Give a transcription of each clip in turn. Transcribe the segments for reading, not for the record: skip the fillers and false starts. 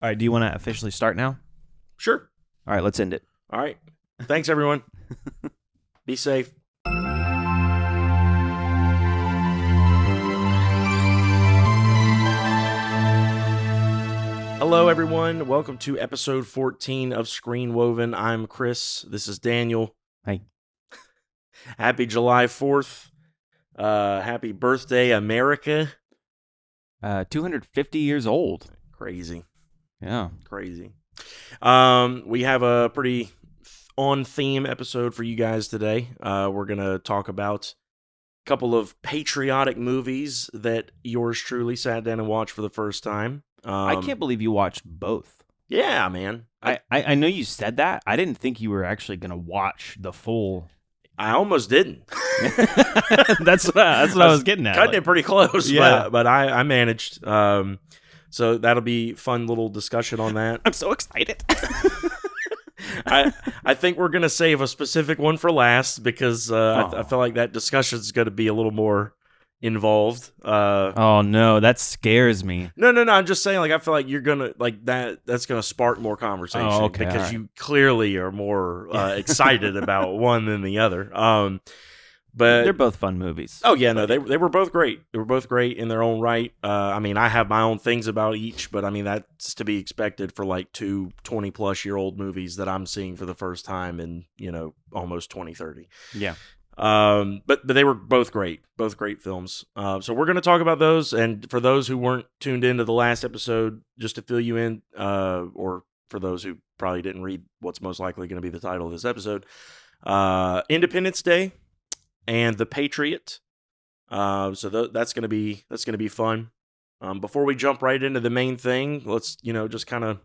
All right, do you want to officially start now? Sure. All right, let's end it. All right. Thanks, everyone. Be safe. Hello, everyone. Welcome to episode 14 of Screen Woven. I'm Chris. This is Daniel. Hey. Happy July 4th. Happy birthday, America. 250 years old. Crazy. Yeah. Crazy. We have a pretty on-theme episode for you guys today. We're going to talk about a couple of patriotic movies that yours truly sat down and watched for the first time. I can't believe you watched both. Yeah, man. I know you said that. I didn't think you were actually going to watch the full. I almost didn't. That's what I was getting at. Cutting it pretty close, Yeah. but I managed. So that'll be fun little discussion on that. I'm so excited. I think we're going to save a specific one for last because I feel like that discussion is going to be a little more involved. Oh no, that scares me. No. I'm just saying, like, I feel like you're gonna like that. That's gonna spark more conversation okay, because right. you clearly are more excited about one than the other. But They're both fun movies. oh yeah, no, they were both great. They were both great in their own right. I mean, I have my own things about each, but I mean that's to be expected for like two 20-plus-year-old movies that I'm seeing for the first time in almost 2030. Yeah. But they were both great films. So we're going to talk about those. And for those who weren't tuned into the last episode, just to fill you in, or for those who probably didn't read what's most likely going to be the title of this episode, Independence Day and The Patriot. So that's going to be fun. Before we jump right into the main thing, let's just kind of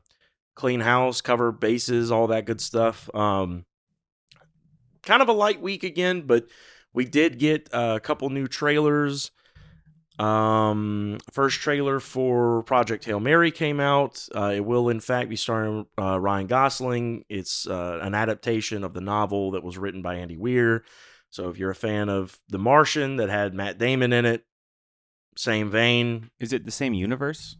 clean house, cover bases, all that good stuff. Kind of a light week again, but we did get a couple new trailers. First trailer for Project Hail Mary came out. It will, in fact, be starring Ryan Gosling. It's an adaptation of the novel that was written by Andy Weir. So if you're a fan of The Martian that had Matt Damon in it, same vein. Is it the same universe?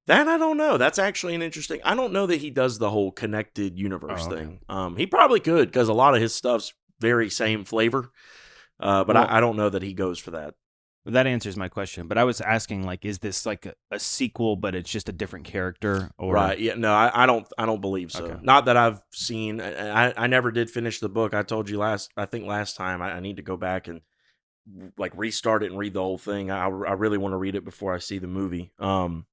That I don't know. That's actually an interesting. I don't know that he does the whole connected universe thing. He probably could because a lot of his stuff's very same flavor, but well, I don't know that he goes for that. That answers my question, but I was asking, like, is this like a sequel, but it's just a different character? Or... Right? Yeah. No, I don't believe so. Okay. Not that I've seen. I never did finish the book. I told you last time. I need to go back and like restart it and read the whole thing. I really want to read it before I see the movie. But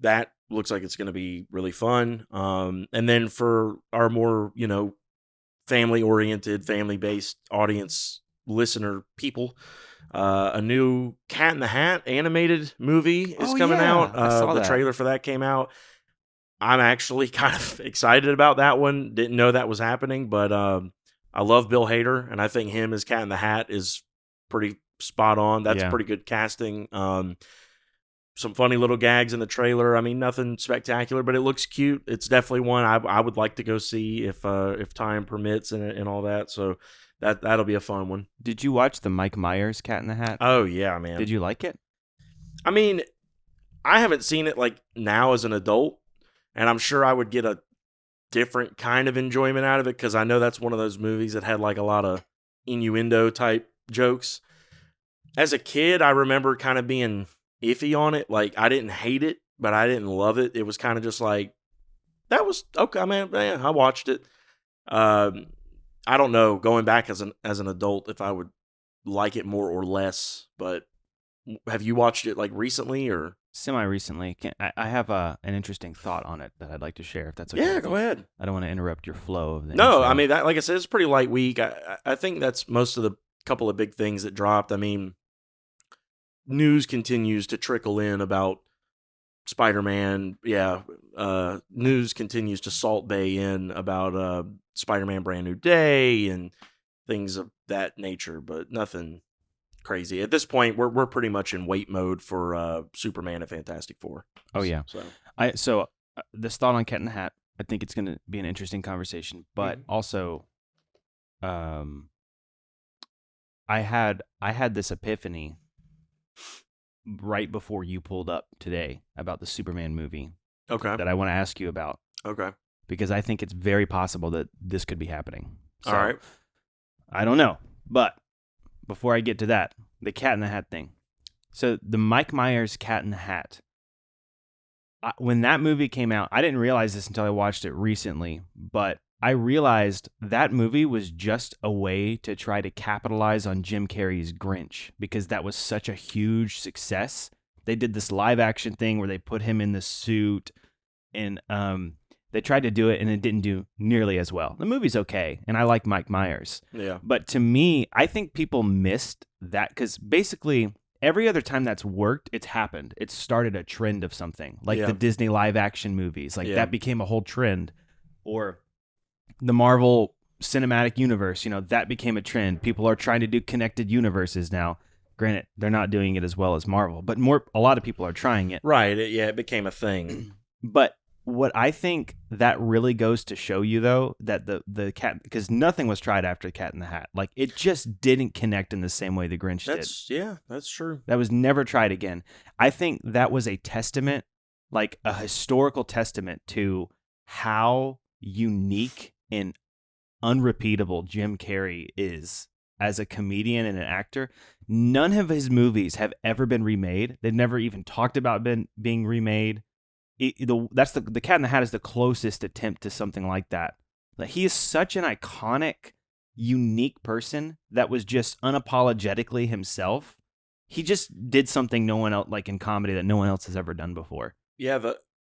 that looks like it's going to be really fun. And then for our more, family-oriented, family-based audience listener people, a new Cat in the Hat animated movie is coming out. The trailer for that came out. I'm actually kind of excited about that one. Didn't know that was happening, but I love Bill Hader, and I think him as Cat in the Hat is pretty spot on. That's pretty good casting. Some funny little gags in the trailer. I mean, nothing spectacular, but it looks cute. It's definitely one I would like to go see if time permits and all that. So that'll be a fun one. Did you watch the Mike Myers Cat in the Hat? Oh yeah, man. Did you like it? I mean, I haven't seen it like now as an adult, and I'm sure I would get a different kind of enjoyment out of it because I know that's one of those movies that had like a lot of innuendo type jokes. As a kid, I remember kind of being iffy on it. Like, I didn't hate it, but I didn't love it. It was kind of just like, that was okay, man. I watched it. I don't know, going back as an adult, if I would like it more or less. But have you watched it like recently or semi-recently? I have an interesting thought on it that I'd like to share, if that's okay. Yeah, go ahead. I don't want to interrupt your flow of the No, intro. I mean, that, like I said, it's a pretty light week. I think that's most of the couple of big things that dropped. I mean, news continues to trickle in about Spider-Man. Yeah, news continues to Salt Bay in about Spider-Man Brand New Day and things of that nature, but nothing crazy. At this point, we're pretty much in wait mode for Superman and Fantastic Four. Oh yeah. So this thought on Cat in the Hat, I think it's going to be an interesting conversation, but also I had this epiphany right before you pulled up today about the Superman movie. Okay. That I want to ask you about. Okay. Because I think it's very possible that this could be happening. So, all right. I don't know. But before I get to that, the Cat in the Hat thing. So the Mike Myers Cat in the Hat. When that movie came out, I didn't realize this until I watched it recently, but I realized that movie was just a way to try to capitalize on Jim Carrey's Grinch because that was such a huge success. They did this live action thing where they put him in the suit and they tried to do it and it didn't do nearly as well. The movie's okay, and I like Mike Myers. Yeah. But to me, I think people missed that because basically every other time that's worked, it's happened. It's started a trend of something, like the Disney live action movies. Like that became a whole trend. Or the Marvel Cinematic Universe, that became a trend. People are trying to do connected universes now. Granted, they're not doing it as well as Marvel, but a lot of people are trying it. Right. It became a thing. But what I think that really goes to show you, though, that the cat, because nothing was tried after the Cat in the Hat. Like, it just didn't connect in the same way the Grinch did. Yeah, that's true. That was never tried again. I think that was a testament, like a historical testament to how unique and unrepeatable Jim Carrey is as a comedian and an actor. None of his movies have ever been remade. They've never even talked about being remade. The Cat in the Hat is the closest attempt to something like that. Like, he is such an iconic, unique person that was just unapologetically himself. He just did something no one else, like in comedy, that no one else has ever done before. Yeah,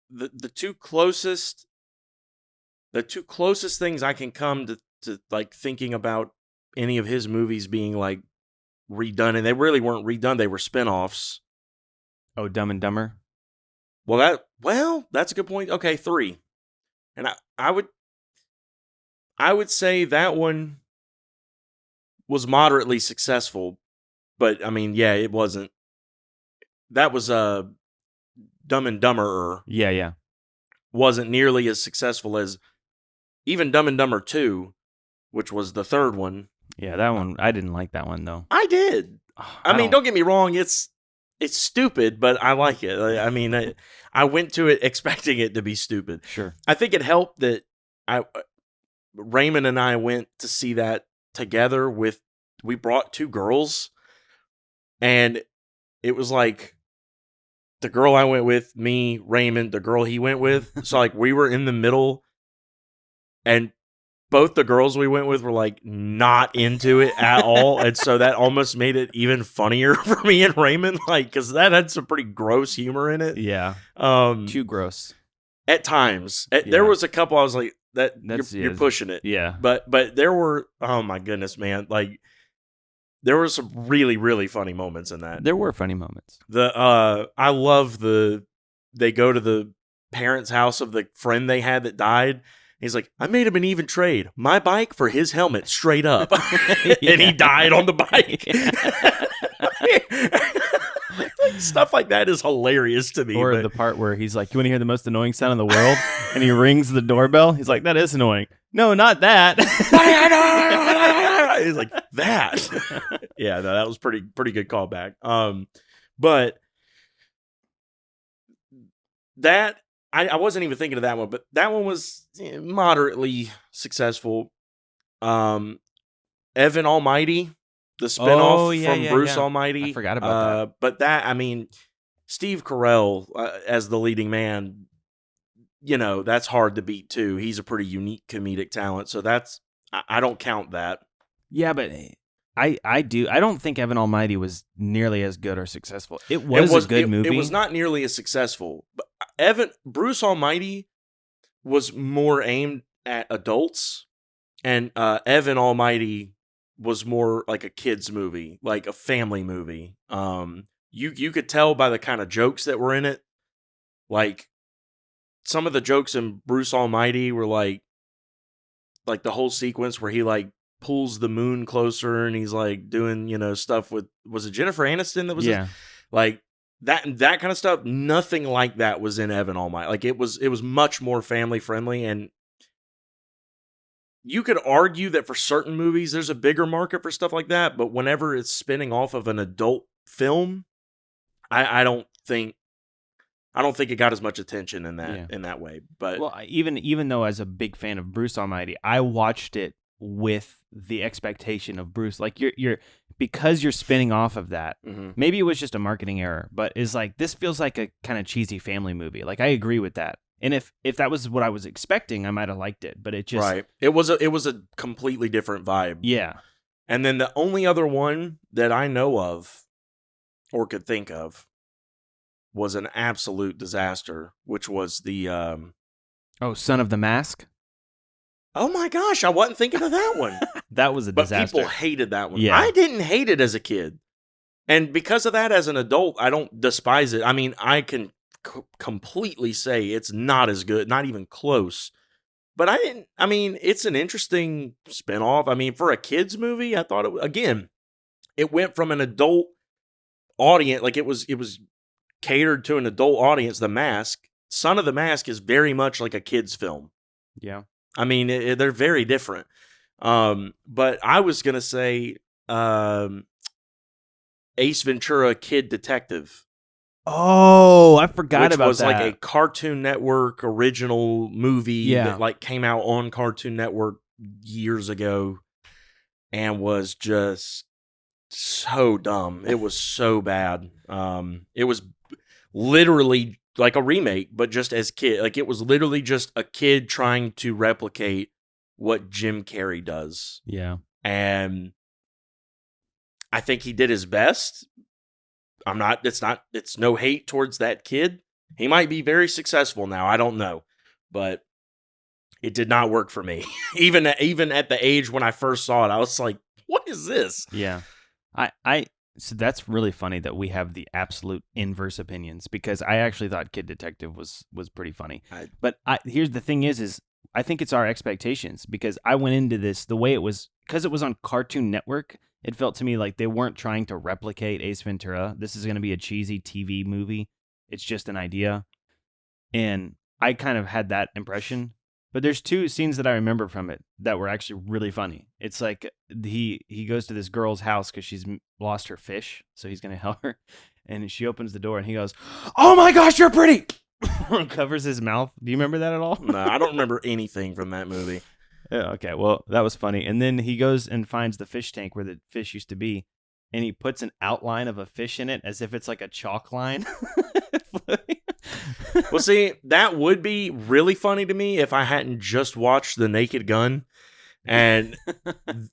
the two closest things I can come to like thinking about any of his movies being like redone, and they really weren't redone; they were spinoffs. Oh, Dumb and Dumber. Well, that's a good point. Okay, 3. And I would say that one was moderately successful, but I mean, yeah, it wasn't. That was Dumb and Dumber. Yeah. Wasn't nearly as successful as even Dumb and Dumber 2, which was the third one. Yeah, that one, I didn't like that one though. I did. I mean, don't get me wrong, it's stupid, but I like it. I mean, I went to it expecting it to be stupid. Sure. I think it helped that Raymond and I went to see that together we brought 2 girls, and it was like the girl I went with, me, Raymond, the girl he went with. So like we were in the middle, and both the girls we went with were like not into it at all. And so that almost made it even funnier for me and Raymond, like, because that had some pretty gross humor in it. Yeah. Too gross. At times. There was a couple I was like, you're pushing it. Yeah. But there were, oh my goodness, man. Like, there were some really, really funny moments in that. There were funny moments. I love they go to the parents' house of the friend they had that died. He's like, I made him an even trade. My bike for his helmet, straight up. And he died on the bike. Stuff like that is hilarious to me. Or the part where he's like, you want to hear the most annoying sound in the world? And he rings the doorbell. He's like, that is annoying. No, not that. He's like, that. Yeah, no, that was pretty good callback. But that, I wasn't even thinking of that one, but that one was moderately successful. Evan Almighty, the spinoff from Bruce Almighty. I forgot about that. But that, I mean, Steve Carell as the leading man, that's hard to beat too. He's a pretty unique comedic talent, so I don't count that. Yeah, but I do. I don't think Evan Almighty was nearly as good or successful. It was a good movie. It was not nearly as successful. But Bruce Almighty was more aimed at adults, and Evan Almighty was more like a kid's movie, like a family movie. You could tell by the kind of jokes that were in it. Like, some of the jokes in Bruce Almighty were like the whole sequence where he like pulls the moon closer and he's like doing stuff with, was it Jennifer Aniston that was like that kind of stuff. Nothing like that was in Evan Almighty. Like, it was much more family friendly, and you could argue that for certain movies there's a bigger market for stuff like that, but whenever it's spinning off of an adult film, I don't think it got as much attention in that way. But well, even though as a big fan of Bruce Almighty, I watched it with the expectation of Bruce. Like you're because you're spinning off of that. mm-hmm. Maybe it was just a marketing error, but it's like this feels like a kind of cheesy family movie. Like I agree with that. And if that was what I was expecting, I might have liked it. But it just right. It was a completely different vibe. Yeah. And then the only other one that I know of or could think of was an absolute disaster, which was the Son of the Mask. Oh my gosh, I wasn't thinking of that one. That was a disaster. But people hated that one. Yeah. I didn't hate it as a kid. And because of that, as an adult, I don't despise it. I mean, I can completely say it's not as good, not even close. But it's an interesting spinoff. I mean, for a kid's movie, I thought it went from an adult audience, like it was catered to an adult audience. The Mask, Son of the Mask is very much like a kid's film. Yeah. I mean, they're very different. But I was going to say Ace Ventura Kid Detective. Oh, I forgot about that. Which was like a Cartoon Network original movie that like came out on Cartoon Network years ago and was just so dumb. It was so bad. It was literally like a remake, but just as kid. Like it was literally just a kid trying to replicate what Jim Carrey does. Yeah. And I think he did his best. It's no hate towards that kid. He might be very successful now. I don't know. But it did not work for me. Even at the age when I first saw it, I was like, what is this? Yeah. So that's really funny that we have the absolute inverse opinions, because I actually thought Kid Detective was pretty funny. But here's the thing is I think it's our expectations, because I went into this the way it was, because it was on Cartoon Network. It felt to me like they weren't trying to replicate Ace Ventura. This is going to be a cheesy TV movie. It's just an idea. And I kind of had that impression. But there's two scenes that I remember from it that were actually really funny. It's like he goes to this girl's house because she's lost her fish, so he's going to help her. And she opens the door and he goes, "Oh my gosh, you're pretty!" Covers his mouth. Do you remember that at all? No, I don't remember anything from that movie. Yeah, okay, well, that was funny. And then he goes and finds the fish tank where the fish used to be, and he puts an outline of a fish in it as if it's like a chalk line. Well, see, that would be really funny to me if I hadn't just watched The Naked Gun, and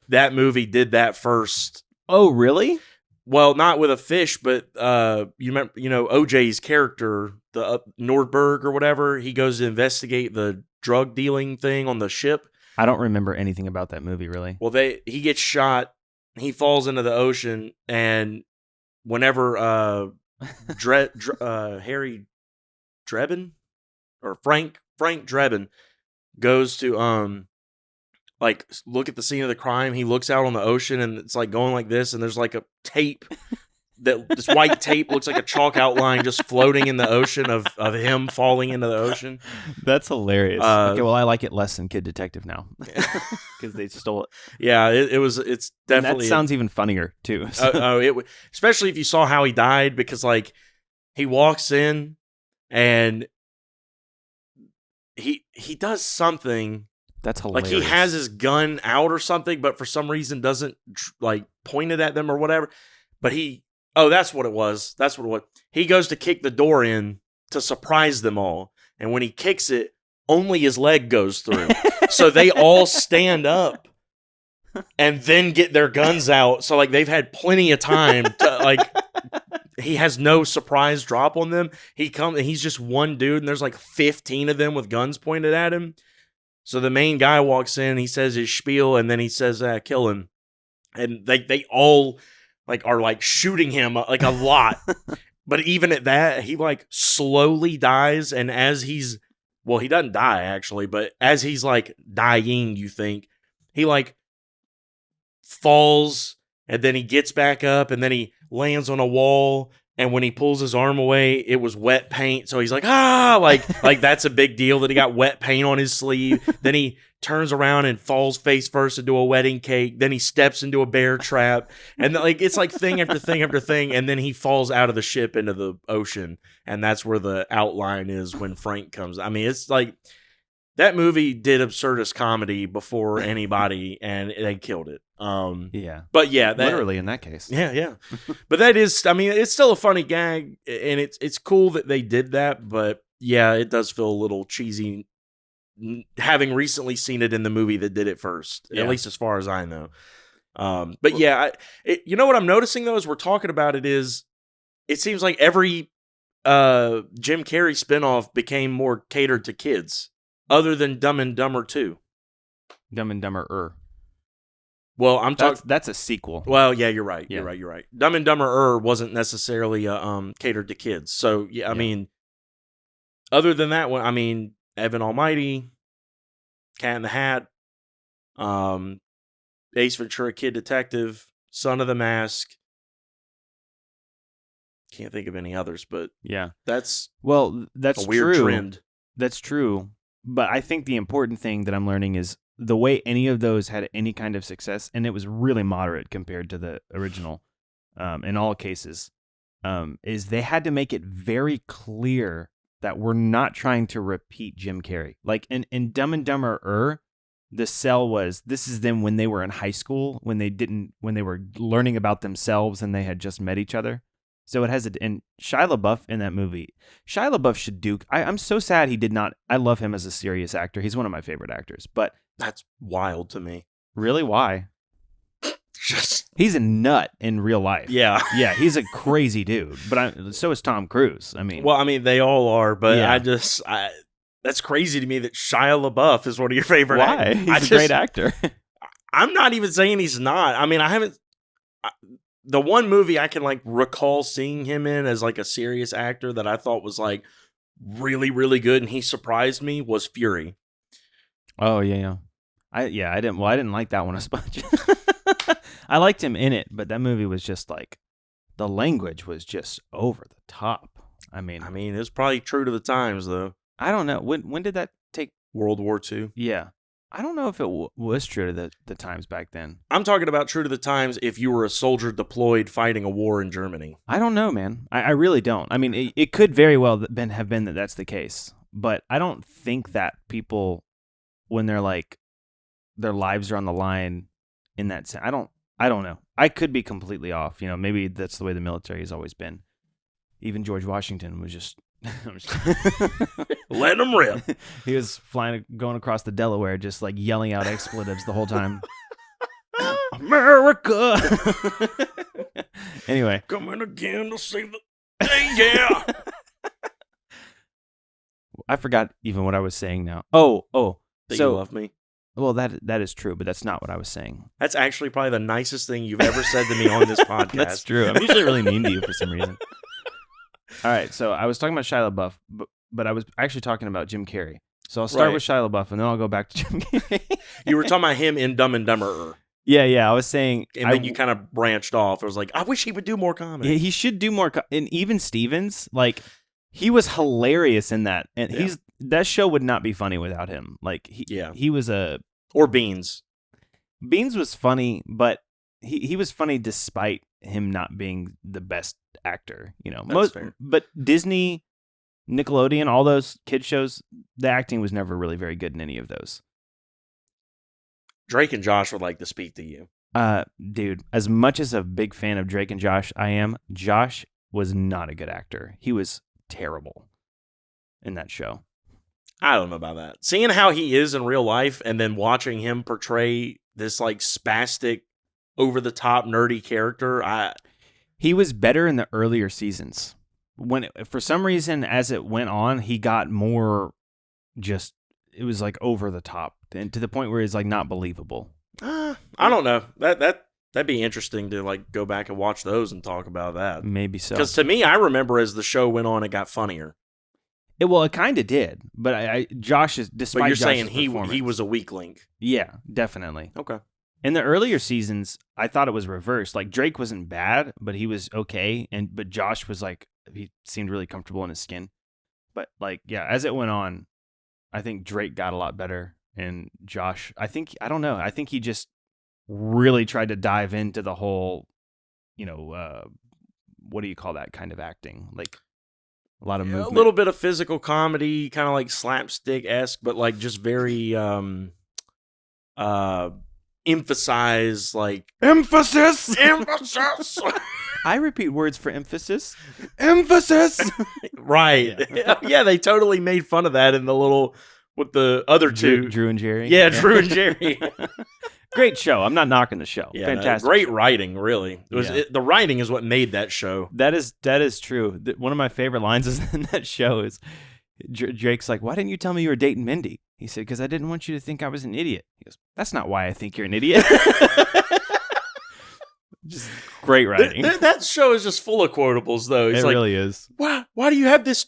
that movie did that first. Oh, really? Well, not with a fish, but you remember, OJ's character, the Nordberg or whatever, he goes to investigate the drug dealing thing on the ship. I don't remember anything about that movie, really. Well, he gets shot, he falls into the ocean, and whenever Harry Drebin or Frank Drebin goes to like look at the scene of the crime, he looks out on the ocean and it's like going like this, and there's like a tape this white tape looks like a chalk outline just floating in the ocean of him falling into the ocean. That's hilarious. Okay, well, I like it less than Kid Detective now because they stole it. Yeah, it's definitely. And that sounds even funnier too. So. Especially if you saw how he died, because like he walks in and he does something. That's hilarious. Like he has his gun out or something, but for some reason doesn't like point it at them or whatever. But that's what it was. That's what it was. He goes to kick the door in to surprise them all. And when he kicks it, only his leg goes through. So they all stand up and then get their guns out. So like they've had plenty of time to like, he has no surprise drop on them. He's just one dude and there's like 15 of them with guns pointed at him. So the main guy walks in, he says his spiel, and then he says, kill him. And they all like are like shooting him like a lot. But even at that, he like slowly dies. And as he doesn't die actually, but as he's like dying, you think he like falls and then he gets back up and then he lands on a wall And when he pulls his arm away, it was wet paint. So he's like, ah, like that's a big deal that he got wet paint on his sleeve. Then he turns around and falls face first into a wedding cake. Then he steps into a bear trap. And like it's like thing after thing after thing. And then he falls out of the ship into the ocean. And that's where the outline is when Frank comes. I mean, it's like that movie did absurdist comedy before anybody, and they killed it. But yeah, literally in that case. Yeah. But that is, I mean, it's still a funny gag, and it's cool that they did that. But yeah, it does feel a little cheesy, having recently seen it in the movie that did it first, at least as far as I know. But yeah, you know what I'm noticing though, as we're talking about it, is it seems like every Jim Carrey spinoff became more catered to kids, other than Dumb and Dumber 2. Dumb and Dumber. Well, I'm talking. That's a sequel. Well, yeah, you're right. Yeah. You're right. Dumb and Dumber wasn't necessarily catered to kids. So yeah, I mean, other than that one, I mean, Evan Almighty, Cat in the Hat, Ace Ventura, Kid Detective, Son of the Mask. Can't think of any others, but that's a weird trend. That's true. But I think the important thing that I'm learning is the way any of those had any kind of success, and it was really moderate compared to the original, in all cases, is they had to make it very clear that we're not trying to repeat Jim Carrey. Like in Dumb and Dumber, the sell was, this is them when they were in high school, when they were learning about themselves and they had just met each other. So it has and Shia LaBeouf in that movie. Shia LaBeouf should do. I'm so sad he did not. I love him as a serious actor. He's one of my favorite actors. But that's wild to me. Really, why? He's a nut in real life. Yeah, he's a crazy dude. But so is Tom Cruise. I mean, well, I mean they all are. But that's crazy to me that Shia LaBeouf is one of your favorite. Why? He's a great actor. I'm not even saying he's not. I mean, I haven't. The one movie I can like recall seeing him in as like a serious actor that I thought was like really, really good and he surprised me was Fury. Oh yeah. I didn't like that one as much. I liked him in it, but that movie was just like the language was just over the top. I mean it's probably true to the times though. I don't know. When did that take? World War II? Yeah. I don't know if it was true to the times back then. I'm talking about true to the times if you were a soldier deployed fighting a war in Germany. I don't know, man. I really don't. I mean, it could very well have been that that's the case. But I don't think that people, when they're like, their lives are on the line in that sense. I don't know. I could be completely off. You know, maybe that's the way the military has always been. Even George Washington was just... Let him rip. He was going across the Delaware, just like yelling out expletives the whole time. America. Anyway, coming again to save the day. Yeah. I forgot even what I was saying now. Oh, that you love me. Well, that is true, but that's not what I was saying. That's actually probably the nicest thing you've ever said to me on this podcast. That's true. I'm usually really mean to you for some reason. All right, so I was talking about Shia LaBeouf, but I was actually talking about Jim Carrey. So I'll start with Shia LaBeouf, and then I'll go back to Jim Carrey. You were talking about him in Dumb and Dumber. Yeah, I was saying... And then you kind of branched off. I was like, I wish he would do more comedy. He should do more... And even Stevens, like, he was hilarious in that. And that show would not be funny without him. Like, he was a... Or Beans. Beans was funny, but he was funny despite him not being the best actor, you know. That's fair. But Disney, Nickelodeon, all those kid shows, the acting was never really very good in any of those. Drake and Josh would like to speak to you. Dude, as much as a big fan of Drake and Josh I am, Josh was not a good actor. He was terrible in that show. I don't know about that. Seeing how he is in real life and then watching him portray this like spastic, over-the-top, nerdy character, he was better in the earlier seasons. When for some reason, as it went on, he got more it was like over the top, and to the point where it's like not believable. I don't know. That'd be interesting to like go back and watch those and talk about that. Maybe so. Because to me, I remember as the show went on, it got funnier. It kind of did, but Josh is despite. But you're Josh's saying he was a weak link. Yeah, definitely. Okay. In the earlier seasons, I thought it was reversed. Like Drake wasn't bad, but he was okay, but Josh was like he seemed really comfortable in his skin. But like yeah, as it went on, I think Drake got a lot better, and Josh, I don't know. I think he just really tried to dive into the whole, what do you call that kind of acting? Like a lot of movement. A little bit of physical comedy, kind of like slapstick-esque, but like just very emphasize like emphasis. I repeat words for emphasis. Emphasis. Right. Yeah, they totally made fun of that in the little with the other two. Drew and Jerry. Yeah, Drew and Jerry. Great show. I'm not knocking the show. Yeah, fantastic. Great writing, really. The writing is what made that show. That is true. One of my favorite lines in that show is Drake's like, "Why didn't you tell me you were dating Mindy?" He said, "Because I didn't want you to think I was an idiot." He goes, "That's not why I think you're an idiot." Just great writing. That show is just full of quotables, though. It really is. Why do you have this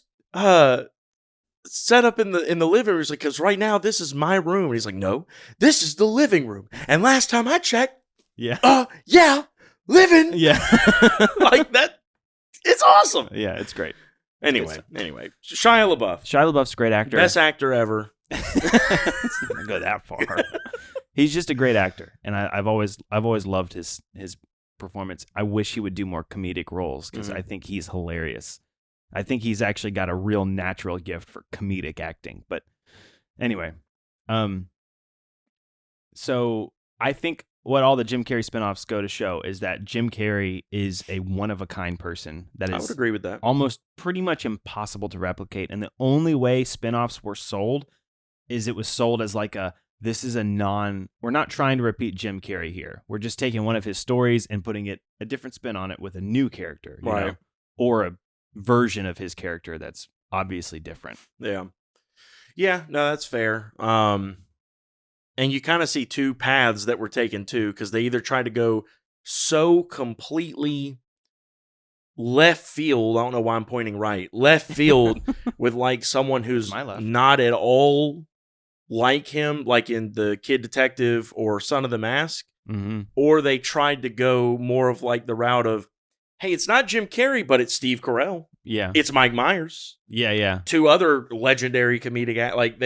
set up in the living room? He's like, because right now this is my room. And he's like, no, this is the living room. And last time I checked, living. Yeah. Like that. It's awesome. Yeah, it's great. Anyway, Shia LaBeouf. Shia LaBeouf's a great actor. Best actor ever. It's not gonna go that far. He's just a great actor, and I've always loved his performance. I wish he would do more comedic roles because I think he's hilarious. I think he's actually got a real natural gift for comedic acting. But anyway, so I think what all the Jim Carrey spinoffs go to show is that Jim Carrey is a one-of-a-kind person that is, I would agree with that, almost pretty much impossible to replicate. And the only way spinoffs were sold is it was sold as like we're not trying to repeat Jim Carrey here. We're just taking one of his stories and putting a different spin on it with a new character, you know? Or a version of his character that's obviously different. Yeah. Yeah, no, that's fair. And you kind of see two paths that were taken too, because they either try to go so completely left field. I don't know why I'm pointing right. Left field with like someone who's not at all like him, like in The Kid Detective or Son of the Mask. Mm-hmm. Or they tried to go more of like the route of, hey, it's not Jim Carrey, but it's Steve Carell. Yeah. It's Mike Myers. Yeah. Two other legendary comedic like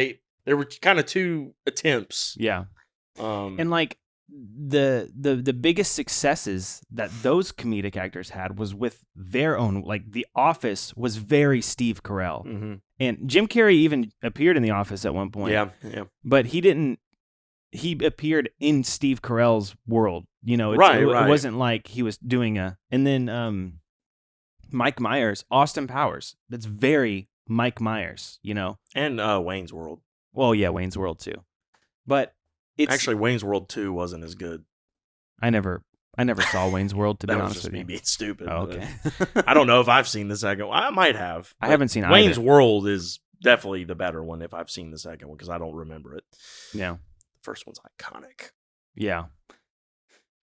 there were kind of two attempts. Yeah. And like the biggest successes that those comedic actors had was with their own, like The Office was very Steve Carell. Mm-hmm. And Jim Carrey even appeared in The Office at one point. Yeah. But he appeared in Steve Carell's world. You know, it wasn't like he was doing and then Mike Myers, Austin Powers. That's very Mike Myers, you know? And Wayne's World. Well, yeah, Wayne's World too. But actually, Wayne's World 2 wasn't as good. I never saw Wayne's World, to be honest with you. That was just me being stupid. Oh, okay. I don't know if I've seen the second one. I might have. I haven't seen Wayne's either. World is definitely the better one if I've seen the second one, because I don't remember it. Yeah. The first one's iconic. Yeah.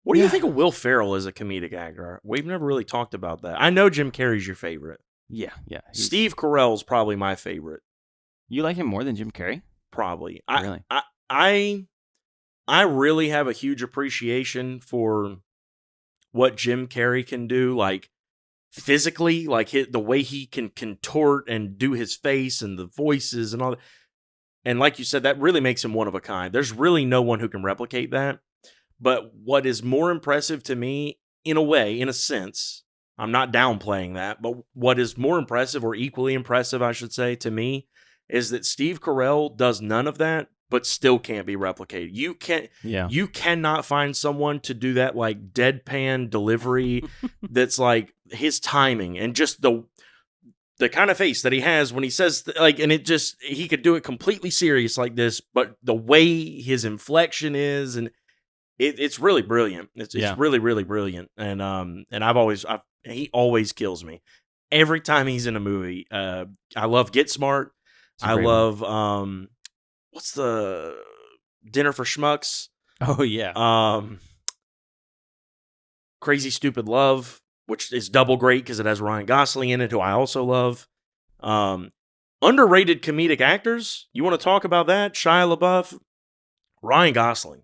What do you think of Will Ferrell as a comedic actor? We've never really talked about that. I know Jim Carrey's your favorite. Yeah. Steve Carell's probably my favorite. You like him more than Jim Carrey? Probably. Really? I really have a huge appreciation for what Jim Carrey can do, like physically, like the way he can contort and do his face and the voices and all that. And like you said, that really makes him one of a kind. There's really no one who can replicate that. But what is more impressive to me, in a way, in a sense, I'm not downplaying that, but what is more impressive, or equally impressive, I should say, to me, is that Steve Carell does none of that, but still can't be replicated. You cannot find someone to do that like deadpan delivery that's like his timing and just the kind of face that he has when he says like, and he could do it completely serious like this, but the way his inflection is, and it's really brilliant. It's really, really brilliant. And he always kills me every time he's in a movie. I love Get Smart. I love what's the Dinner for Schmucks? Oh yeah. Crazy Stupid Love, which is double great because it has Ryan Gosling in it, who I also love. Underrated comedic actors. You want to talk about that? Shia LaBeouf, Ryan Gosling.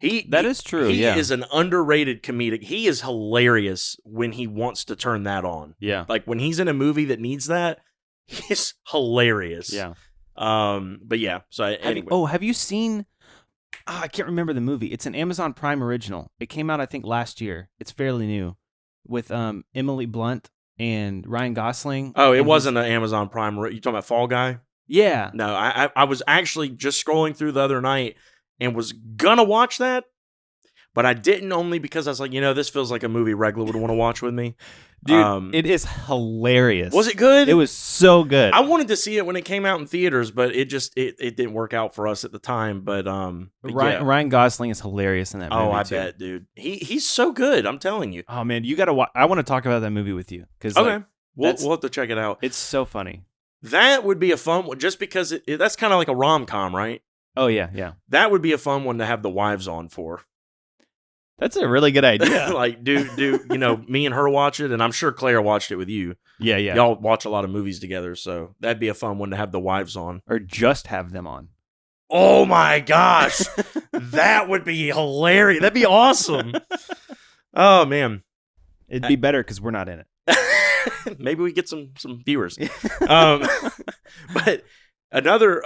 That is true. He is an underrated comedic. He is hilarious when he wants to turn that on. Yeah. Like when he's in a movie that needs that, he's hilarious. Yeah. But yeah. So anyway. Have you seen? I can't remember the movie. It's an Amazon Prime original. It came out, I think, last year. It's fairly new, with Emily Blunt and Ryan Gosling. Oh, it wasn't an Amazon Prime. You talking about Fall Guy? Yeah. No, I was actually just scrolling through the other night and was gonna watch that, but I didn't, only because I was like, this feels like a movie Regla would want to watch with me. Dude, it is hilarious. Was it good? It was so good. I wanted to see it when it came out in theaters, but it just it didn't work out for us at the time. But Ryan Gosling is hilarious in that movie. Oh, I bet, dude. He's so good. I'm telling you. Oh man, you gotta watch. I want to talk about that movie with you because we'll have to check it out. It's so funny. That would be a fun one, just because that's kind of like a rom-com, right? Oh yeah. That would be a fun one to have the wives on for. That's a really good idea. Like, do me and her watch it, and I'm sure Claire watched it with you. Yeah. Y'all watch a lot of movies together, so that'd be a fun one to have the wives on. Or just have them on. Oh my gosh. That would be hilarious. That'd be awesome. Oh man. It'd be better because we're not in it. Maybe we get some viewers. But another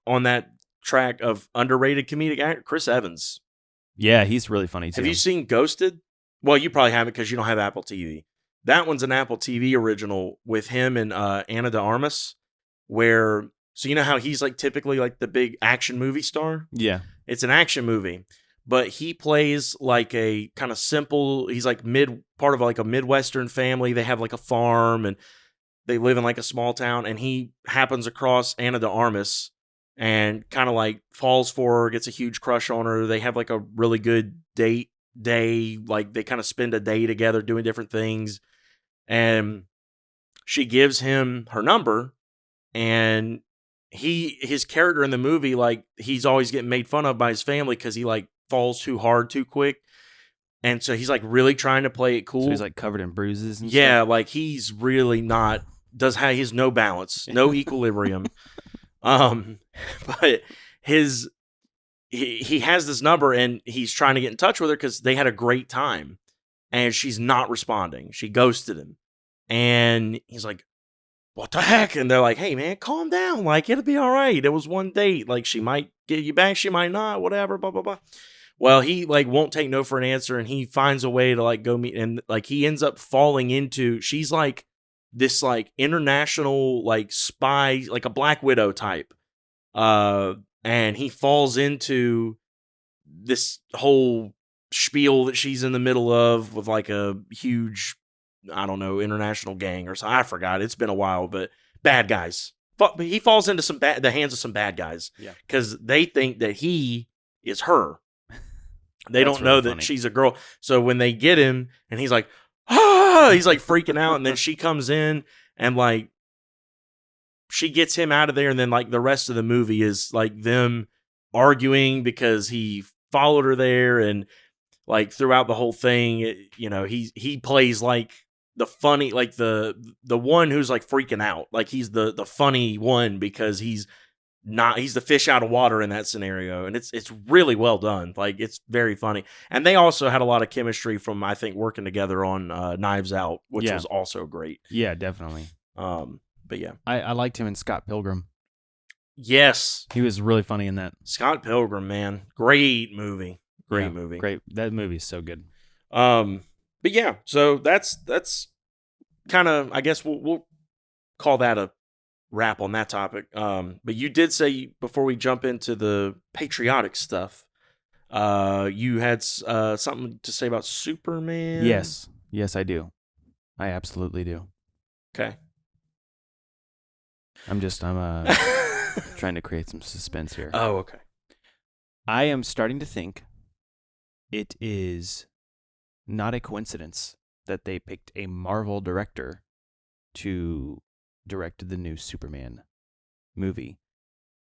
on that track of underrated comedic actor, Chris Evans. Yeah, he's really funny too. Have you seen Ghosted? Well, you probably haven't because you don't have Apple TV. That one's an Apple TV original with him and Ana de Armas, so you know how he's like typically like the big action movie star? Yeah. It's an action movie, but he plays like a kind of simple, he's like part of like a Midwestern family. They have like a farm and they live in like a small town, and he happens across Ana de Armas and kind of like falls for her, gets a huge crush on her. They have like a really good day, like they kind of spend a day together doing different things. And she gives him her number, and his character in the movie, like he's always getting made fun of by his family because he like falls too hard too quick. And so he's like really trying to play it cool. So he's like covered in bruises and stuff. stuff. Like he's really not, he has no balance, no equilibrium. But he has this number, and he's trying to get in touch with her because they had a great time, and she's not responding. She ghosted him, and he's like, what the heck? And they're like, hey man, calm down. Like, it'll be all right. It was one date. Like, she might get you back. She might not, whatever, blah, blah, blah. Well, he like won't take no for an answer, and he finds a way to like go meet, and like he ends up falling into, she's like this like international like spy, like a Black Widow type. And he falls into this whole spiel that she's in the middle of with like a huge, I don't know, international gang or something. I forgot. It's been a while, but bad guys. But he falls into the hands of some bad guys because they think that he is her. They don't know that she's a girl. So when they get him and he's like, he's like freaking out. And then she comes in and like, she gets him out of there. And then like the rest of the movie is like them arguing because he followed her there. And like throughout the whole thing, he plays like the funny, like the one who's like freaking out. Like he's the funny one because he's the fish out of water in that scenario. And it's really well done. Like it's very funny. And they also had a lot of chemistry from, I think, working together on Knives Out, which was also great. Yeah, definitely. But yeah, I liked him in Scott Pilgrim. Yes, he was really funny in that. Scott Pilgrim, man, great movie. Great. That movie is so good. But yeah, so that's kind of, I guess we'll call that a wrap on that topic. But you did say before we jump into the patriotic stuff, you had something to say about Superman. Yes, I do. I absolutely do. Okay. I'm trying to create some suspense here. Oh, okay. I am starting to think it is not a coincidence that they picked a Marvel director to direct the new Superman movie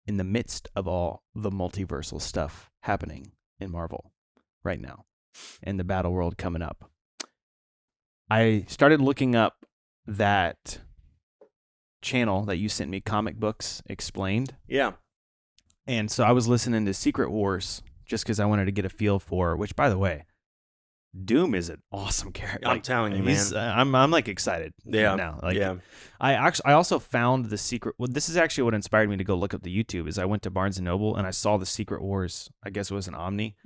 in the midst of all the multiversal stuff happening in Marvel right now and the battle world coming up. I started looking up that channel that you sent me, Comic Books Explained. Yeah. And so I was listening to Secret Wars just because I wanted to get a feel for. Which, by the way, Doom is an awesome character. I'm telling you, man. I'm like excited. Now. Like, I also found the secret. Well, this is actually what inspired me to go look up the YouTube. Is I went to Barnes and Noble and I saw the Secret Wars. I guess it was an Omni,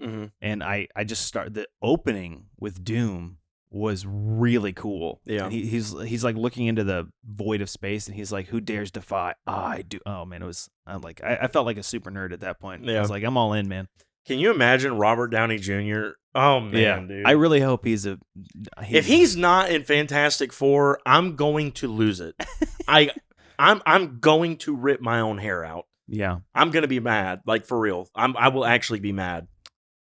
and I just started the opening with Doom was really cool. Yeah, and he's like looking into the void of space, and he's like, "Who dares defy? I do." Oh man, I felt like a super nerd at that point. I was like, I'm all in, man. Can you imagine Robert Downey Jr.? Oh man, dude! I really hope if he's not in Fantastic Four, I'm going to lose it. I'm going to rip my own hair out. Yeah, I'm gonna be mad, like for real. I will actually be mad.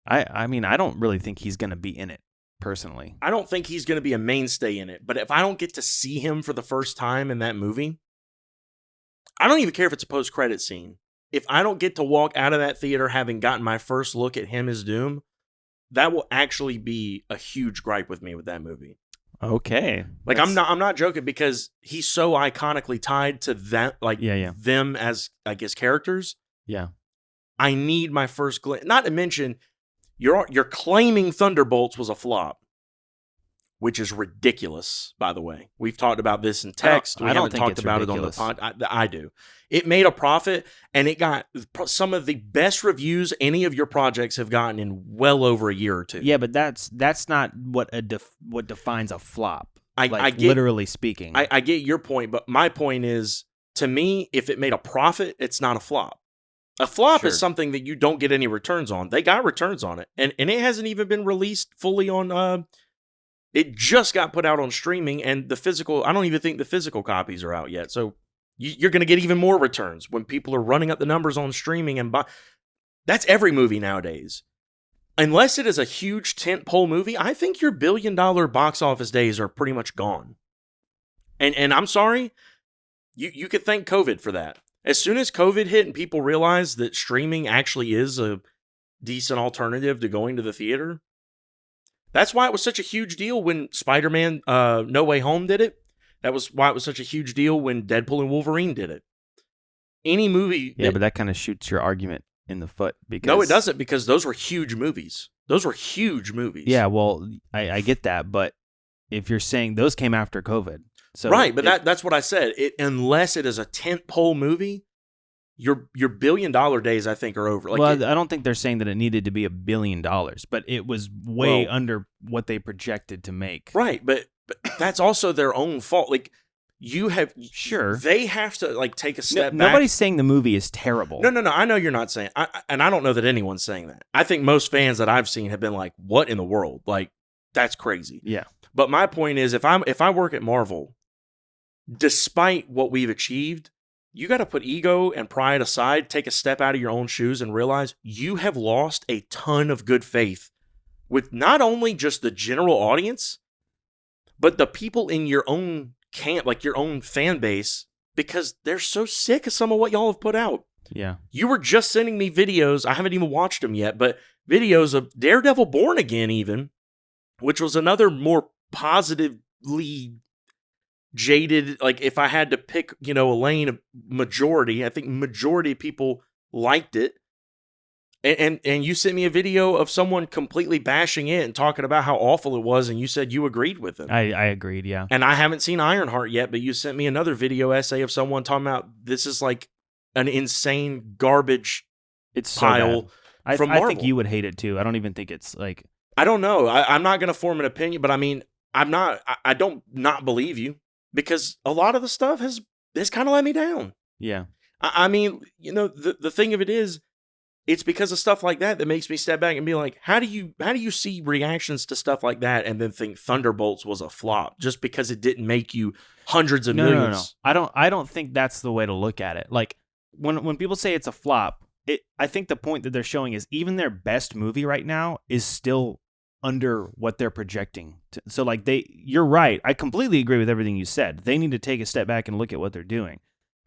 I mean, I don't really think he's gonna be in it personally. I don't think he's gonna be a mainstay in it. But if I don't get to see him for the first time in that movie, I don't even care if it's a post-credit scene. If I don't get to walk out of that theater having gotten my first look at him as Doom, that will actually be a huge gripe with me with that movie. Okay. Like I'm not joking, because he's so iconically tied to that, like them as, I guess, characters. Yeah. I need my first glimpse. Not to mention, you're claiming Thunderbolts was a flop, which is ridiculous, by the way. We've talked about this in text. We haven't talked about it on the pod. I do. It made a profit, and it got some of the best reviews any of your projects have gotten in well over a year or two. Yeah, but that's not what what defines a flop. I get, literally speaking. I get your point, but my point is, to me, if it made a profit, it's not a flop. A flop is something that you don't get any returns on. They got returns on it, and it hasn't even been released fully on. It just got put out on streaming, and the physical. I don't even think the physical copies are out yet. So you're going to get even more returns when people are running up the numbers on streaming and buy. That's every movie nowadays. Unless it is a huge tentpole movie, I think your $1 billion box office days are pretty much gone. And I'm sorry, you could thank COVID for that. As soon as COVID hit and people realized that streaming actually is a decent alternative to going to the theater, that's why it was such a huge deal when Spider-Man No Way Home did it. That was why it was such a huge deal when Deadpool and Wolverine did it. Any movie... Yeah, but that kind of shoots your argument in the foot. Because no, it doesn't, because those were huge movies. Those were huge movies. Yeah, well, I get that, but if you're saying those came after COVID... So right, but that's what I said. Unless it is a tentpole movie, your $1 billion days, I think, are over. Like I don't think they're saying that it needed to be $1 billion, but it was way under what they projected to make. Right, but that's also their own fault. Like, they have to like take a step back. Nobody's saying the movie is terrible. No. I know you're not saying, and I don't know that anyone's saying that. I think most fans that I've seen have been like, "What in the world? Like, that's crazy." Yeah. But my point is, if I work at Marvel, despite what we've achieved, you got to put ego and pride aside, take a step out of your own shoes, and realize you have lost a ton of good faith with not only just the general audience, but the people in your own camp, like your own fan base, because they're so sick of some of what y'all have put out. Yeah. You were just sending me videos. I haven't even watched them yet, but videos of Daredevil Born Again, even, which was another more positively jaded, like if I had to pick, a lane of majority, I think majority of people liked it. And you sent me a video of someone completely bashing it and talking about how awful it was, and you said you agreed with it. I agreed, yeah. And I haven't seen Ironheart yet, but you sent me another video essay of someone talking about this is like an insane garbage pile from Marvel. I think you would hate it too. I don't even think it's like... I don't know. I'm not going to form an opinion, but I mean, I don't not believe you, because a lot of the stuff has kind of let me down. Yeah. I mean, the thing of it is, it's because of stuff like that makes me step back and be like, how do you see reactions to stuff like that and then think Thunderbolts was a flop just because it didn't make you hundreds of millions? No. I don't think that's the way to look at it. Like when people say it's a flop, I think the point that they're showing is even their best movie right now is still under what they're projecting. So like you're right. I completely agree with everything you said. They need to take a step back and look at what they're doing.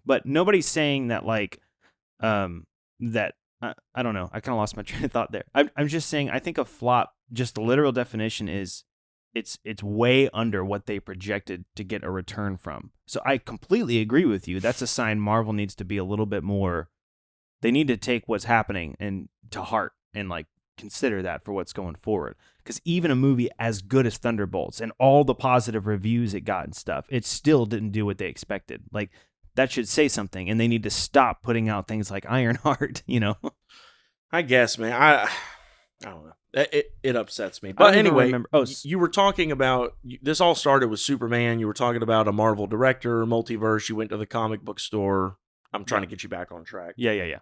But nobody's saying that like that. I don't know. I kind of lost my train of thought there. I'm just saying I think a flop, just the literal definition is it's way under what they projected to get a return from. So I completely agree with you. That's a sign Marvel needs to be a little bit more. They need to take what's happening and to heart and like consider that for what's going forward. Because even a movie as good as Thunderbolts and all the positive reviews it got and stuff, it still didn't do what they expected. Like, that should say something, and they need to stop putting out things like Ironheart, you know? I guess, man. I don't know. It upsets me. But anyway, you were talking about, this all started with Superman. You were talking about a Marvel director, multiverse. You went to the comic book store. I'm trying to get you back on track. Yeah.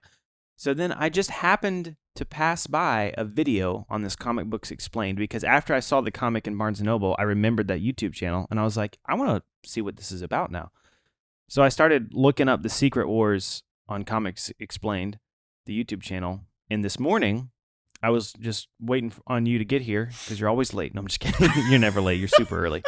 So then I just happened to pass by a video on this Comic Books Explained, because after I saw the comic in Barnes & Noble, I remembered that YouTube channel, and I was like, I want to see what this is about now. So I started looking up the Secret Wars on Comics Explained, the YouTube channel, and this morning, I was just waiting on you to get here, because you're always late. No, I'm just kidding. You're never late. You're super early.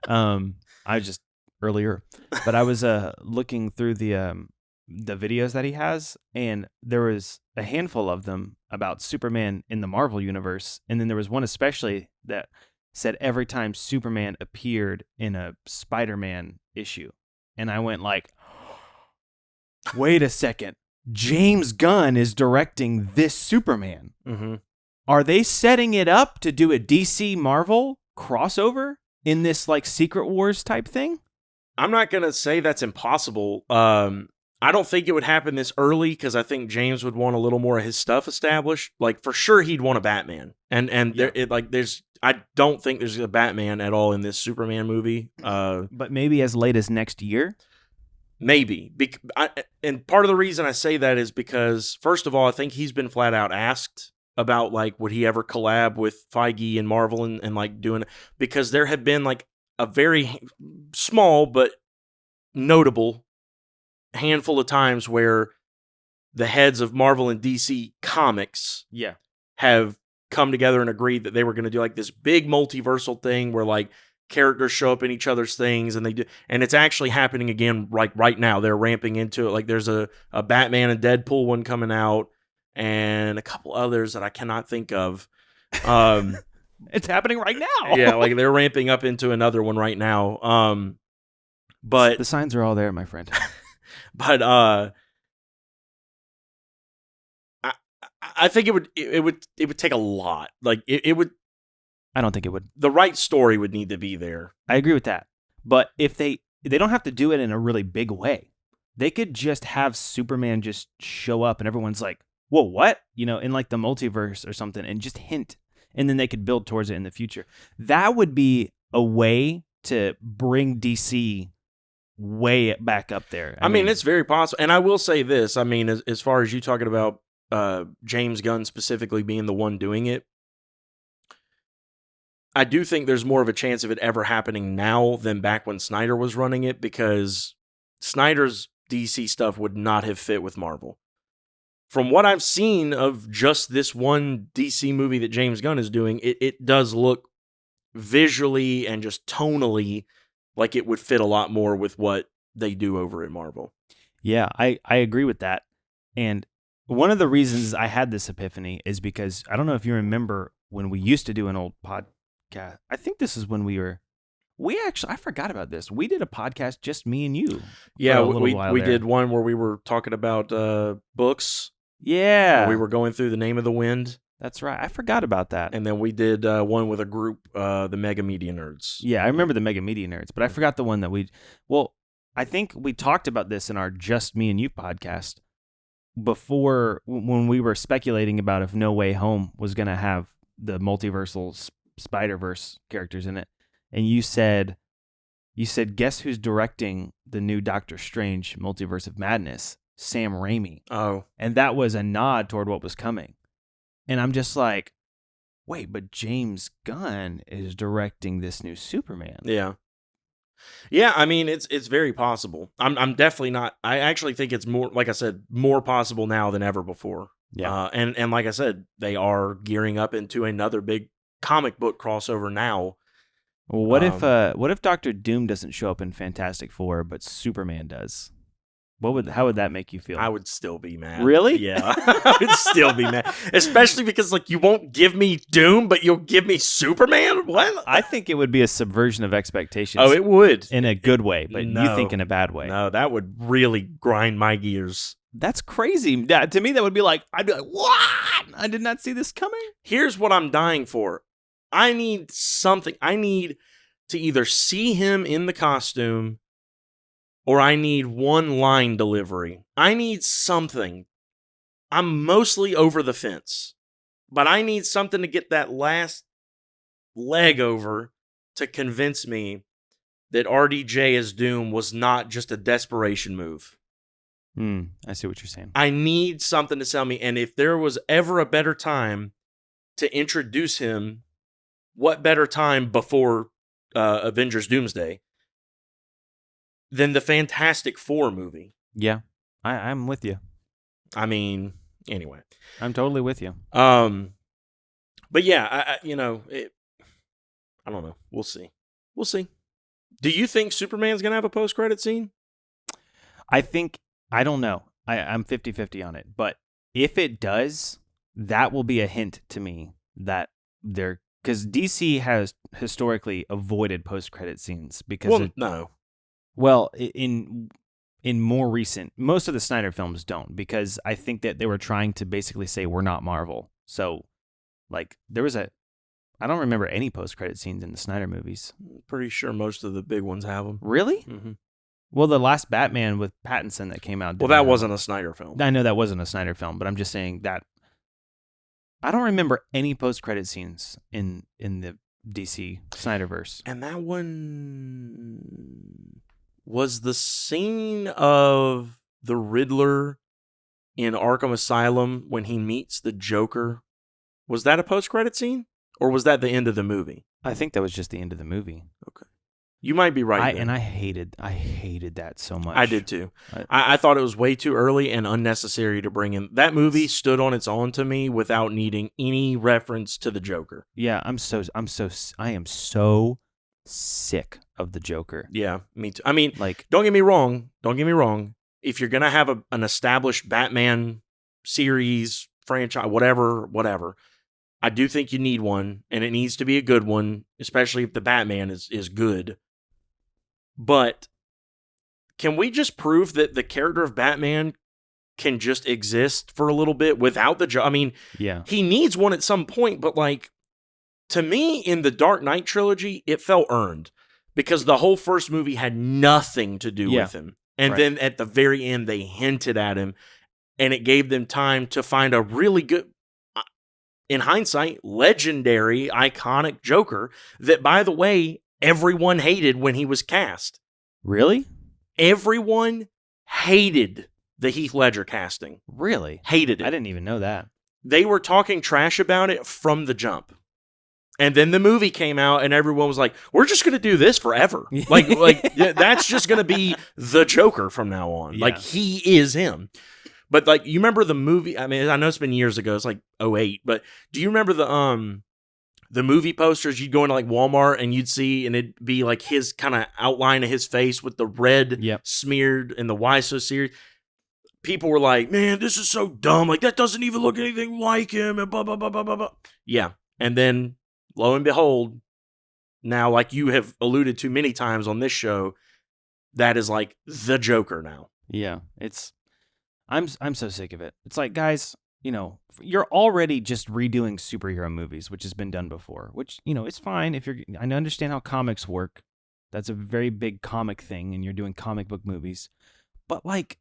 I was just earlier. But I was looking through the videos that he has, and there was a handful of them about Superman in the Marvel universe, and then there was one especially that said every time Superman appeared in a Spider-Man issue. And I went like, wait a second. James Gunn is directing this Superman. Mm-hmm. Are they setting it up to do a DC Marvel crossover in this like Secret Wars type thing? I'm not going to say that's impossible. I don't think it would happen this early, because I think James would want a little more of his stuff established. Like, for sure, he'd want a Batman. And I don't think there's a Batman at all in this Superman movie. But maybe as late as next year? Maybe. And part of the reason I say that is because, first of all, I think he's been flat out asked about, like, would he ever collab with Feige and Marvel and like, doing it? Because there have been, like, a very small but notable handful of times where the heads of Marvel and DC Comics have come together and agreed that they were going to do, like, this big multiversal thing where, like, characters show up in each other's things, and it's actually happening again right now. They're ramping into it. Like, there's a Batman and Deadpool one coming out, and a couple others that I cannot think of. It's happening right now. Yeah, like, they're ramping up into another one right now. But the signs are all there, my friend. But I think it would take a lot. Like, it would. I don't think it would. The right story would need to be there. I agree with that. But if they don't have to do it in a really big way. They could just have Superman just show up and everyone's like, whoa, what? You know, in like the multiverse or something, and just hint. And then they could build towards it in the future. That would be a way to bring DC way back up there. I mean, it's very possible. And I will say this. I mean, as far as you talking about James Gunn specifically being the one doing it, I do think there's more of a chance of it ever happening now than back when Snyder was running it, because Snyder's DC stuff would not have fit with Marvel. From what I've seen of just this one DC movie that James Gunn is doing, it does look visually and just tonally like it would fit a lot more with what they do over at Marvel. Yeah, I agree with that. And one of the reasons I had this epiphany is because, I don't know if you remember when we used to do an old podcast. I think this is when I forgot about this. We did a podcast, just me and you. Yeah, we did one where we were talking about books. Yeah. We were going through The Name of the Wind. That's right. I forgot about that. And then we did one with a group, the Mega Media Nerds. Yeah, I remember the Mega Media Nerds, but I forgot the one that I think we talked about this in our Just Me and You podcast before, when we were speculating about if No Way Home was going to have the multiversal Spider-Verse characters in it. And you said, guess who's directing the new Doctor Strange Multiverse of Madness? Sam Raimi. Oh. And that was a nod toward what was coming. And I'm just like, wait, but James Gunn is directing this new Superman. Yeah. Yeah, I mean, it's very possible. I'm definitely not. I actually think it's more, like I said, more possible now than ever before. Yeah. And like I said, they are gearing up into another big comic book crossover now. Well, what if Doctor Doom doesn't show up in Fantastic Four, but Superman does? How would that make you feel? I would still be mad. Really? Yeah, I would still be mad, especially because, like, you won't give me Doom, but you'll give me Superman. What? I think it would be a subversion of expectations. Oh, it would, in a good way, but no, you think in a bad way. No, that would really grind my gears. That's crazy. To me, that would be like, I'd be like, what? I did not see this coming. Here's what I'm dying for. I need something. I need to either see him in the costume or I need one line delivery. I need something. I'm mostly over the fence, but I need something to get that last leg over to convince me that RDJ as Doom was not just a desperation move. I see what you're saying. I need something to sell me. And if there was ever a better time to introduce him, what better time before Avengers Doomsday than the Fantastic Four movie? Yeah, I'm with you. I mean, anyway. I'm totally with you. But yeah, I don't know. We'll see. Do you think Superman's going to have a post-credit scene? I don't know. I'm 50-50 on it. But if it does, that will be a hint to me that they're... Because DC has historically avoided post-credit scenes. Because no. Well, in more recent... Most of the Snyder films don't. Because I think that they were trying to basically say, we're not Marvel. So, like, there was I don't remember any post-credit scenes in the Snyder movies. Pretty sure most of the big ones have them. Really? Mm-hmm. Well, the last Batman with Pattinson that came out... Well, that wasn't a Snyder film. I know that wasn't a Snyder film, but I'm just saying that... I don't remember any post-credit scenes in the DC Snyderverse. And that one was the scene of the Riddler in Arkham Asylum when he meets the Joker. Was that a post-credit scene? Or was that the end of the movie? I think that was just the end of the movie. Okay. You might be right. I hated that so much. I did too. I thought it was way too early and unnecessary to bring in. That movie stood on its own to me without needing any reference to the Joker. Yeah, I am so sick of the Joker. Yeah, me too. I mean, like, don't get me wrong. If you're gonna have an established Batman series franchise, whatever, I do think you need one, and it needs to be a good one, especially if the Batman is good. But can we just prove that the character of Batman can just exist for a little bit without the Joker? I mean, yeah, he needs one at some point, but like, to me, in the Dark Knight trilogy, it felt earned because the whole first movie had nothing to do with him. And then at the very end, they hinted at him, and it gave them time to find a really good, in hindsight, legendary, iconic Joker that, by the way, everyone hated when he was cast. Really? Everyone hated the Heath Ledger casting. Really? Hated it. I didn't even know that. They were talking trash about it from the jump. And then the movie came out and everyone was like, we're just going to do this forever. like that's just going to be the Joker from now on. Yeah. Like, he is him. But like, you remember the movie? I mean, I know it's been years ago. It's like 2008. But do you remember the movie posters? You'd go into like Walmart and you'd see, and it'd be like his kind of outline of his face with the red smeared and the "Why So Serious." People were like, "Man, this is so dumb. Like, that doesn't even look anything like him." And blah blah blah blah blah blah. Yeah, and then lo and behold, now, like you have alluded to many times on this show, that is like the Joker now. Yeah, I'm so sick of it. It's like, guys, you know, you're already just redoing superhero movies, which has been done before, which, you know, it's fine if I understand how comics work. That's a very big comic thing, and you're doing comic book movies. But like,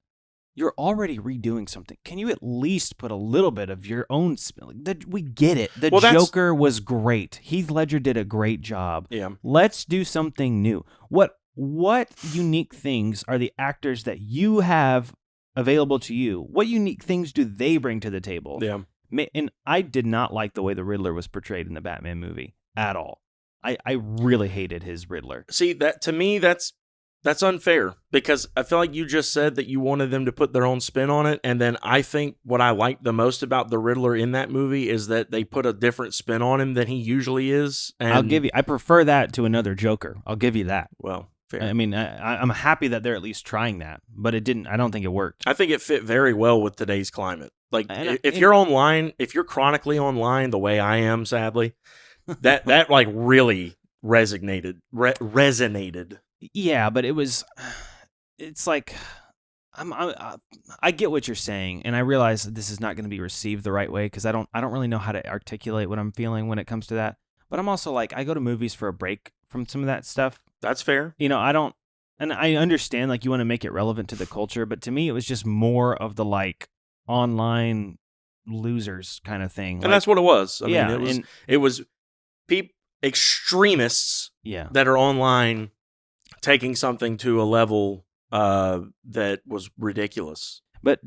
you're already redoing something. Can you at least put a little bit of your own spin? We get it. The Joker was great. Heath Ledger did a great job. Yeah. Let's do something new. What unique things are the actors that you have available to you? What unique things do they bring to the table? Yeah. And I did not like the way the Riddler was portrayed in the Batman movie at all. I really hated his Riddler. See, that to me, that's unfair, because I feel like you just said that you wanted them to put their own spin on it, and then I think what I liked the most about the Riddler in that movie is that they put a different spin on him than he usually is. And I prefer that to another Joker. I'll give you that. Well, fair. I mean, I'm happy that they're at least trying that, but it didn't. I don't think it worked. I think it fit very well with today's climate. Like, if you're online, if you're chronically online the way I am, sadly, that like really resonated. Yeah, but it's like, I get what you're saying, and I realize that this is not going to be received the right way because I don't really know how to articulate what I'm feeling when it comes to that. But I'm also like, I go to movies for a break from some of that stuff. That's fair. I don't, and I understand like you want to make it relevant to the culture, but to me it was just more of the like online losers kind of thing. And that's what it was. I mean, it was extremists yeah. that are online taking something to a level that was ridiculous. But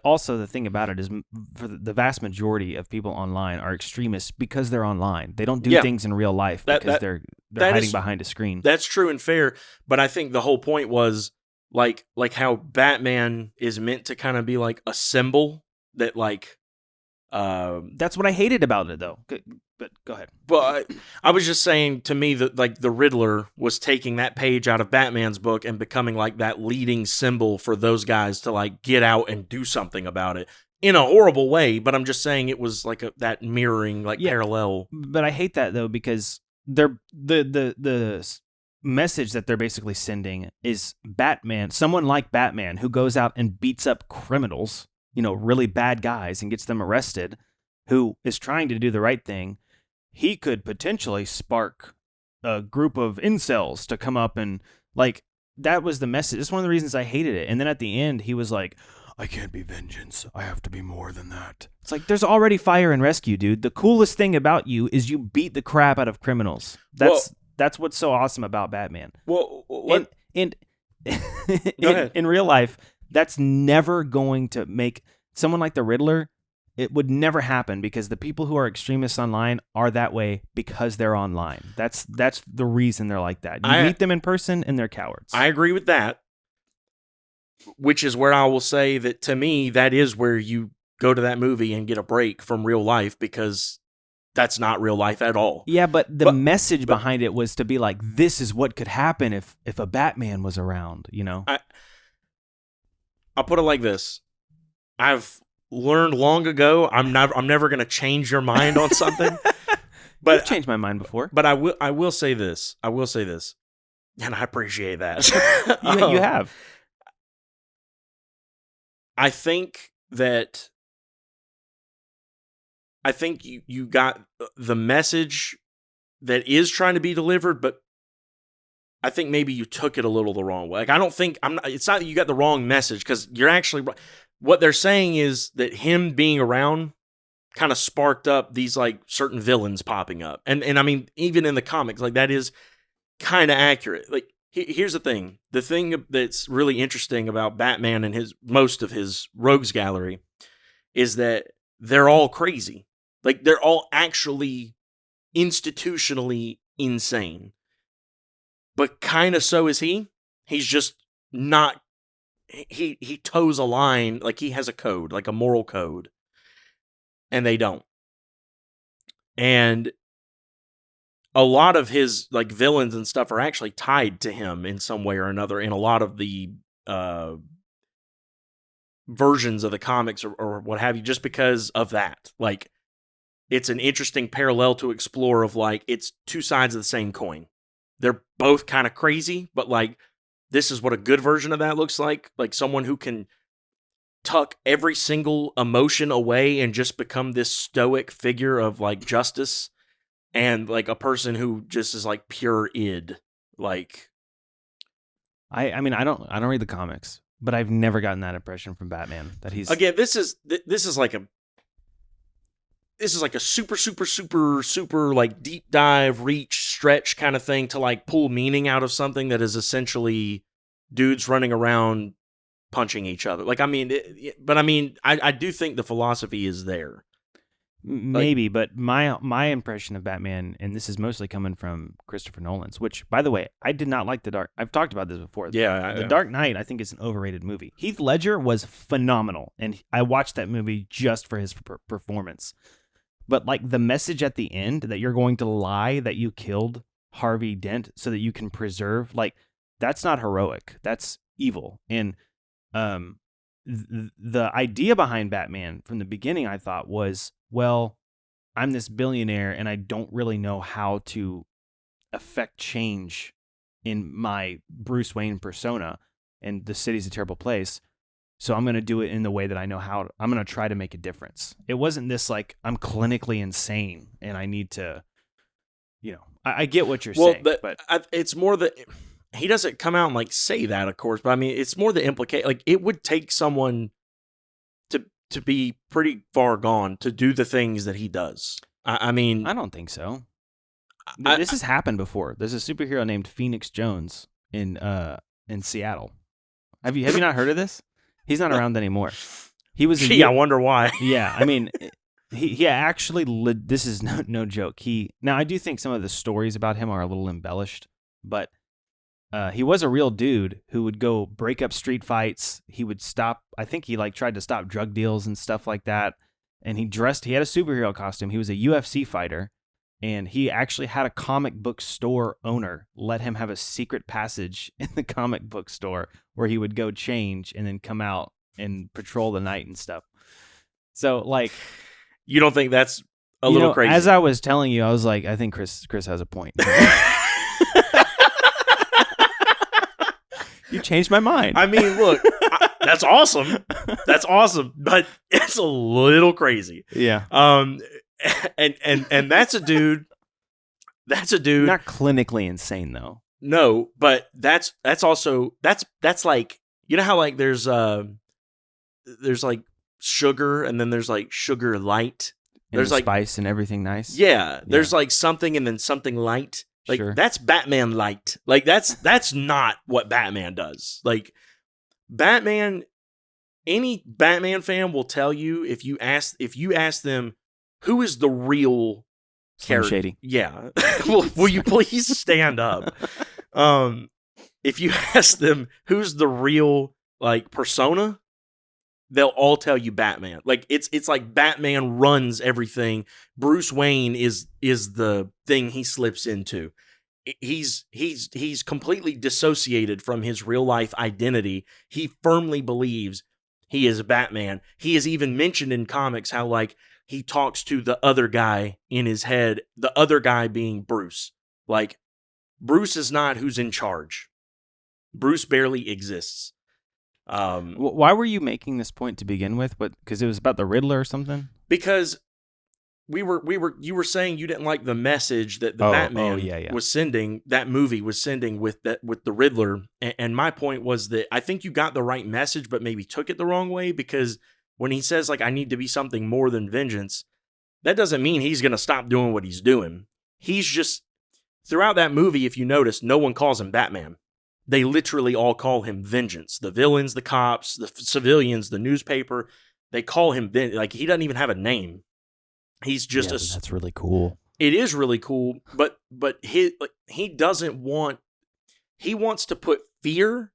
also the thing about it is, for the vast majority of people online are extremists because they're online. They don't do things in real life because they're hiding behind a screen. That's true and fair. But I think the whole point was like how Batman is meant to kind of be like a symbol that like. That's what I hated about it, though. But go ahead. But I was just saying, to me, that like the Riddler was taking that page out of Batman's book and becoming like that leading symbol for those guys to like get out and do something about it in a horrible way. But I'm just saying it was like that mirroring, like parallel. But I hate that though, because they're the message that they're basically sending is Batman, someone like Batman who goes out and beats up criminals, really bad guys, and gets them arrested, who is trying to do the right thing. He could potentially spark a group of incels to come up and like, that was the message. It's one of the reasons I hated it. And then at the end, he was like, I can't be vengeance. I have to be more than that. It's like, there's already fire and rescue, dude. The coolest thing about you is you beat the crap out of criminals. That's what's so awesome about Batman. Well, what? And in real life, that's never going to make someone like the Riddler. It would never happen because the people who are extremists online are that way because they're online. That's the reason they're like that. You meet them in person and they're cowards. I agree with that, which is where I will say that to me, that is where you go to that movie and get a break from real life, because that's not real life at all. Yeah, but the message behind it was to be like, this is what could happen if a Batman was around, I'll put it like this. I've learned long ago I'm never going to change your mind on something. But I've changed my mind before. But I will say this. And I appreciate that. You have. I think you got the message that is trying to be delivered, but I think maybe you took it a little the wrong way. Like, it's not that you got the wrong message, because you're actually, what they're saying is that him being around kind of sparked up these like certain villains popping up. And I mean, even in the comics, like that is kind of accurate. Like, here's the thing. The thing that's really interesting about Batman and most of his rogues gallery is that they're all crazy. Like, they're all actually institutionally insane. But kind of so is he. He's just not. He toes a line, like he has a code, like a moral code, and they don't. And a lot of his like villains and stuff are actually tied to him in some way or another in a lot of the versions of the comics or what have you, just because of that. Like, it's an interesting parallel to explore of like, it's two sides of the same coin. They're both kind of crazy, but like, this is what a good version of that looks like. Like someone who can tuck every single emotion away and just become this stoic figure of like justice, and like a person who just is like pure id. Like, I mean, I don't read the comics, but I've never gotten that impression from Batman that he's, again, this is like a super like deep dive, reach, stretch kind of thing to like pull meaning out of something that is essentially dudes running around punching each other. Like, I mean, I do think the philosophy is there. Maybe, but my impression of Batman, and this is mostly coming from Christopher Nolan's, which, by the way, I did not like I've talked about this before. Yeah. The Dark Knight, I think, is an overrated movie. Heath Ledger was phenomenal, and I watched that movie just for his performance. But like the message at the end that you're going to lie that you killed Harvey Dent so that you can preserve, like, that's not heroic. That's evil. And the idea behind Batman from the beginning, I thought, was, well, I'm this billionaire and I don't really know how to affect change in my Bruce Wayne persona. and the city's a terrible place. So I'm going to do it in the way that I know how. I'm going to try to make a difference. It wasn't this like I'm clinically insane and I need to, I get what you're saying. But it's more that he doesn't come out and like say that, of course. But I mean, it's more the implication. Like it would take someone to be pretty far gone to do the things that he does. I mean, I don't think so. This has happened before. There's a superhero named Phoenix Jones in Seattle. Have you not heard of this? He's not around anymore. He was. Gee, I wonder why. Yeah, I mean, he actually. This is no joke. Now I do think some of the stories about him are a little embellished, but he was a real dude who would go break up street fights. He would stop. I think he tried to stop drug deals and stuff like that. And he had a superhero costume. He was a UFC fighter. And he actually had a comic book store owner let him have a secret passage in the comic book store where he would go change and then come out and patrol the night and stuff. So, you don't think that's a little crazy? As I was telling you, I was like, I think Chris has a point. You changed my mind. I mean, look, that's awesome. That's awesome, but it's a little crazy. Yeah. And that's a dude. That's a dude. Not clinically insane though. No, but that's also like, you know how like there's like sugar and then there's like sugar light. There's like spice and everything nice. Yeah, there's like something and then something light. Like sure. That's Batman light. Like that's not what Batman does. Like Batman, any Batman fan will tell you if you ask them who is the real character. Shady. Yeah. Will you please stand up? If you ask them who's the real like persona, they'll all tell you Batman. Like it's like Batman runs everything. Bruce Wayne is the thing he slips into. He's completely dissociated from his real life identity. He firmly believes he is Batman. He is even mentioned in comics how like he talks to the other guy in his head, the other guy being Bruce. Like Bruce is not who's in charge. Bruce barely exists. Why were you making this point to begin with? Because it was about the Riddler or something? Because you were saying you didn't like the message that the Batman was sending, that movie was sending with the Riddler. And my point was that I think you got the right message, but maybe took it the wrong way, because when he says like, I need to be something more than vengeance, that doesn't mean he's going to stop doing what he's doing. He's just, throughout that movie, if you notice, no one calls him Batman. They literally all call him Vengeance. The villains, the cops, the civilians, the newspaper, they call him like he doesn't even have a name. He's just that's really cool. It is really cool, but he doesn't want. He wants to put fear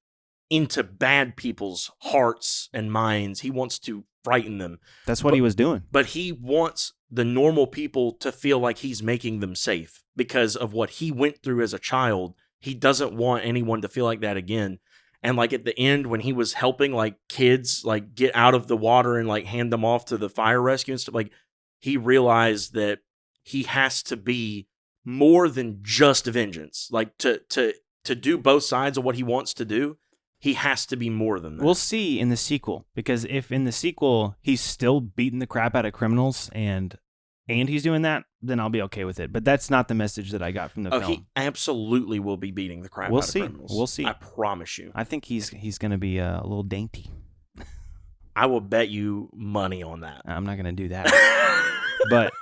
into bad people's hearts and minds. He wants to frighten them. That's what he was doing. But he wants the normal people to feel like he's making them safe because of what he went through as a child. He doesn't want anyone to feel like that again. And like at the end, when he was helping like kids like get out of the water and like hand them off to the fire rescue and stuff, like he realized that he has to be more than just vengeance. Like to do both sides of what he wants to do, he has to be more than that. We'll see in the sequel, because if in the sequel he's still beating the crap out of criminals and he's doing that, then I'll be okay with it. But that's not the message that I got from the film. He absolutely will be beating the crap out of criminals. We'll see. I promise you. I think he's going to be a little dainty. I will bet you money on that. I'm not going to do that. But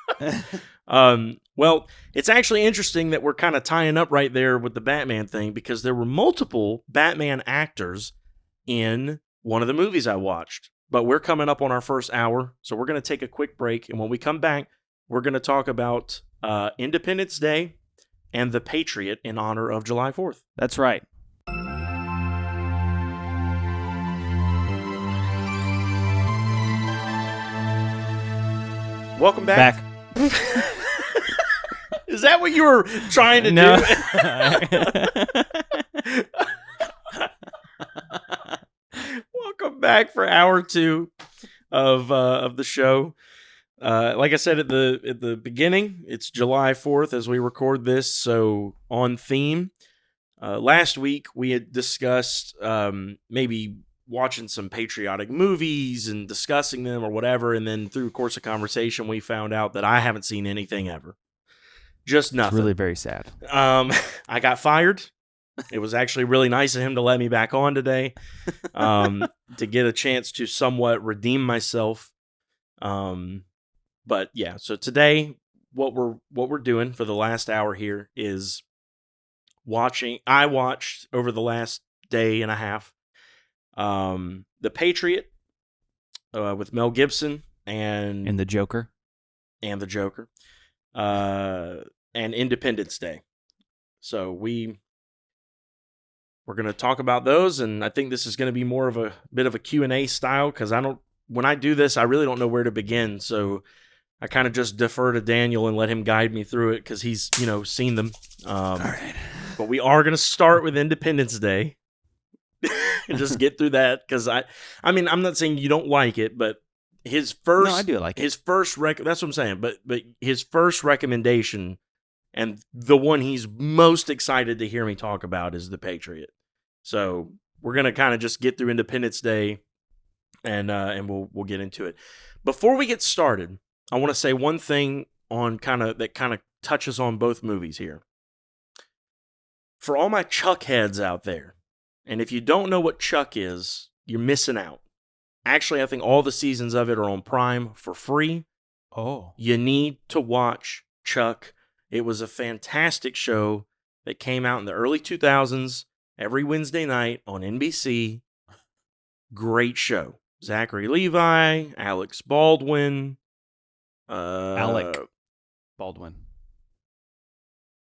well, it's actually interesting that we're kind of tying up right there with the Batman thing, because there were multiple Batman actors in one of the movies I watched. But we're coming up on our first hour, so we're going to take a quick break, and when we come back, we're going to talk about Independence Day and the Patriot in honor of July 4th. That's right. Welcome back. Is that what you were trying to do? Welcome back for hour 2 of the show. Like I said at the beginning, it's July 4th as we record this, so on theme. last week we had discussed maybe watching some patriotic movies and discussing them or whatever, and then through the course of conversation, we found out that I haven't seen anything ever. Just nothing. It's really very sad. I got fired. It was actually really nice of him to let me back on today, to get a chance to somewhat redeem myself. But yeah, so today what we're doing for the last hour here is I watched over the last day and a half The Patriot with Mel Gibson and the Joker. And Independence Day. So we're going to talk about those, and I think this is going to be more of a bit of a Q&A style, because when I do this, I really don't know where to begin, so I kind of just defer to Daniel and let him guide me through it, because he's, seen them. All right. But we are going to start with Independence Day and just get through that, because I'm not saying you don't like it, but his first... No, I do like it. His first... that's what I'm saying, but his first recommendation... And the one he's most excited to hear me talk about is The Patriot. So we're gonna kind of just get through Independence Day, and we'll get into it. Before we get started, I want to say one thing on that kind of touches on both movies here. For all my Chuck heads out there, and if you don't know what Chuck is, you're missing out. Actually, I think all the seasons of it are on Prime for free. Oh, you need to watch Chuck. It was a fantastic show that came out in the early 2000s, every Wednesday night on NBC. Great show. Zachary Levi, Alex Baldwin. Alec Baldwin.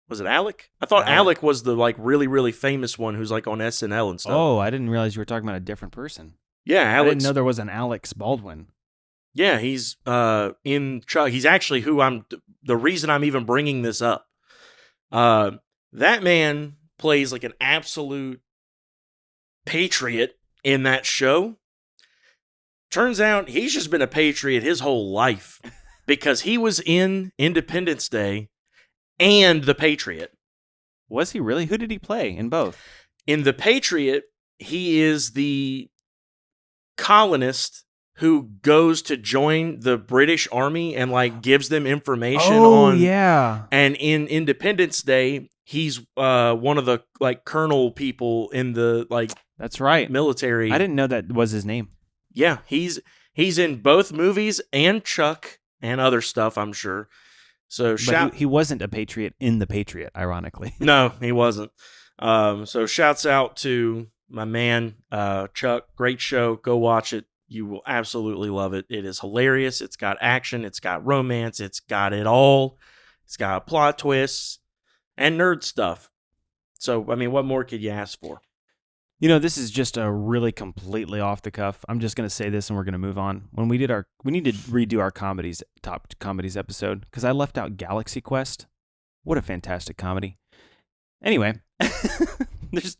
Was it Alec? I thought Alec was the really, really famous one who's on SNL and stuff. Oh, I didn't realize you were talking about a different person. Yeah, Alex. I didn't know there was an Alex Baldwin. Yeah, he's in Chuck. He's actually the reason I'm even bringing this up. That man plays like an absolute patriot in that show. Turns out he's just been a patriot his whole life, because he was in Independence Day and The Patriot. Was he really? Who did he play in both? In The Patriot, he is the colonist who goes to join the British Army and gives them information on... Oh, yeah. And in Independence Day, he's one of the colonel people in the That's right. military. I didn't know that was his name. Yeah, he's in both movies and Chuck and other stuff, I'm sure. So he wasn't a patriot in The Patriot, ironically. No, he wasn't. So shouts out to my man Chuck. Great show. Go watch it. You will absolutely love it. It is hilarious. It's got action. It's got romance. It's got it all. It's got plot twists and nerd stuff. So, what more could you ask for? This is just a really completely off the cuff. I'm just going to say this and we're going to move on. When we need to redo our top comedies episode, because I left out Galaxy Quest. What a fantastic comedy. Anyway,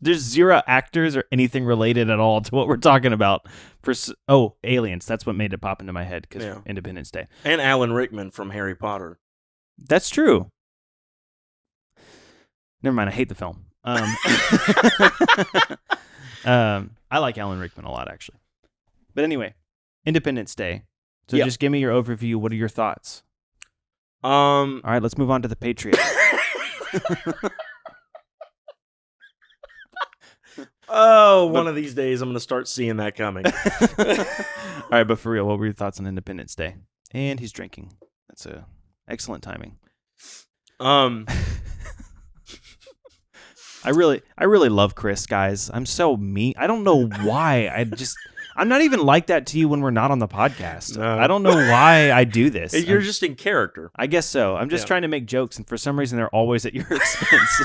there's zero actors or anything related at all to what we're talking about. Aliens. That's what made it pop into my head, because Independence Day. And Alan Rickman from Harry Potter. That's true. Never mind. I hate the film. I like Alan Rickman a lot, actually. But anyway, Independence Day. So just give me your overview. What are your thoughts? All right, let's move on to The Patriot. One of these days I'm going to start seeing that coming. All right, but for real, what were your thoughts on Independence Day? And he's drinking. That's excellent timing. I really love Chris, guys. I'm so mean. I don't know why. I'm not even like that to you when we're not on the podcast. No. I don't know why I do this. You're just in character. I guess so. I'm just trying to make jokes, and for some reason they're always at your expense.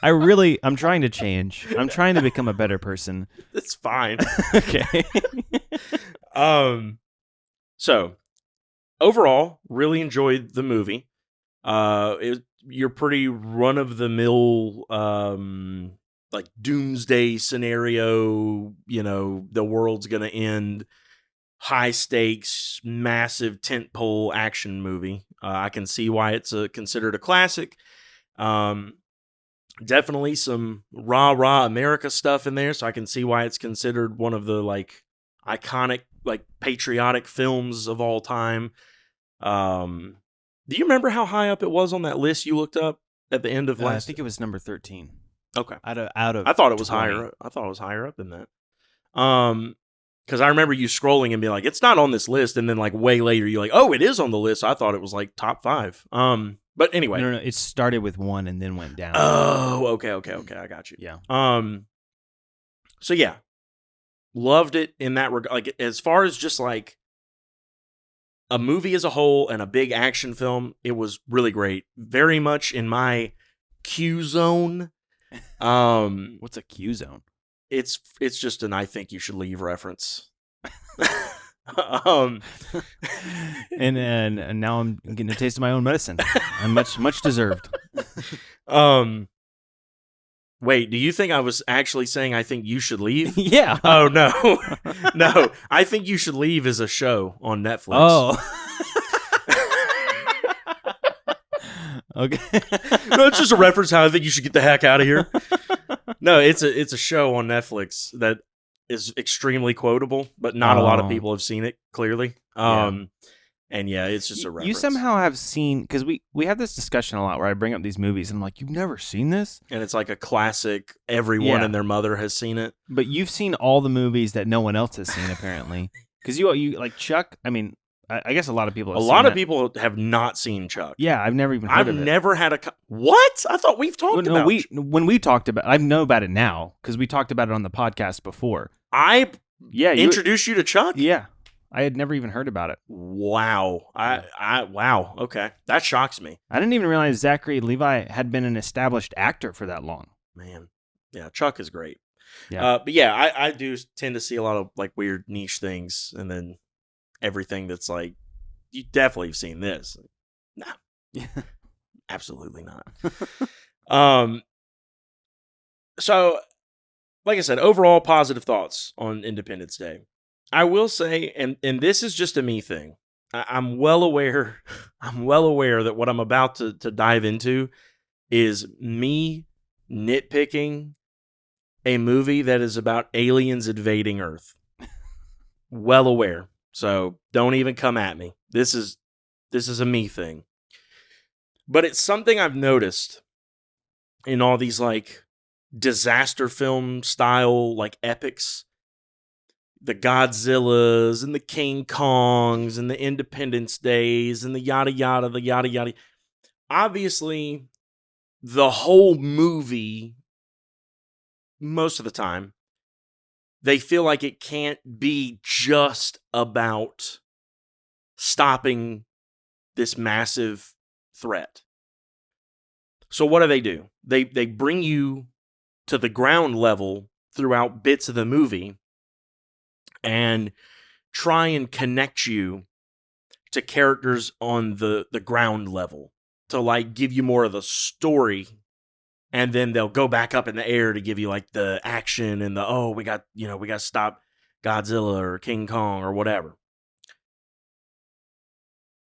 I'm trying to change. I'm trying to become a better person. It's fine. Okay. So overall, really enjoyed the movie. You're pretty run of the mill, doomsday scenario. The world's gonna end. High stakes, massive tentpole action movie. I can see why it's considered a classic. Definitely some rah America stuff in there, so I can see why it's considered one of the like iconic, like patriotic films of all time. Do you remember how high up it was on that list you looked up at the end of I last? think it was number 13. Okay, Out of I thought it was 20. higher. I thought it was higher up than that. Because I remember you scrolling and being like, "It's not on this list," and then like way later, you're like, "Oh, it is on the list." I thought it was like top 5. But anyway, No, it started with 1 and then went down. Oh, okay, I got you. Yeah. So yeah, loved it in that regard. Like as far as just like a movie as a whole and a big action film, it was really great. Very much in my Q zone. What's a Q zone? It's just an I think you should leave reference. And now I'm getting a taste of my own medicine. I'm much deserved. Wait, do you think I was actually saying I think you should leave? Yeah. Oh no. No, I think you should leave is a show on Netflix. Oh. Okay. No, it's just a reference how I think you should get the heck out of here. No, it's a show on Netflix that is extremely quotable, but not a lot of people have seen it, clearly. And yeah, it's just a reference. You somehow have seen, because we have this discussion a lot where I bring up these movies and I'm like, you've never seen this? And it's like a classic. Everyone and their mother has seen it. But you've seen all the movies that no one else has seen, apparently. Because you like Chuck, I mean, I guess a lot of people have seen A lot of that. people have not seen Chuck. Yeah, I've never even heard of it. I've never had What? I thought we've talked about it. When we talked about I know about it now, because we talked about it on the podcast before. You introduced you to Chuck? Yeah. I had never even heard about it. Wow. Wow. Okay. That shocks me. I didn't even realize Zachary Levi had been an established actor for that long. Man. Yeah, Chuck is great. Yeah. But yeah, I do tend to see a lot of like weird niche things, and then everything that's like, you definitely have seen this. No. Absolutely not. So, like I said, overall positive thoughts on Independence Day. I will say, and this is just a me thing. I'm well aware that what I'm about to dive into is me nitpicking a movie that is about aliens invading Earth. Well aware. So don't even come at me. This is a me thing. But it's something I've noticed in all these like disaster film style like epics. The Godzillas and the King Kongs and the Independence Days and the yada yada. Obviously, the whole movie, most of the time, they feel like it can't be just about stopping this massive threat. So what do? They bring you to the ground level throughout bits of the movie and try and connect you to characters on the ground level to like give you more of the story, and then they'll go back up in the air to give you like the action and the we got to stop Godzilla or King Kong or whatever.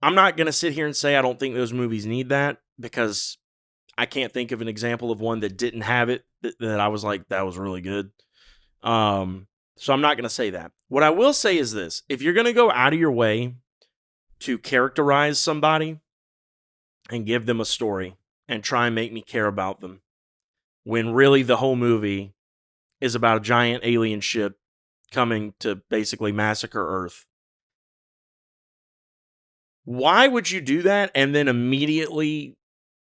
I'm not going to sit here and say I don't think those movies need that, because I can't think of an example of one that didn't have it that I was like, that was really good. So I'm not going to say that. What I will say is this. If you're going to go out of your way to characterize somebody and give them a story and try and make me care about them, when really the whole movie is about a giant alien ship coming to basically massacre Earth, why would you do that and then immediately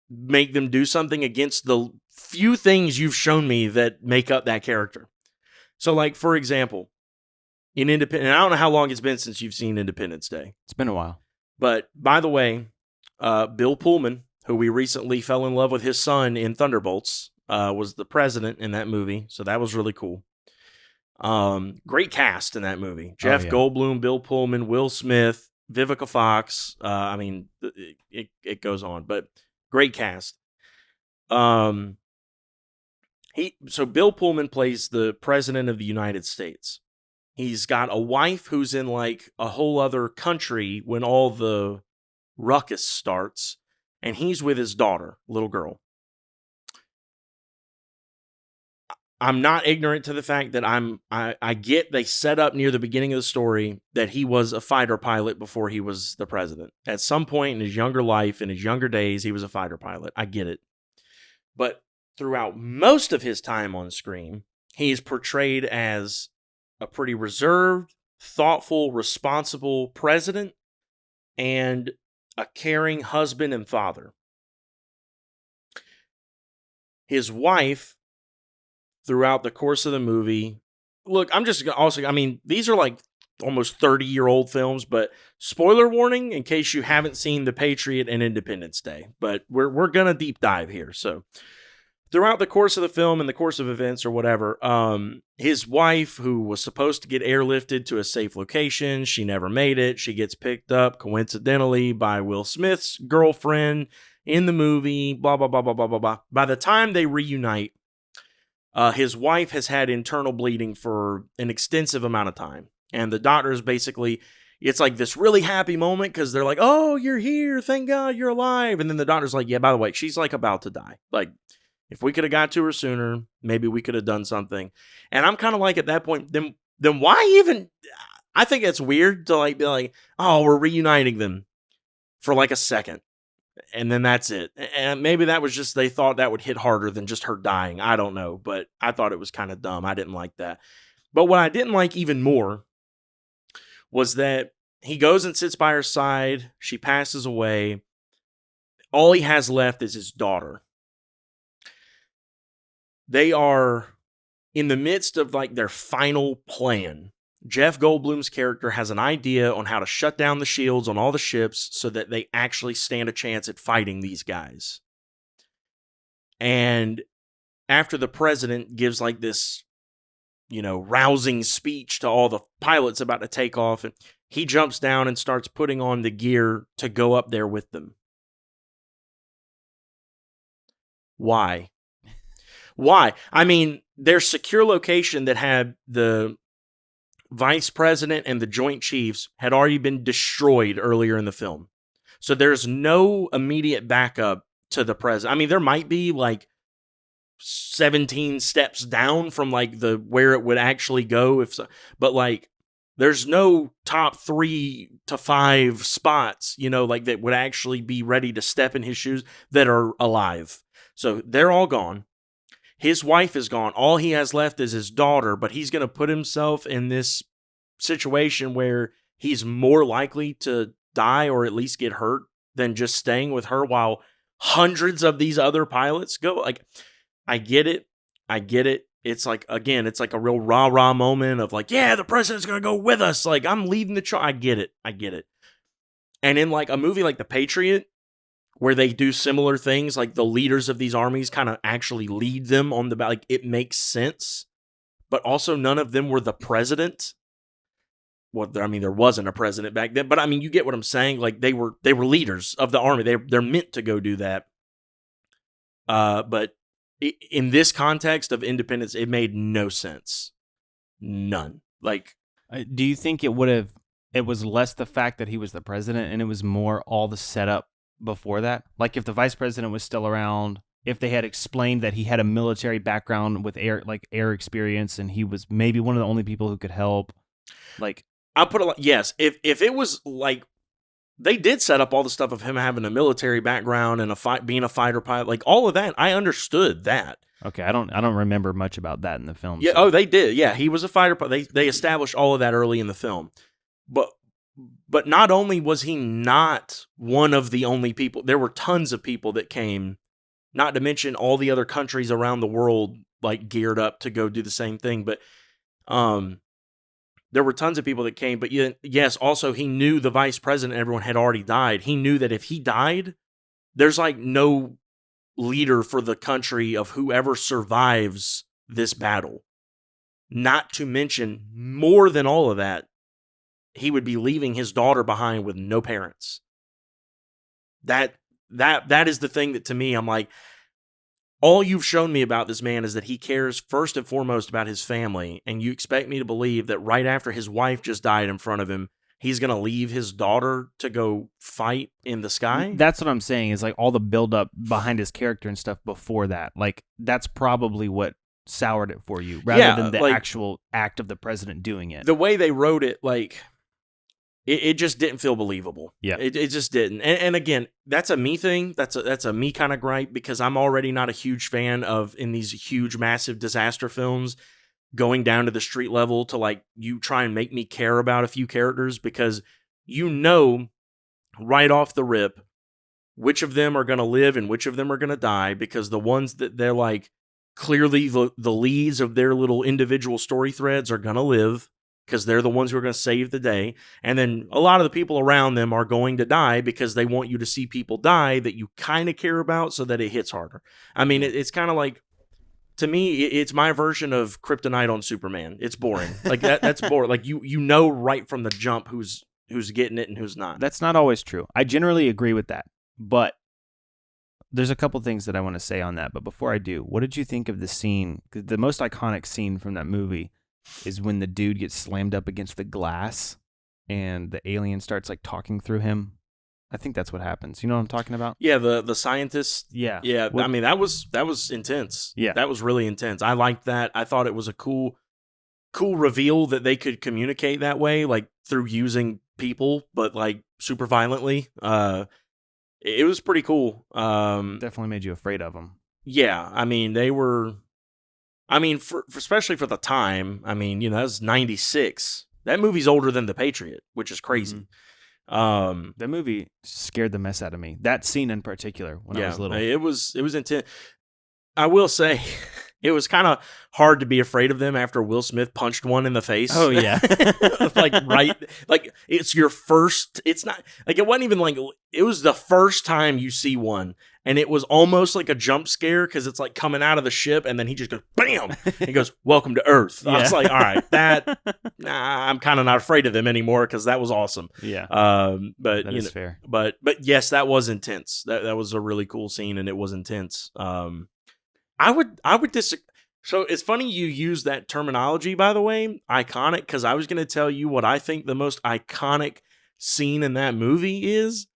make them do something against the few things you've shown me that make up that character? So, like, for example, in Independence, I don't know how long it's been since you've seen Independence Day. It's been a while. But, by the way, Bill Pullman, who we recently fell in love with his son in Thunderbolts, was the president in that movie. So that was really cool. Great cast in that movie. Jeff Goldblum, Bill Pullman, Will Smith, Vivica Fox. I mean, it goes on. But great cast. So Bill Pullman plays the president of the United States. He's got a wife who's in like a whole other country when all the ruckus starts, and he's with his daughter, little girl. I'm not ignorant to the fact that I get they set up near the beginning of the story that he was a fighter pilot before he was the president. At some point in his younger life, in his younger days, he was a fighter pilot. I get it. But throughout most of his time on screen, he's portrayed as a pretty reserved, thoughtful, responsible president and a caring husband and father. His wife, throughout the course of the movie, look, I'm just also, I mean, these are like almost 30-year-old films, but spoiler warning in case you haven't seen The Patriot and Independence Day, but we're gonna deep dive here. So throughout the course of the film and the course of events or whatever, his wife, who was supposed to get airlifted to a safe location, she never made it. She gets picked up coincidentally by Will Smith's girlfriend in the movie, blah, blah, blah, blah, blah, blah, blah. By the time they reunite, his wife has had internal bleeding for an extensive amount of time. And the doctors basically, it's like this really happy moment because they're like, oh, you're here. Thank God you're alive. And then the doctor's like, yeah, by the way, she's like about to die. Like, if we could have got to her sooner, maybe we could have done something. And I'm kind of like, at that point, then why even? I think it's weird to like be like, oh, we're reuniting them for like a second. And then that's it. And maybe that was just, they thought that would hit harder than just her dying. I don't know. But I thought it was kind of dumb. I didn't like that. But what I didn't like even more was that he goes and sits by her side. She passes away. All he has left is his daughter. They are in the midst of like their final plan. Jeff Goldblum's character has an idea on how to shut down the shields on all the ships so that they actually stand a chance at fighting these guys. And after the president gives like this, rousing speech to all the pilots about to take off, and he jumps down and starts putting on the gear to go up there with them. Why? Why? I mean, their secure location that had the vice president and the joint chiefs had already been destroyed earlier in the film. So there's no immediate backup to the president. I mean, there might be like 17 steps down from like the where it would actually go, but like there's no top 3 to 5 spots, like that would actually be ready to step in his shoes that are alive. So they're all gone. His wife is gone. All he has left is his daughter, but he's going to put himself in this situation where he's more likely to die or at least get hurt than just staying with her while hundreds of these other pilots go. Like, I get it. It's like, again, it's like a real rah-rah moment of like, yeah, the president's going to go with us. Like, I'm leading the charge. I get it. And in like a movie like The Patriot, where they do similar things, like the leaders of these armies kind of actually lead them on the back. Like, it makes sense, but also none of them were the president. Well, I mean, there wasn't a president back then, but I mean, you get what I'm saying. Like, they were leaders of the army. They're meant to go do that. But in this context of independence, it made no sense. None. Like, do you think it was less the fact that he was the president and it was more all the setup before that? Like, if the vice president was still around, if they had explained that he had a military background with air experience and he was maybe one of the only people who could help, like, I'll put it like, yes, if it was like, they did set up all the stuff of him having a military background and being a fighter pilot, like all of that, I understood that. Okay, I don't remember much about that in the film. Yeah, so. Oh, they did. Yeah, he was a fighter pilot. They established all of that early in the film. But not only was he not one of the only people, there were tons of people that came, not to mention all the other countries around the world like geared up to go do the same thing. But there were tons of people that came. But yes, also he knew the vice president and everyone had already died. He knew that if he died, there's like no leader for the country of whoever survives this battle. Not to mention, more than all of that, he would be leaving his daughter behind with no parents. That is the thing that, to me, I'm like, all you've shown me about this man is that he cares first and foremost about his family, and you expect me to believe that right after his wife just died in front of him, he's going to leave his daughter to go fight in the sky? That's what I'm saying, is like all the buildup behind his character and stuff before that. Like, that's probably what soured it for you rather than the actual act of the president doing it. The way they wrote it, like, it just didn't feel believable. Yeah. It just didn't. And again, that's a me thing. That's a me kind of gripe, because I'm already not a huge fan of, in these huge, massive disaster films, going down to the street level to, like, you try and make me care about a few characters, because you know right off the rip which of them are going to live and which of them are going to die, because the ones that they're, like, clearly the leads of their little individual story threads are going to live, because they're the ones who are going to save the day. And then a lot of the people around them are going to die, because they want you to see people die that you kind of care about, so that it hits harder. I mean, it's kind of like, to me, it's my version of Kryptonite on Superman. It's boring. Like, that's boring. Like, you know right from the jump who's getting it and who's not. That's not always true. I generally agree with that. But there's a couple things that I want to say on that. But before I do, what did you think of the scene? 'Cause the most iconic scene from that movie is when the dude gets slammed up against the glass and the alien starts, like, talking through him. I think that's what happens. You know what I'm talking about? Yeah, the scientist. Yeah. Yeah, I mean, that was intense. Yeah. That was really intense. I liked that. I thought it was a cool reveal that they could communicate that way, like, through using people, but, like, super violently. It was pretty cool. Definitely made you afraid of them. Yeah, I mean, they were... I mean, for especially for the time, I mean, you know, that was 96. That movie's older than The Patriot, which is crazy. Mm-hmm. That movie scared the mess out of me. That scene in particular, when I was little. It was intense. I will say, it was kind of hard to be afraid of them after Will Smith punched one in the face. Oh, yeah. Like, right? Like, it's your first... It's not... Like, it wasn't even like... It was the first time you see one, and it was almost like a jump scare, because it's, like, coming out of the ship, and then he just goes, BAM! He goes, welcome to Earth. Yeah. I was like, all right, I'm kind of not afraid of them anymore, because that was awesome. Yeah. But that is fair. But yes, that was intense. That was a really cool scene, and it was intense. I would disagree. So it's funny you use that terminology, by the way, iconic, because I was going to tell you what I think the most iconic scene in that movie is.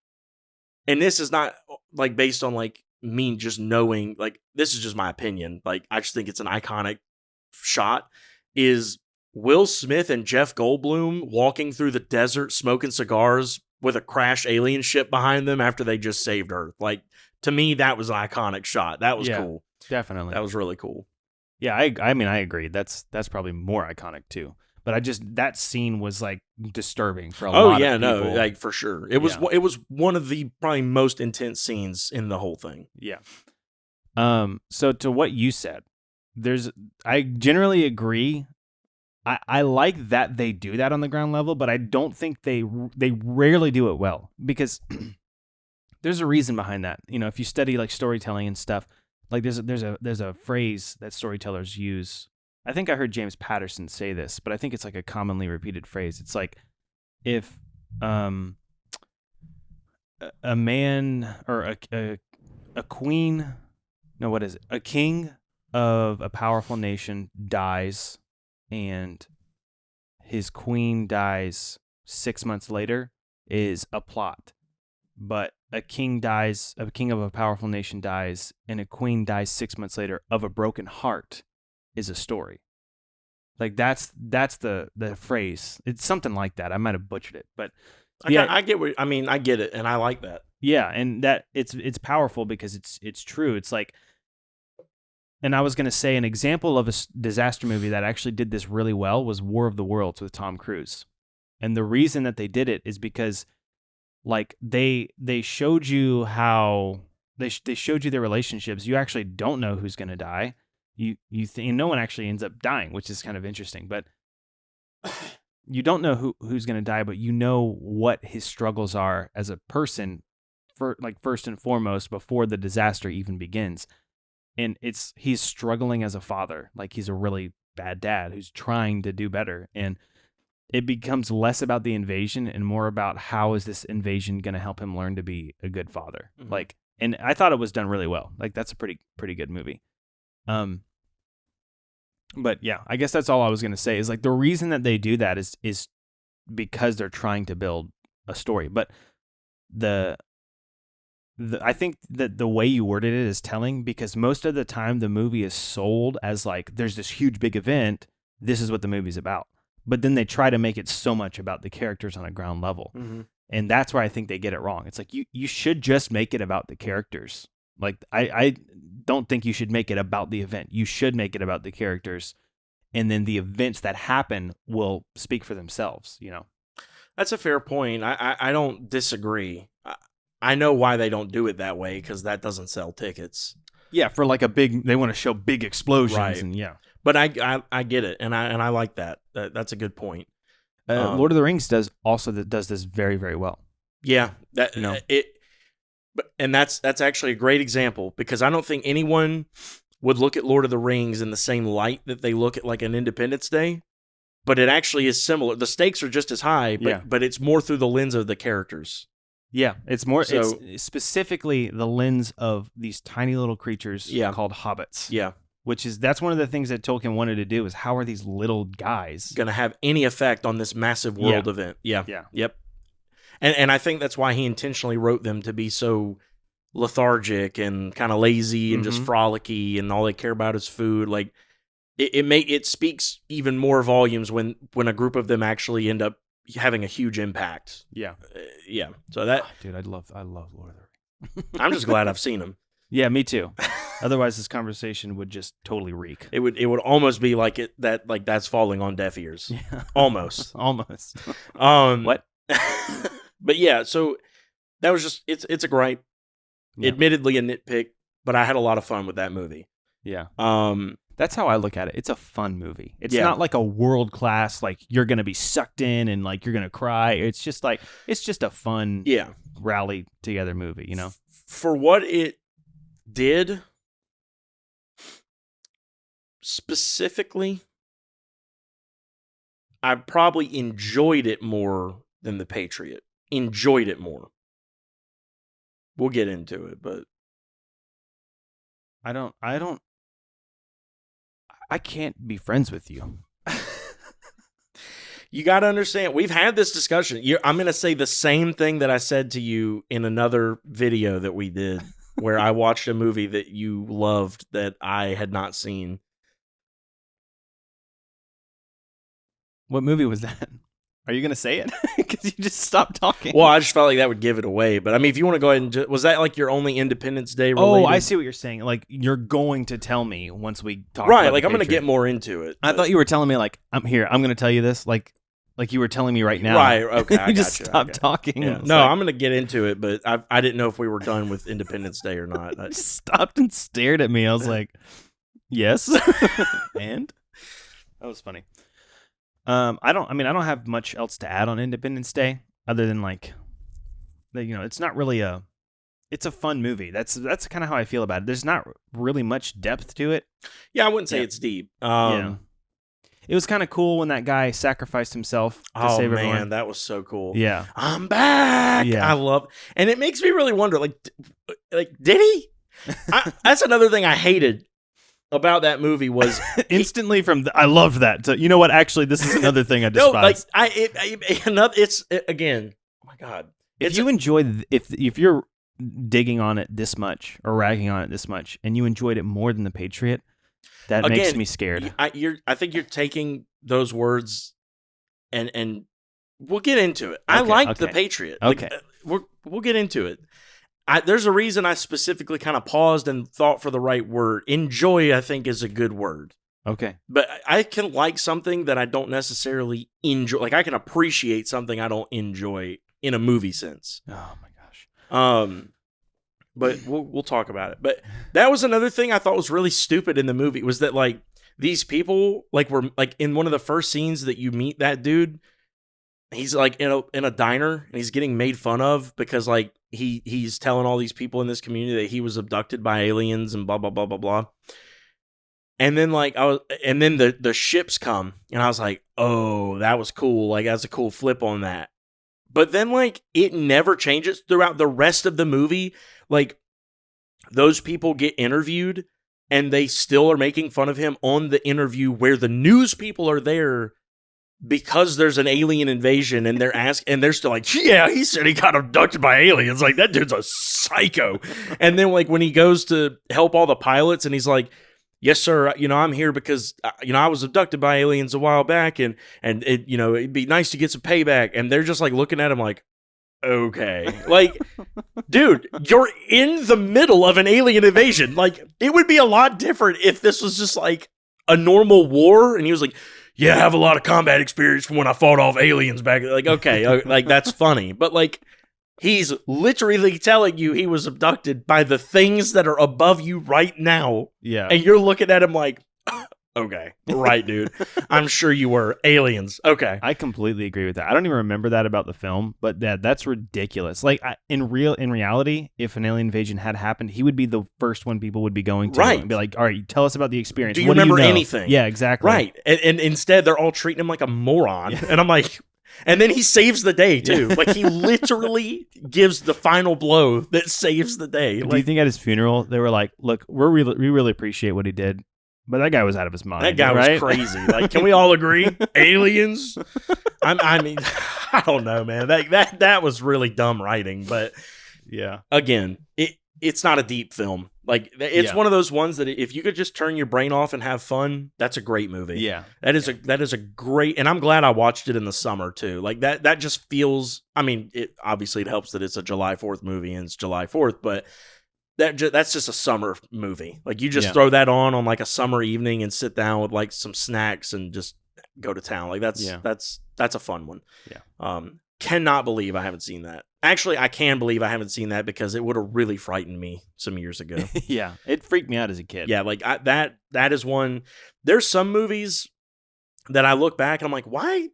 And this is not, like, based on, like, me just knowing, like, this is just my opinion. Like, I just think it's an iconic shot, is Will Smith and Jeff Goldblum walking through the desert smoking cigars with a crashed alien ship behind them after they just saved Earth. Like, to me, that was an iconic shot. That was cool. Definitely. That was really cool. Yeah, I mean, I agree. That's probably more iconic too. But that scene was, like, disturbing for a lot of people. Oh yeah, no, like, for sure. It was one of the probably most intense scenes in the whole thing. Yeah. So to what you said, I generally agree. I like that they do that on the ground level, but I don't think they rarely do it well, because there's a reason behind that. You know, if you study, like, storytelling and stuff, like, there's a phrase that storytellers use. I think I heard James Patterson say this, but I think it's, like, a commonly repeated phrase. It's like, if a man or a queen, no, what is it? A king of a powerful nation dies, and his queen dies 6 months later, is a plot. But a king of a powerful nation dies, and a queen dies 6 months later of a broken heart, is a story. Like, that's the phrase. It's something like that. I might have butchered it, but yeah, I get what I mean. I get it, and I like that. Yeah, and that it's powerful because it's true. It's like, and I was going to say an example of a disaster movie that actually did this really well was War of the Worlds with Tom Cruise. And the reason that they did it is because, like, they showed you how they showed you their relationships. You actually don't know who's going to die. And no one actually ends up dying, which is kind of interesting. But you don't know who's going to die, but you know what his struggles are as a person, first and foremost, before the disaster even begins. And he's struggling as a father. Like, he's a really bad dad who's trying to do better. And it becomes less about the invasion and more about how is this invasion going to help him learn to be a good father. Mm-hmm. Like, and I thought it was done really well. Like, that's a pretty good movie. But yeah, I guess that's all I was going to say is, like, the reason that they do that is because they're trying to build a story. But I think that the way you worded it is telling, because most of the time the movie is sold as like, there's this huge big event. This is what the movie's about. But then they try to make it so much about the characters on a ground level. Mm-hmm. And that's where I think they get it wrong. It's like, you should just make it about the characters. Like, I don't think you should make it about the event. You should make it about the characters. And then the events that happen will speak for themselves, you know? That's a fair point. I don't disagree. I know why they don't do it that way, because that doesn't sell tickets. Yeah, for like they want to show big explosions, right. and yeah. But I get it, and I like that. That's a good point. Lord of the Rings does this very, very well. Yeah, that you know and that's actually a great example, because I don't think anyone would look at Lord of the Rings in the same light that they look at like an Independence Day. But it actually is similar. The stakes are just as high, but it's more through the lens of the characters. Yeah, it's it's specifically the lens of these tiny little creatures called hobbits. Yeah. That's one of the things that Tolkien wanted to do, is how are these little guys going to have any effect on this massive world event? Yeah. Yeah. Yep. And I think that's why he intentionally wrote them to be so lethargic and kind of lazy and just frolicky, and all they care about is food. Like it speaks even more volumes when a group of them actually end up having a huge impact. Yeah. Yeah. So that dude, I love Lord of the Rings. I'm just glad I've seen them. Yeah, me too. Otherwise this conversation would just totally reek. It would almost be like that's falling on deaf ears. Yeah. Almost. Almost. What? But yeah, so that was just it's a gripe. Yeah. Admittedly a nitpick, but I had a lot of fun with that movie. Yeah. That's how I look at it. It's a fun movie. It's not like a world-class, like you're going to be sucked in and like you're going to cry. It's just a fun rally together movie, you know? For what it did, specifically, I probably enjoyed it more than The Patriot. Enjoyed it more. We'll get into it, but I can't be friends with you. You got to understand, we've had this discussion. I'm going to say the same thing that I said to you in another video that we did, where I watched a movie that you loved that I had not seen. What movie was that? Are you going to say it? Because you just stopped talking. Well, I just felt like that would give it away. But I mean, if you want to go ahead and was that like your only Independence Day related? Oh, I see what you're saying. Like, you're going to tell me once we talk right, about like the I'm going to Patriot. get more into it. I thought you were telling me, like, I'm going to tell you this. Like you were telling me right now. Right, okay. You just stopped talking. Yeah. No, I'm going to get into it, but I didn't know if we were done with Independence Day or not. You just stopped and stared at me. I was like, yes. And? That was funny. I don't have much else to add on Independence Day other than like, it's not really it's a fun movie. That's kind of how I feel about it. There's not really much depth to it. Yeah, I wouldn't say it's deep. It was kind of cool when that guy sacrificed himself to save everyone. Oh man, that was so cool. Yeah. I'm back. Yeah. I love, and it makes me really wonder, like did he? That's another thing I hated about that movie was instantly I loved that. So, you know what? Actually, this is another thing I despise. It's again. Oh my god! If you're digging on it this much or ragging on it this much, and you enjoyed it more than The Patriot, that makes me scared. I think you're taking those words, and we'll get into it. I liked The Patriot. Okay, we'll get into it. There's a reason I specifically kind of paused and thought for the right word. Enjoy, I think, is a good word. Okay. But I can like something that I don't necessarily enjoy. Like, I can appreciate something I don't enjoy in a movie sense. Oh, my gosh. But we'll talk about it. But that was another thing I thought was really stupid in the movie, was that, like, these people, like, were, like, in one of the first scenes that you meet that dude, he's, like, in a diner, and he's getting made fun of because, like, he's telling all these people in this community that he was abducted by aliens and blah blah blah blah blah. And then the ships come, and I was like, oh, that was cool. Like, that's a cool flip on that. But then, like, it never changes throughout the rest of the movie. Like, those people get interviewed, and they still are making fun of him on the interview where the news people are there because there's an alien invasion and they're still like, yeah, he said he got abducted by aliens. Like, that dude's a psycho. And then like when he goes to help all the pilots and he's like, yes, sir, I'm here because, I was abducted by aliens a while back and it, it'd be nice to get some payback. And they're just like looking at him like, okay. Like, dude, you're in the middle of an alien invasion. Like, it would be a lot different if this was just like a normal war and he was like, yeah, I have a lot of combat experience from when I fought off aliens back. Like, okay, like that's funny. But like, he's literally telling you he was abducted by the things that are above you right now. Yeah. And you're looking at him like, okay, right, dude. I'm sure you were. Aliens. Okay. I completely agree with that. I don't even remember that about the film, but that's ridiculous. Like in reality, if an alien invasion had happened, he would be the first one people would be going to. Right. And be like, all right, tell us about the experience. Do you remember anything? Yeah, exactly. Right. And instead, they're all treating him like a moron. Yeah. And I'm like, and then he saves the day, too. Yeah. Like, he literally gives the final blow that saves the day. Do you think at his funeral, they were like, look, we really appreciate what he did, but that guy was out of his mind. That guy was crazy. Like, can we all agree? Aliens? I mean, I don't know, man. That was really dumb writing. But yeah, again, it's not a deep film. Like, it's one of those ones that if you could just turn your brain off and have fun, that's a great movie. Yeah, that is a great. And I'm glad I watched it in the summer too. Like that just feels. I mean, it helps that it's a July 4th movie and it's July 4th, but. That's just a summer movie. Like, you just throw that on like a summer evening and sit down with like some snacks and just go to town. Like that's a fun one. Yeah. Cannot believe I haven't seen that. Actually, I can believe I haven't seen that because it would have really frightened me some years ago. Yeah, it freaked me out as a kid. Yeah, like that is one. There's some movies that I look back and I'm like, why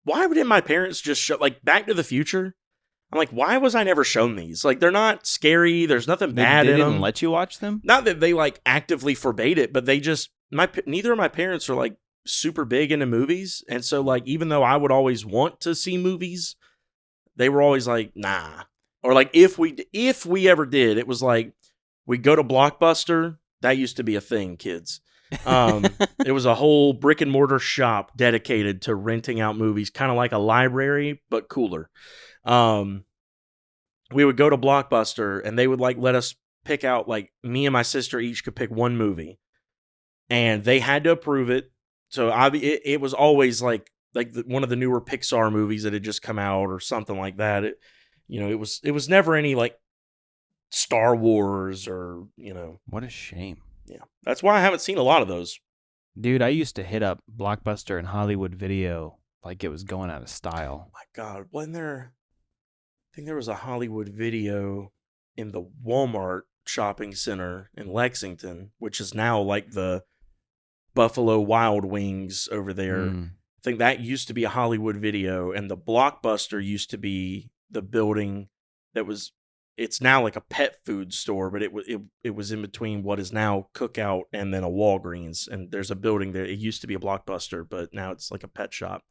didn't my parents just show, like Back to the Future? I'm like, why was I never shown these? Like, they're not scary. There's nothing bad in them. They didn't let you watch them? Not that they, like, actively forbade it, but they just... neither of my parents are, like, super big into movies. And so, like, even though I would always want to see movies, they were always like, nah. Or, like, if we ever did, it was like, we'd go to Blockbuster. That used to be a thing, kids. It was a whole brick and mortar shop dedicated to renting out movies, kind of like a library, but cooler. We would go to Blockbuster and they would like let us pick out, like, me and my sister each could pick one movie and they had to approve it. So it was always like one of the newer Pixar movies that had just come out or something like that. It was never any like Star Wars or, What a shame. Yeah. That's why I haven't seen a lot of those. Dude, I used to hit up Blockbuster and Hollywood Video like it was going out of style. Oh my God. I think there was a Hollywood Video in the Walmart shopping center in Lexington, which is now like the Buffalo Wild Wings over there. I think that used to be a Hollywood Video, and the Blockbuster used to be the building that was. It's now like a pet food store, but it was in between what is now Cookout and then a Walgreens, and there's a building there. It used to be a Blockbuster, but now it's like a pet shop.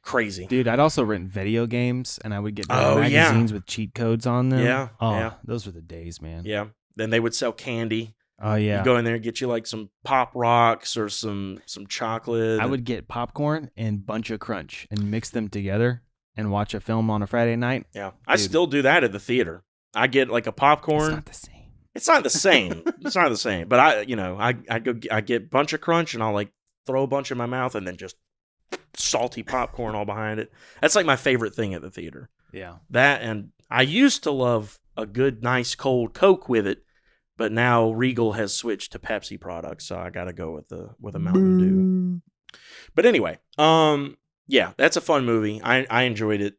Crazy. Dude, I'd also rent video games and I would get magazines with cheat codes on them. Yeah. Those were the days, man. Yeah. Then they would sell candy. Oh yeah. You go in there and get you like some Pop Rocks or some chocolate. I would get popcorn and Bunch of Crunch and mix them together and watch a film on a Friday night. Yeah. Dude. I still do that at the theater. I get like a popcorn. It's not the same. It's not the same. But I get Bunch of Crunch and I'll like throw a bunch in my mouth and then just salty popcorn all behind it. That's like my favorite thing at the theater. Yeah. That, and I used to love a good, nice, cold Coke with it, but now Regal has switched to Pepsi products, so I got to go with a Mountain Dew. But anyway, yeah, that's a fun movie. I enjoyed it.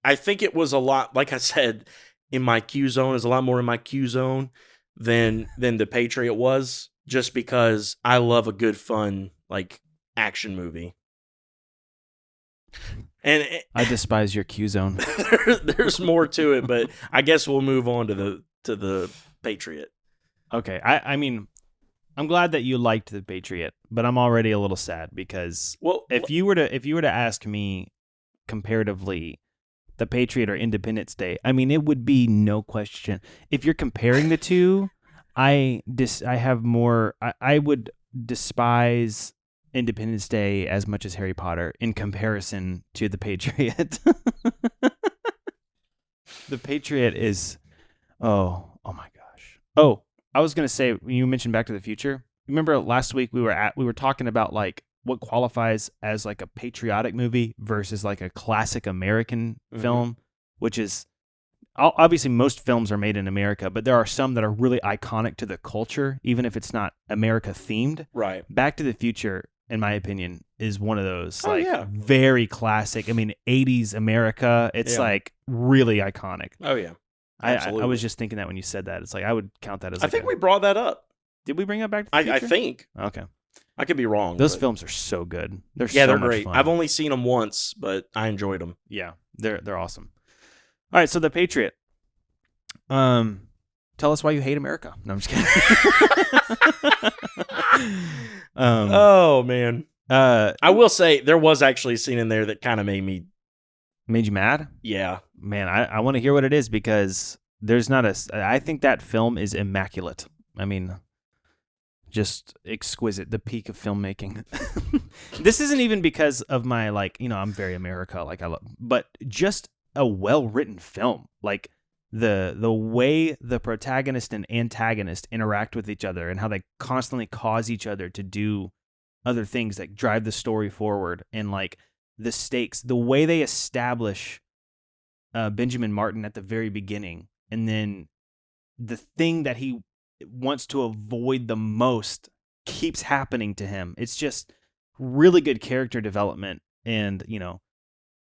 I think it was a lot, like I said, in my Q zone, is a lot more in my Q zone than the Patriot was, just because I love a good, fun, like, action movie. And I despise your Q zone. There's more to it, but I guess we'll move on to the Patriot. Okay, I mean, I'm glad that you liked the Patriot, but I'm already a little sad because if you were to ask me comparatively, the Patriot or Independence Day, I mean, it would be no question. If you're comparing the two, I would despise Independence Day as much as Harry Potter in comparison to The Patriot. The Patriot is, oh my gosh. Oh, I was gonna say, when you mentioned Back to the Future, remember last week we were talking about like what qualifies as like a patriotic movie versus like a classic American film, which is obviously most films are made in America, but there are some that are really iconic to the culture, even if it's not America themed. Right. Back to the Future, in my opinion, is one of those very classic. I mean, 80s America. It's like really iconic. Oh yeah. I was just thinking that when you said that. It's like I would count that as. I think we brought that up. Did we bring it Back to the Future? I think. Okay. I could be wrong. Those films are so good. They're they're much great. fun. I've only seen them once, but I enjoyed them. Yeah, they're awesome. All right, so The Patriot. Tell us why you hate America. No, I'm just kidding. Oh man. I will say there was actually a scene in there that kind of made you mad. Yeah, man. I want to hear what it is because there's not I think that film is immaculate. I mean, just exquisite. The peak of filmmaking. This isn't even because of my I'm very America. But just a well-written film. Like the way the protagonist and antagonist interact with each other and how they constantly cause each other to do other things that drive the story forward, and like the stakes, the way they establish Benjamin Martin at the very beginning, and then the thing that he wants to avoid the most keeps happening to him. It's just really good character development, and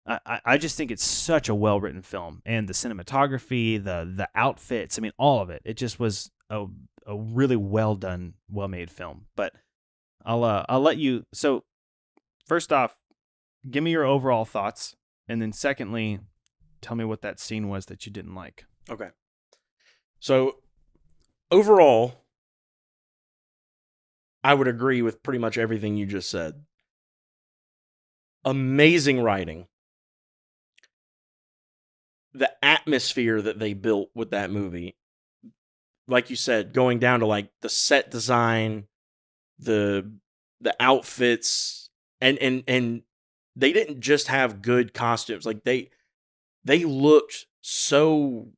I just think it's such a well-written film, and the cinematography, the outfits, I mean, all of it. It just was a really well done, well-made film. But I'll let you. So first off, give me your overall thoughts, and then secondly, tell me what that scene was that you didn't like. Okay. So overall, I would agree with pretty much everything you just said. Amazing writing. The atmosphere that they built with that movie, like you said, going down to like the set design, the outfits, and they didn't just have good costumes. Like they looked so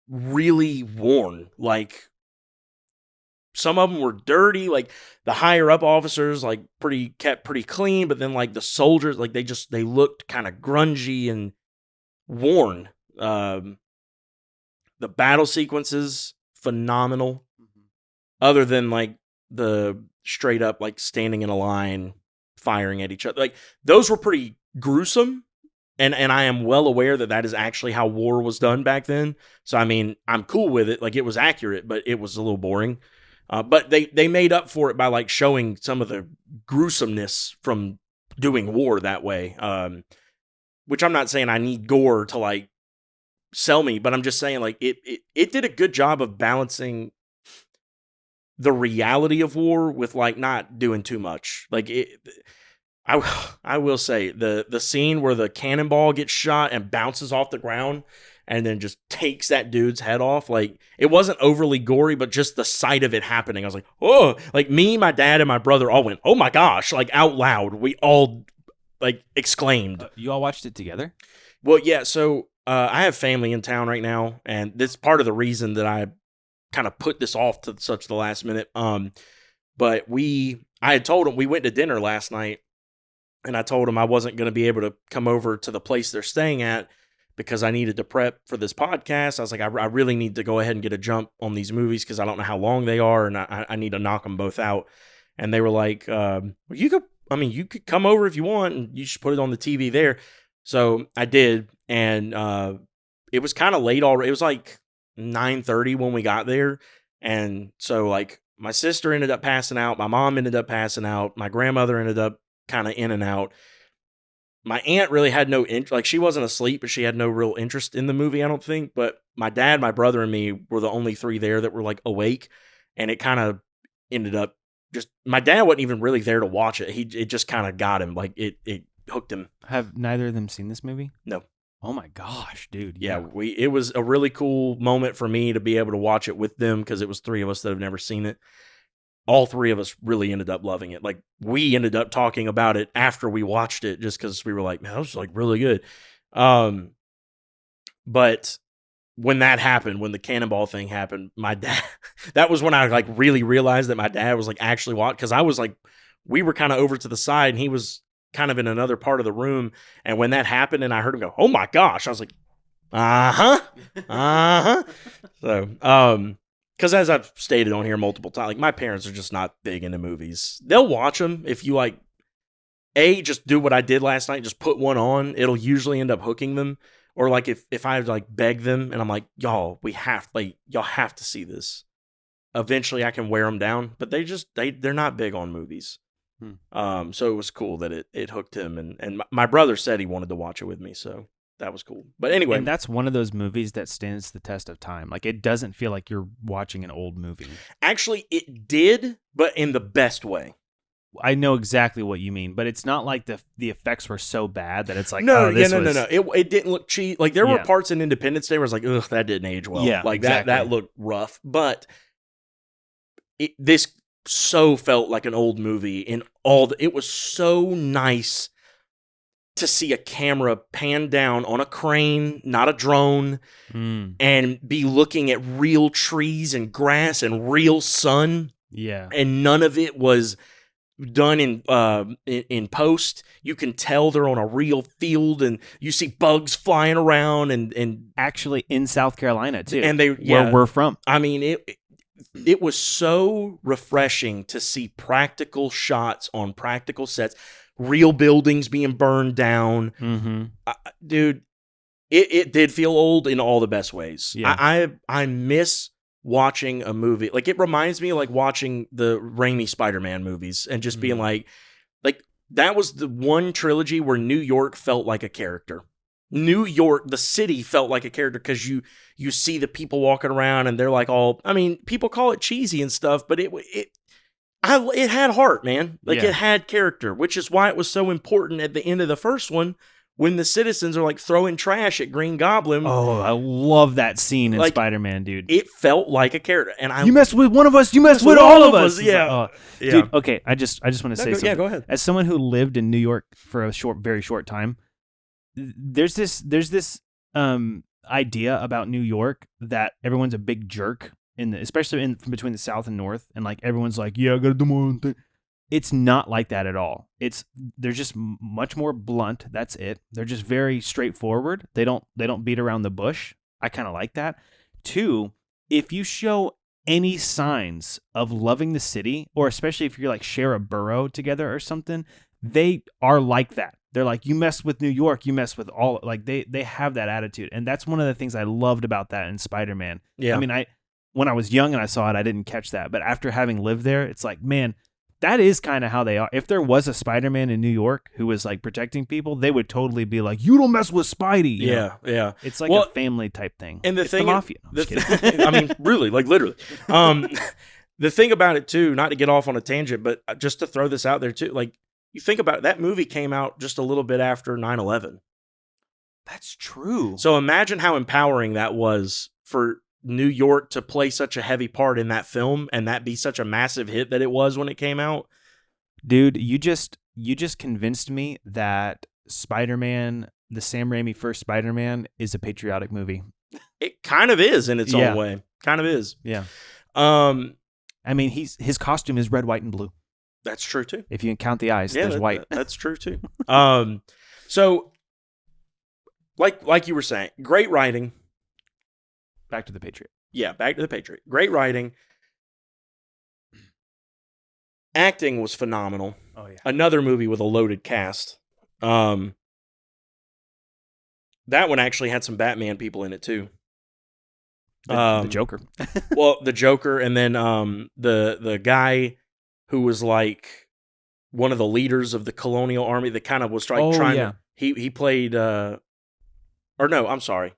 really worn. Like some of them were dirty. Like the higher up officers, like kept pretty clean, but then like the soldiers, like they looked kind of grungy and worn. The battle sequences, phenomenal. Other than like the straight up like standing in a line, firing at each other, like those were pretty gruesome. And I am well aware that is actually how war was done back then. So I mean, I'm cool with it. Like it was accurate, but it was a little boring. But they made up for it by like showing some of the gruesomeness from doing war that way. Which I'm not saying I need gore to like sell me, but I'm just saying like it did a good job of balancing the reality of war with like not doing too much. Like I will say the scene where the cannonball gets shot and bounces off the ground and then just takes that dude's head off. Like it wasn't overly gory, but just the sight of it happening, I was like, oh, like me, my dad, and my brother all went, oh my gosh, like out loud. We all like exclaimed. You all watched it together? Well, yeah. So I have family in town right now, and that's part of the reason that I kind of put this off to such the last minute. But I had told them we went to dinner last night, and I told them I wasn't going to be able to come over to the place they're staying at because I needed to prep for this podcast. I was like, I really need to go ahead and get a jump on these movies because I don't know how long they are, and I need to knock them both out. And they were like, you could come over if you want, and you should put it on the TV there. So I did, and it was kind of late already. It was like 9:30 when we got there, and so like my sister ended up passing out, my mom ended up passing out, my grandmother ended up kind of in and out. My aunt really had no like she wasn't asleep, but she had no real interest in the movie, I don't think. But my dad, my brother, and me were the only three there that were like awake, and it kind of ended up just my dad wasn't even really there to watch it. It just kind of got him, like it hooked him. Have neither of them seen this movie? No. Oh my gosh, dude. Yeah, it was a really cool moment for me to be able to watch it with them because it was three of us that have never seen it. all three of us really ended up loving it. Like, we ended up talking about it after we watched it, just because we were like, man, that was like really good. But when that happened, when the cannonball thing happened, my dad, that was when I like really realized that my dad was like actually watching, because I was like, we were kind of over to the side and he was kind of in another part of the room. And when that happened and I heard him go, oh my gosh, I was like, So, because as I've stated on here multiple times, like, my parents are just not big into movies. They'll watch them if you like, just do what I did last night, just put one on. It'll usually end up hooking them. Or like if I like beg them and I'm like, y'all have to see this. Eventually I can wear them down, but they're not big on movies. So it was cool that it hooked him, and my brother said he wanted to watch it with me, so that was cool. But anyway, and that's one of those movies that stands the test of time. Like, it doesn't feel like you're watching an old movie. Actually, it did, but in the best way. I know exactly what you mean, but it's not like the effects were so bad that it's like, no. It didn't look cheap. Like, there were parts in Independence Day where I was like, ugh, that didn't age well. Yeah, like exactly. that looked rough, but this so felt like an old movie in it was so nice to see a camera pan down on a crane, not a drone, and be looking at real trees and grass and real sun. Yeah. And none of it was done in post. You can tell they're on a real field, and you see bugs flying around, and actually in South Carolina too. And where we're from. I mean, it was so refreshing to see practical shots on practical sets, real buildings being burned down. Dude, it did feel old in all the best ways. Yeah. I miss watching a movie. Like, it reminds me of like watching the Raimi Spider-Man movies and just being like that was the one trilogy where New York felt like a character. New York, the city, felt like a character, because you see the people walking around and they're like all, I mean, people call it cheesy and stuff, but it had heart, man. Like, it had character, which is why it was so important at the end of the first one when the citizens are like throwing trash at Green Goblin. Oh, I love that scene in Spider-Man, dude. It felt like a character, and you mess with one of us, you mess with all of us. Yeah. Dude. Okay, I just want to say something. Yeah, go ahead. As someone who lived in New York for a very short time, there's this idea about New York that everyone's a big jerk especially in between the South and North, and like everyone's like, yeah, I gotta do my own thing. It's not like that at all. They're just much more blunt. That's it. They're just very straightforward. They don't beat around the bush. I kind of like that. 2, if you show any signs of loving the city, or especially if you're like share a borough together or something, they are like that. They're like, you mess with New York, you mess with all, like they have that attitude. And that's one of the things I loved about that in Spider-Man. Yeah. I mean, when I was young and I saw it, I didn't catch that. But after having lived there, it's like, man, that is kind of how they are. If there was a Spider-Man in New York who was like protecting people, they would totally be like, you don't mess with Spidey. You know? Yeah. It's like a family type thing. And it's the mafia. No, I mean, really, like literally. The thing about it too, not to get off on a tangent, but just to throw this out there too, like, you think about it, that movie came out just a little bit after 9/11. That's true. So imagine how empowering that was for New York to play such a heavy part in that film, and that be such a massive hit that it was when it came out. Dude, you just convinced me that Spider-Man, the Sam Raimi first Spider-Man, is a patriotic movie. It kind of is in its own way. Kind of is. Yeah. I mean, his costume is red, white, and blue. That's true too. If you can count the eyes, there's white. That's true too. So like you were saying, great writing. Back to the Patriot. Yeah, Back to the Patriot. Great writing. Acting was phenomenal. Oh yeah. Another movie with a loaded cast. That one actually had some Batman people in it too. The Joker. Well, the Joker, and then the guy who was like one of the leaders of the colonial army that kind of was trying to, he played or no, I'm sorry.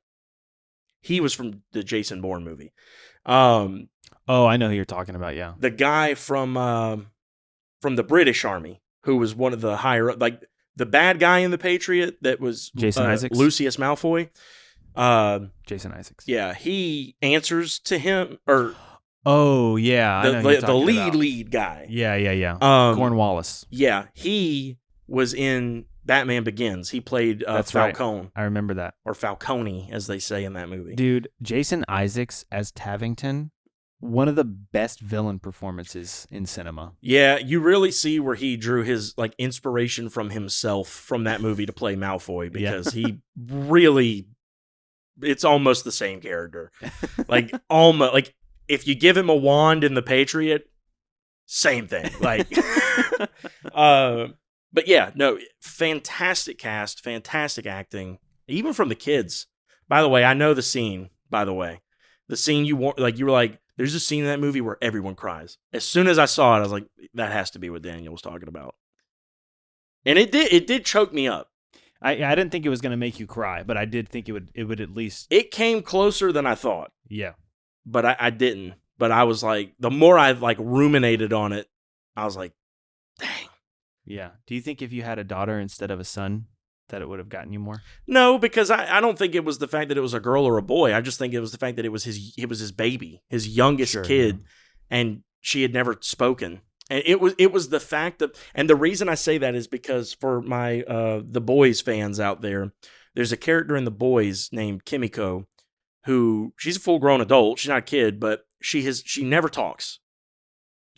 He was from the Jason Bourne movie. I know who you're talking about, yeah. The guy from the British Army, who was one of the higher up, like the bad guy in The Patriot that was Jason Isaacs. Lucius Malfoy. Jason Isaacs. Yeah, he answers to him, or Oh yeah, I know who you're The talking about. lead guy. Yeah. Um, Cornwallis. Yeah, he was in Batman Begins. He played That's Falcone. Right. I remember that. Or Falcone, as they say in that movie. Dude, Jason Isaacs as Tavington, one of the best villain performances in cinema. Yeah, you really see where he drew his like inspiration from himself from that movie to play Malfoy, because he really, it's almost the same character. Like almost like if you give him a wand in The Patriot, same thing. Like but yeah, no, fantastic cast, fantastic acting, even from the kids. By the way, I know the scene, the scene you were like, there's a scene in that movie where everyone cries. As soon as I saw it, I was like, that has to be what Daniel was talking about. And it did choke me up. I didn't think it was going to make you cry, but I did think it would at least. It came closer than I thought. Yeah. But I didn't. But I was like, the more I like ruminated on it, I was like, dang. Yeah. Do you think if you had a daughter instead of a son, that it would have gotten you more? No, because I don't think it was the fact that it was a girl or a boy. I just think it was the fact that it was his baby, his youngest kid, and she had never spoken. And it was the fact that, and the reason I say that is because for my The Boys fans out there, there's a character in The Boys named Kimiko, who she's a full grown adult. She's not a kid, but she never talks.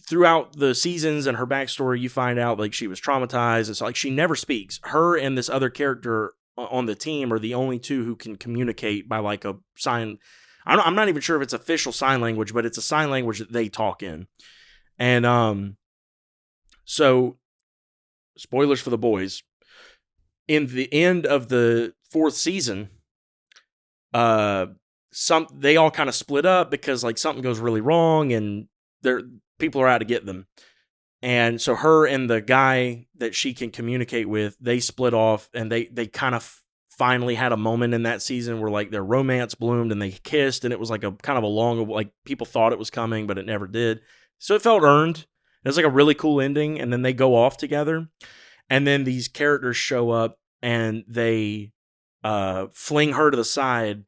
Throughout the seasons and her backstory, you find out like she was traumatized. It's like she never speaks. Her and this other character on the team are the only two who can communicate by like a sign. I'm not even sure if it's official sign language, but it's a sign language that they talk in. And so spoilers for The Boys. In the end of the 4th season, they all kind of split up because like something goes really wrong and people are out to get them. And so her and the guy that she can communicate with, they split off, and they kind of finally had a moment in that season where like their romance bloomed and they kissed, and it was like a kind of a long, like people thought it was coming, but it never did. So it felt earned. It was like a really cool ending, and then they go off together. And then these characters show up and they fling her to the side,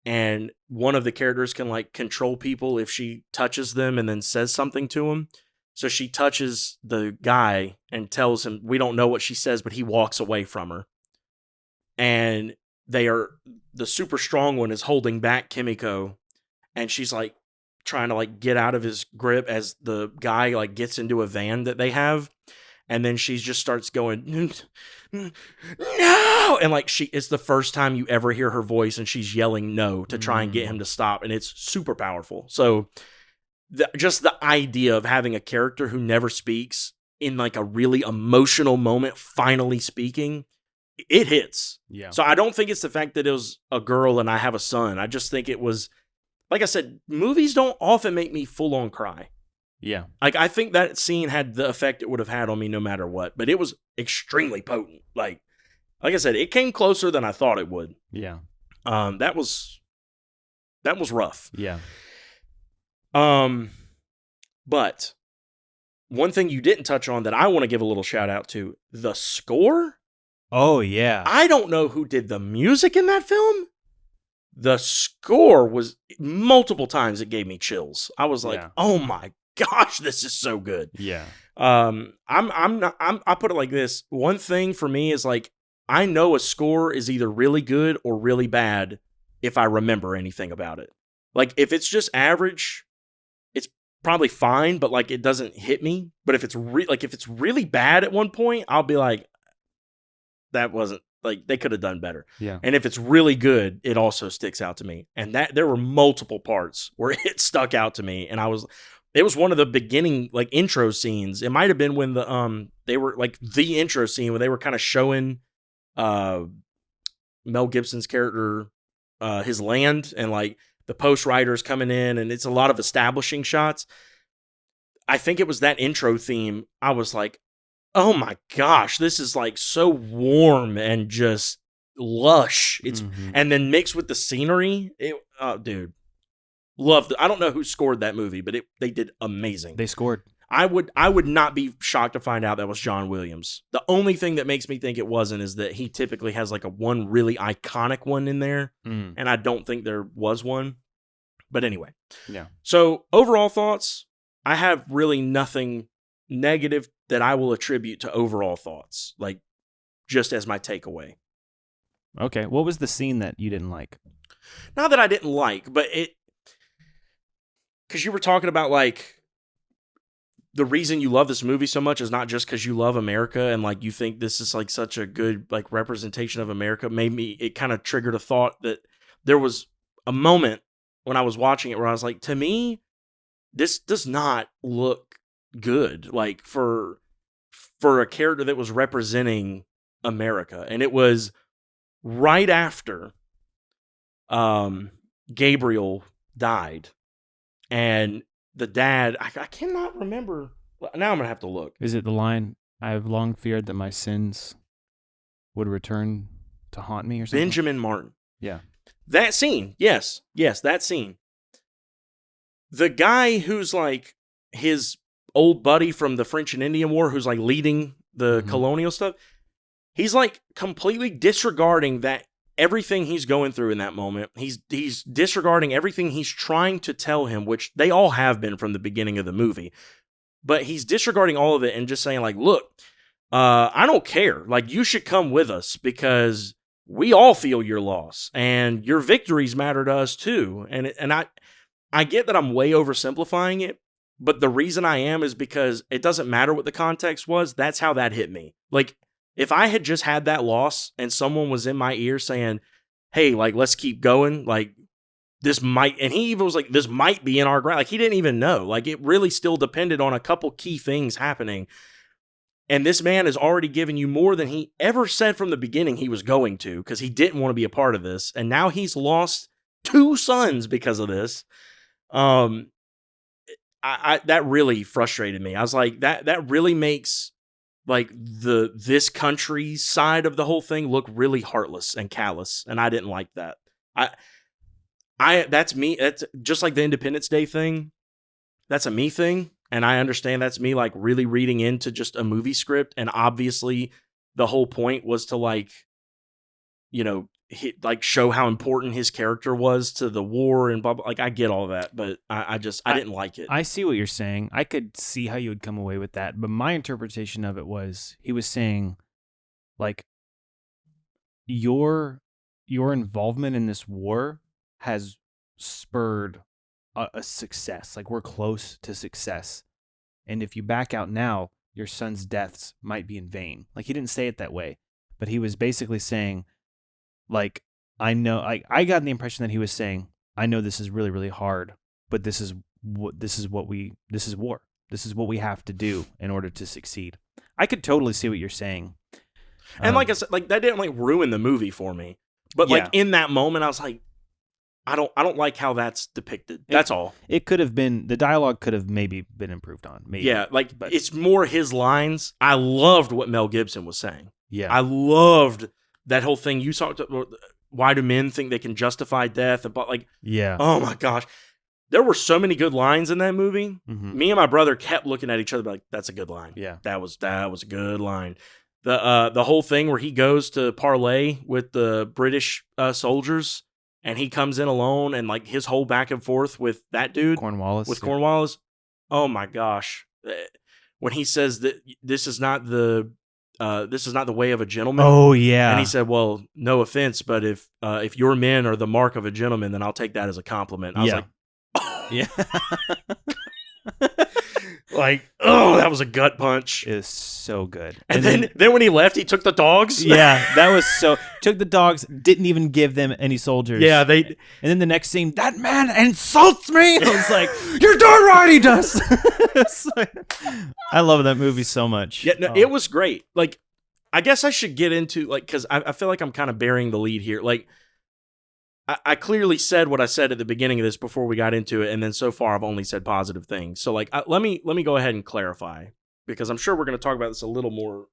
and one of the characters can like control people if she touches them and then says something to them. So she touches the guy and tells him, we don't know what she says, but he walks away from her. And the super strong one is holding back Kimiko, and she's like trying to like get out of his grip as the guy like gets into a van that they have. And then she just starts going, no! And like it's the first time you ever hear her voice, and she's yelling no to try and get him to stop. And it's super powerful. So just the idea of having a character who never speaks in like a really emotional moment, finally speaking, it hits. Yeah. So I don't think it's the fact that it was a girl and I have a son. I just think it was, like I said, movies don't often make me full on cry. Yeah. Like, I think that scene had the effect it would have had on me no matter what, but it was extremely potent. Like I said, it came closer than I thought it would. Yeah. That was rough. Yeah. But one thing you didn't touch on that I want to give a little shout out to, the score. Oh, yeah. I don't know who did the music in that film. The score was multiple times it gave me chills. I was like, oh my gosh, this is so good. Yeah. I put it like this. One thing for me is like, I know a score is either really good or really bad if I remember anything about it. Like if it's just average, it's probably fine, but like it doesn't hit me. But if it's if it's really bad at one point, I'll be like, that wasn't, like, they could have done better. Yeah. And if it's really good, it also sticks out to me. And that there were multiple parts where it stuck out to me, and it was one of the beginning like intro scenes. It might have been when they were like the intro scene where they were kind of showing Mel Gibson's character his land, and like the post writers coming in, and it's a lot of establishing shots. I think it was that intro theme. I was like, oh my gosh, this is like so warm and just lush. It's and then mixed with the scenery. Dude, loved it. I don't know who scored that movie, but they did amazing. They scored. I would not be shocked to find out that was John Williams. The only thing that makes me think it wasn't is that he typically has like a one really iconic one in there, and I don't think there was one. But anyway. Yeah. So overall thoughts, I have really nothing negative that I will attribute to overall thoughts, like just as my takeaway. Okay. What was the scene that you didn't like? Not that I didn't like, but because you were talking about like the reason you love this movie so much is not just because you love America and like you think this is like such a good like representation of America. It kind of triggered a thought that there was a moment when I was watching it where I was like, to me, this does not look good. Like for a character that was representing America, and it was right after Gabriel died, and the dad, I cannot remember. Now I'm going to have to look. Is it the line, I have long feared that my sins would return to haunt me or something? Benjamin Martin. Yeah. That scene. Yes, that scene. The guy who's like his old buddy from the French and Indian War, who's like leading the colonial stuff, he's like completely disregarding that everything he's going through in that moment. He's disregarding everything he's trying to tell him, which they all have been from the beginning of the movie. But he's disregarding all of it and just saying like, look, I don't care. Like, you should come with us because we all feel your loss and your victories matter to us too. And I get that I'm way oversimplifying it, but the reason I am is because it doesn't matter what the context was. That's how that hit me. Like, if I had just had that loss and someone was in my ear saying, hey, like, let's keep going, like, this might, and he even was like, this might be in our ground. Like, he didn't even know. Like, it really still depended on a couple key things happening. And this man has already given you more than he ever said from the beginning he was going to, because he didn't want to be a part of this. And now he's lost 2 sons because of this. That really frustrated me. I was like, that really makes like this country's side of the whole thing look really heartless and callous, and I didn't like that. That's me. That's just like the Independence Day thing. That's a me thing, and I understand that's me like really reading into just a movie script, and obviously the whole point was to like, you know, like show how important his character was to the war and blah, blah. Like, I get all that, but I didn't like it. I see what you're saying. I could see how you would come away with that, but my interpretation of it was he was saying, like, your involvement in this war has spurred a success. Like, we're close to success, and if you back out now, your son's deaths might be in vain. Like, he didn't say it that way, but he was basically saying, like, I know, I got the impression that he was saying, I know this is really, really hard, but this is war. This is what we have to do in order to succeed. I could totally see what you're saying. And like I said, like, that didn't like ruin the movie for me. But like in that moment, I was like, I don't like how that's depicted. That's all. It could have been, the dialogue could have maybe been improved on. Maybe. Yeah, like, but it's more his lines. I loved what Mel Gibson was saying. Yeah. I loved that whole thing you talked about. Why do men think they can justify death? But like, yeah. Oh my gosh. There were so many good lines in that movie. Mm-hmm. Me and my brother kept looking at each other like, that's a good line. Yeah. That was a good line. The whole thing where he goes to parlay with the British soldiers and he comes in alone, and like his whole back and forth with that dude, Cornwallis. Oh my gosh. When he says that this is not the way of a gentleman. Oh yeah. And he said, well, no offense, but if your men are the mark of a gentleman, then I'll take that as a compliment. I was like, oh. Yeah. Like, oh, that was a gut punch. It was so good. And then when he left, he took the dogs. Yeah, that was took the dogs, didn't even give them any soldiers. Yeah, and then the next scene, that man insults me. I was like, you're darn right he does. I love that movie so much. Yeah, no, It was great. Like, I guess I should get into, like, because I feel like I'm kind of burying the lead here. Like, I clearly said what I said at the beginning of this before we got into it, and then so far I've only said positive things. So, like, let me go ahead and clarify, because I'm sure we're going to talk about this a little more.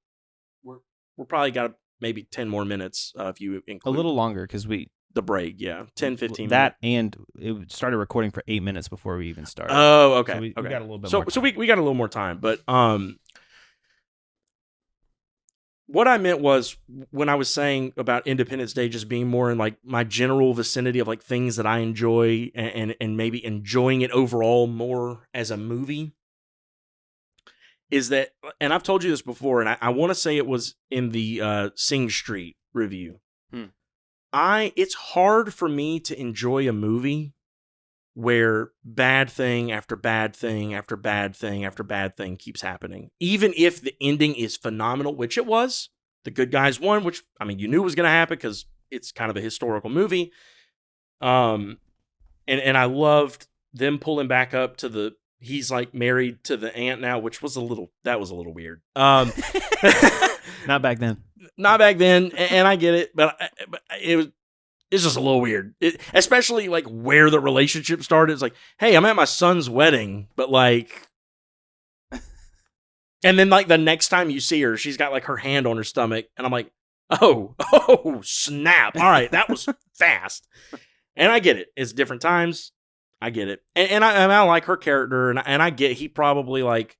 We're probably got maybe 10 more minutes if you include a little longer, because the break, 10, 15 that minutes. And it started recording for 8 minutes before we even started. Oh, okay. So we got a little bit more more time. So we got a little more time, but what I meant was when I was saying about Independence Day just being more in like my general vicinity of like things that I enjoy and maybe enjoying it overall more as a movie is that, and I've told you this before, and I want to say it was in the Sing Street review. It's hard for me to enjoy a movie where bad thing after bad thing after bad thing after bad thing keeps happening. Even if the ending is phenomenal, which it was. The good guys won, which, I mean, you knew was going to happen because it's kind of a historical movie. And I loved them pulling back up to he's like married to the aunt now, which was a little weird. Not back then. Not back then, and I get it, but it's just a little weird. Especially like where the relationship started. It's like, hey, I'm at my son's wedding, but like, and then like the next time you see her, she's got like her hand on her stomach, and I'm like, oh, snap! All right, that was fast. And I get it. It's different times. I get it, and I like her character, and I get he probably like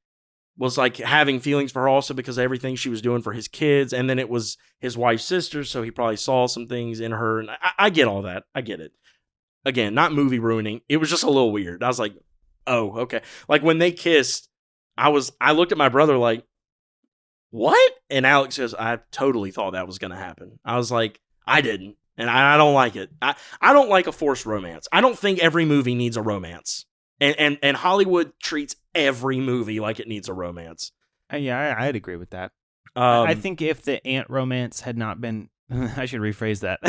was like having feelings for her also because of everything she was doing for his kids, and then it was his wife's sister, so he probably saw some things in her, and I get all that. I get it. Again, not movie ruining. It was just a little weird. I was like, oh, okay. Like when they kissed, I looked at my brother like, what? And Alex says, I totally thought that was going to happen. I was like, I didn't. And I don't like it. I don't like a forced romance. I don't think every movie needs a romance. And Hollywood treats every movie like it needs a romance. Yeah, I'd agree with that. I think if the ant romance had not been... I should rephrase that.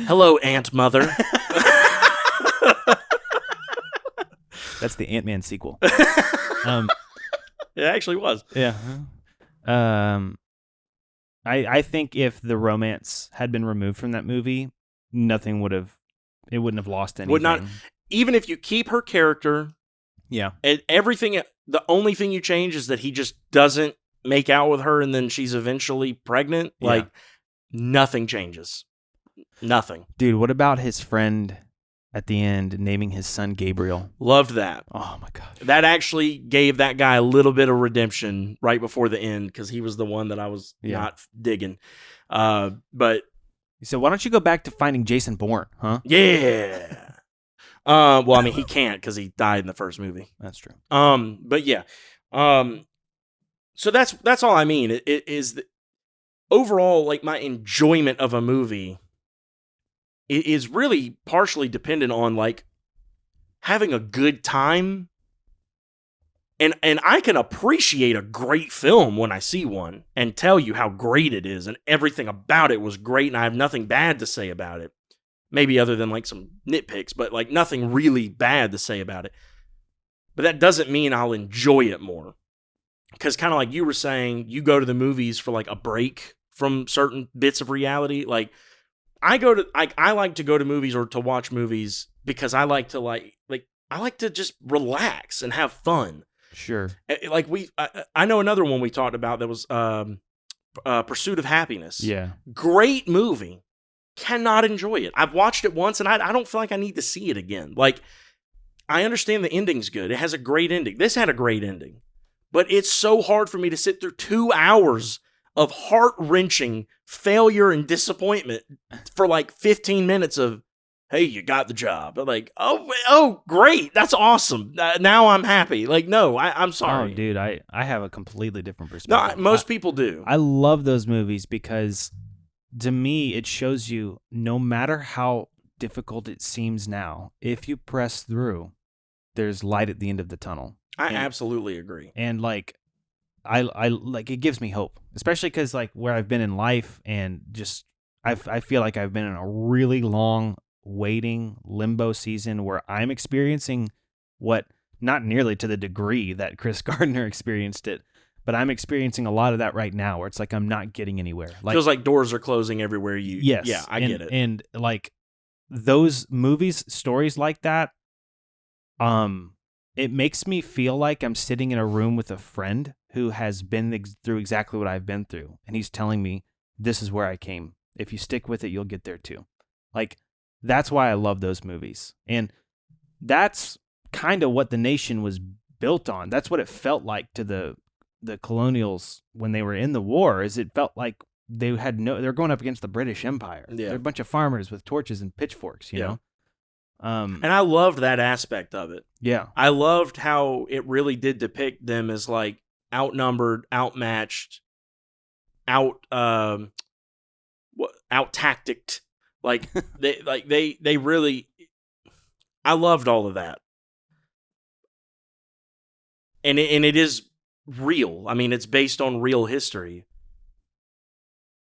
Hello, Ant Mother. That's the Ant-Man sequel. It actually was. Yeah. I think if the romance had been removed from that movie, nothing would have... It wouldn't have lost anything. Would not... Even if you keep her character, yeah, and everything, the only thing you change is that he just doesn't make out with her and then she's eventually pregnant. Yeah. Like, nothing changes. Nothing. Dude, what about his friend at the end naming his son Gabriel? Loved that. Oh, my God. That actually gave that guy a little bit of redemption right before the end because he was the one that I was not digging. But... So why don't you go back to finding Jason Bourne, huh? Yeah. Well, I mean, he can't because he died in the first movie. That's true. But yeah. So that's all I mean. It is overall, like, my enjoyment of a movie is really partially dependent on like having a good time. And I can appreciate a great film when I see one and tell you how great it is and everything about it was great and I have nothing bad to say about it. Maybe other than like some nitpicks, but like nothing really bad to say about it. But that doesn't mean I'll enjoy it more. Because kind of like you were saying, you go to the movies for like a break from certain bits of reality. Like I like to go to movies or to watch movies because I like to just relax and have fun. Sure. Like I know another one we talked about that was Pursuit of Happiness. Yeah. Great movie. Cannot enjoy it. I've watched it once and I don't feel like I need to see it again. Like, I understand the ending's good. It has a great ending. This had a great ending. But it's so hard for me to sit through 2 hours of heart-wrenching failure and disappointment for like 15 minutes of, hey, you got the job. I'm like, oh, great. That's awesome. Now I'm happy. Like, no, I'm sorry. Oh, dude, I have a completely different perspective. No, most people do. I love those movies because... to me, it shows you no matter how difficult it seems now, if you press through, there's light at the end of the tunnel. I absolutely agree. And like, I like it gives me hope, especially because like where I've been in life and just I feel like I've been in a really long waiting limbo season where I'm experiencing what not nearly to the degree that Chris Gardner experienced it. But I'm experiencing a lot of that right now where it's like I'm not getting anywhere. Like, feels like doors are closing everywhere you... Yes. Yeah, I get it. And like those movies, stories like that, it makes me feel like I'm sitting in a room with a friend who has been through exactly what I've been through. And he's telling me, this is where I came. If you stick with it, you'll get there too. Like, that's why I love those movies. And that's kind of what The Nation was built on. That's what it felt like to the the colonials when they were in the war is it felt like they're going up against the British Empire. Yeah. They're a bunch of farmers with torches and pitchforks, you know? And I loved that aspect of it. Yeah. I loved how it really did depict them as like outnumbered, outmatched, out tacticked. Like they really, I loved all of that. And it is real. I mean, it's based on real history.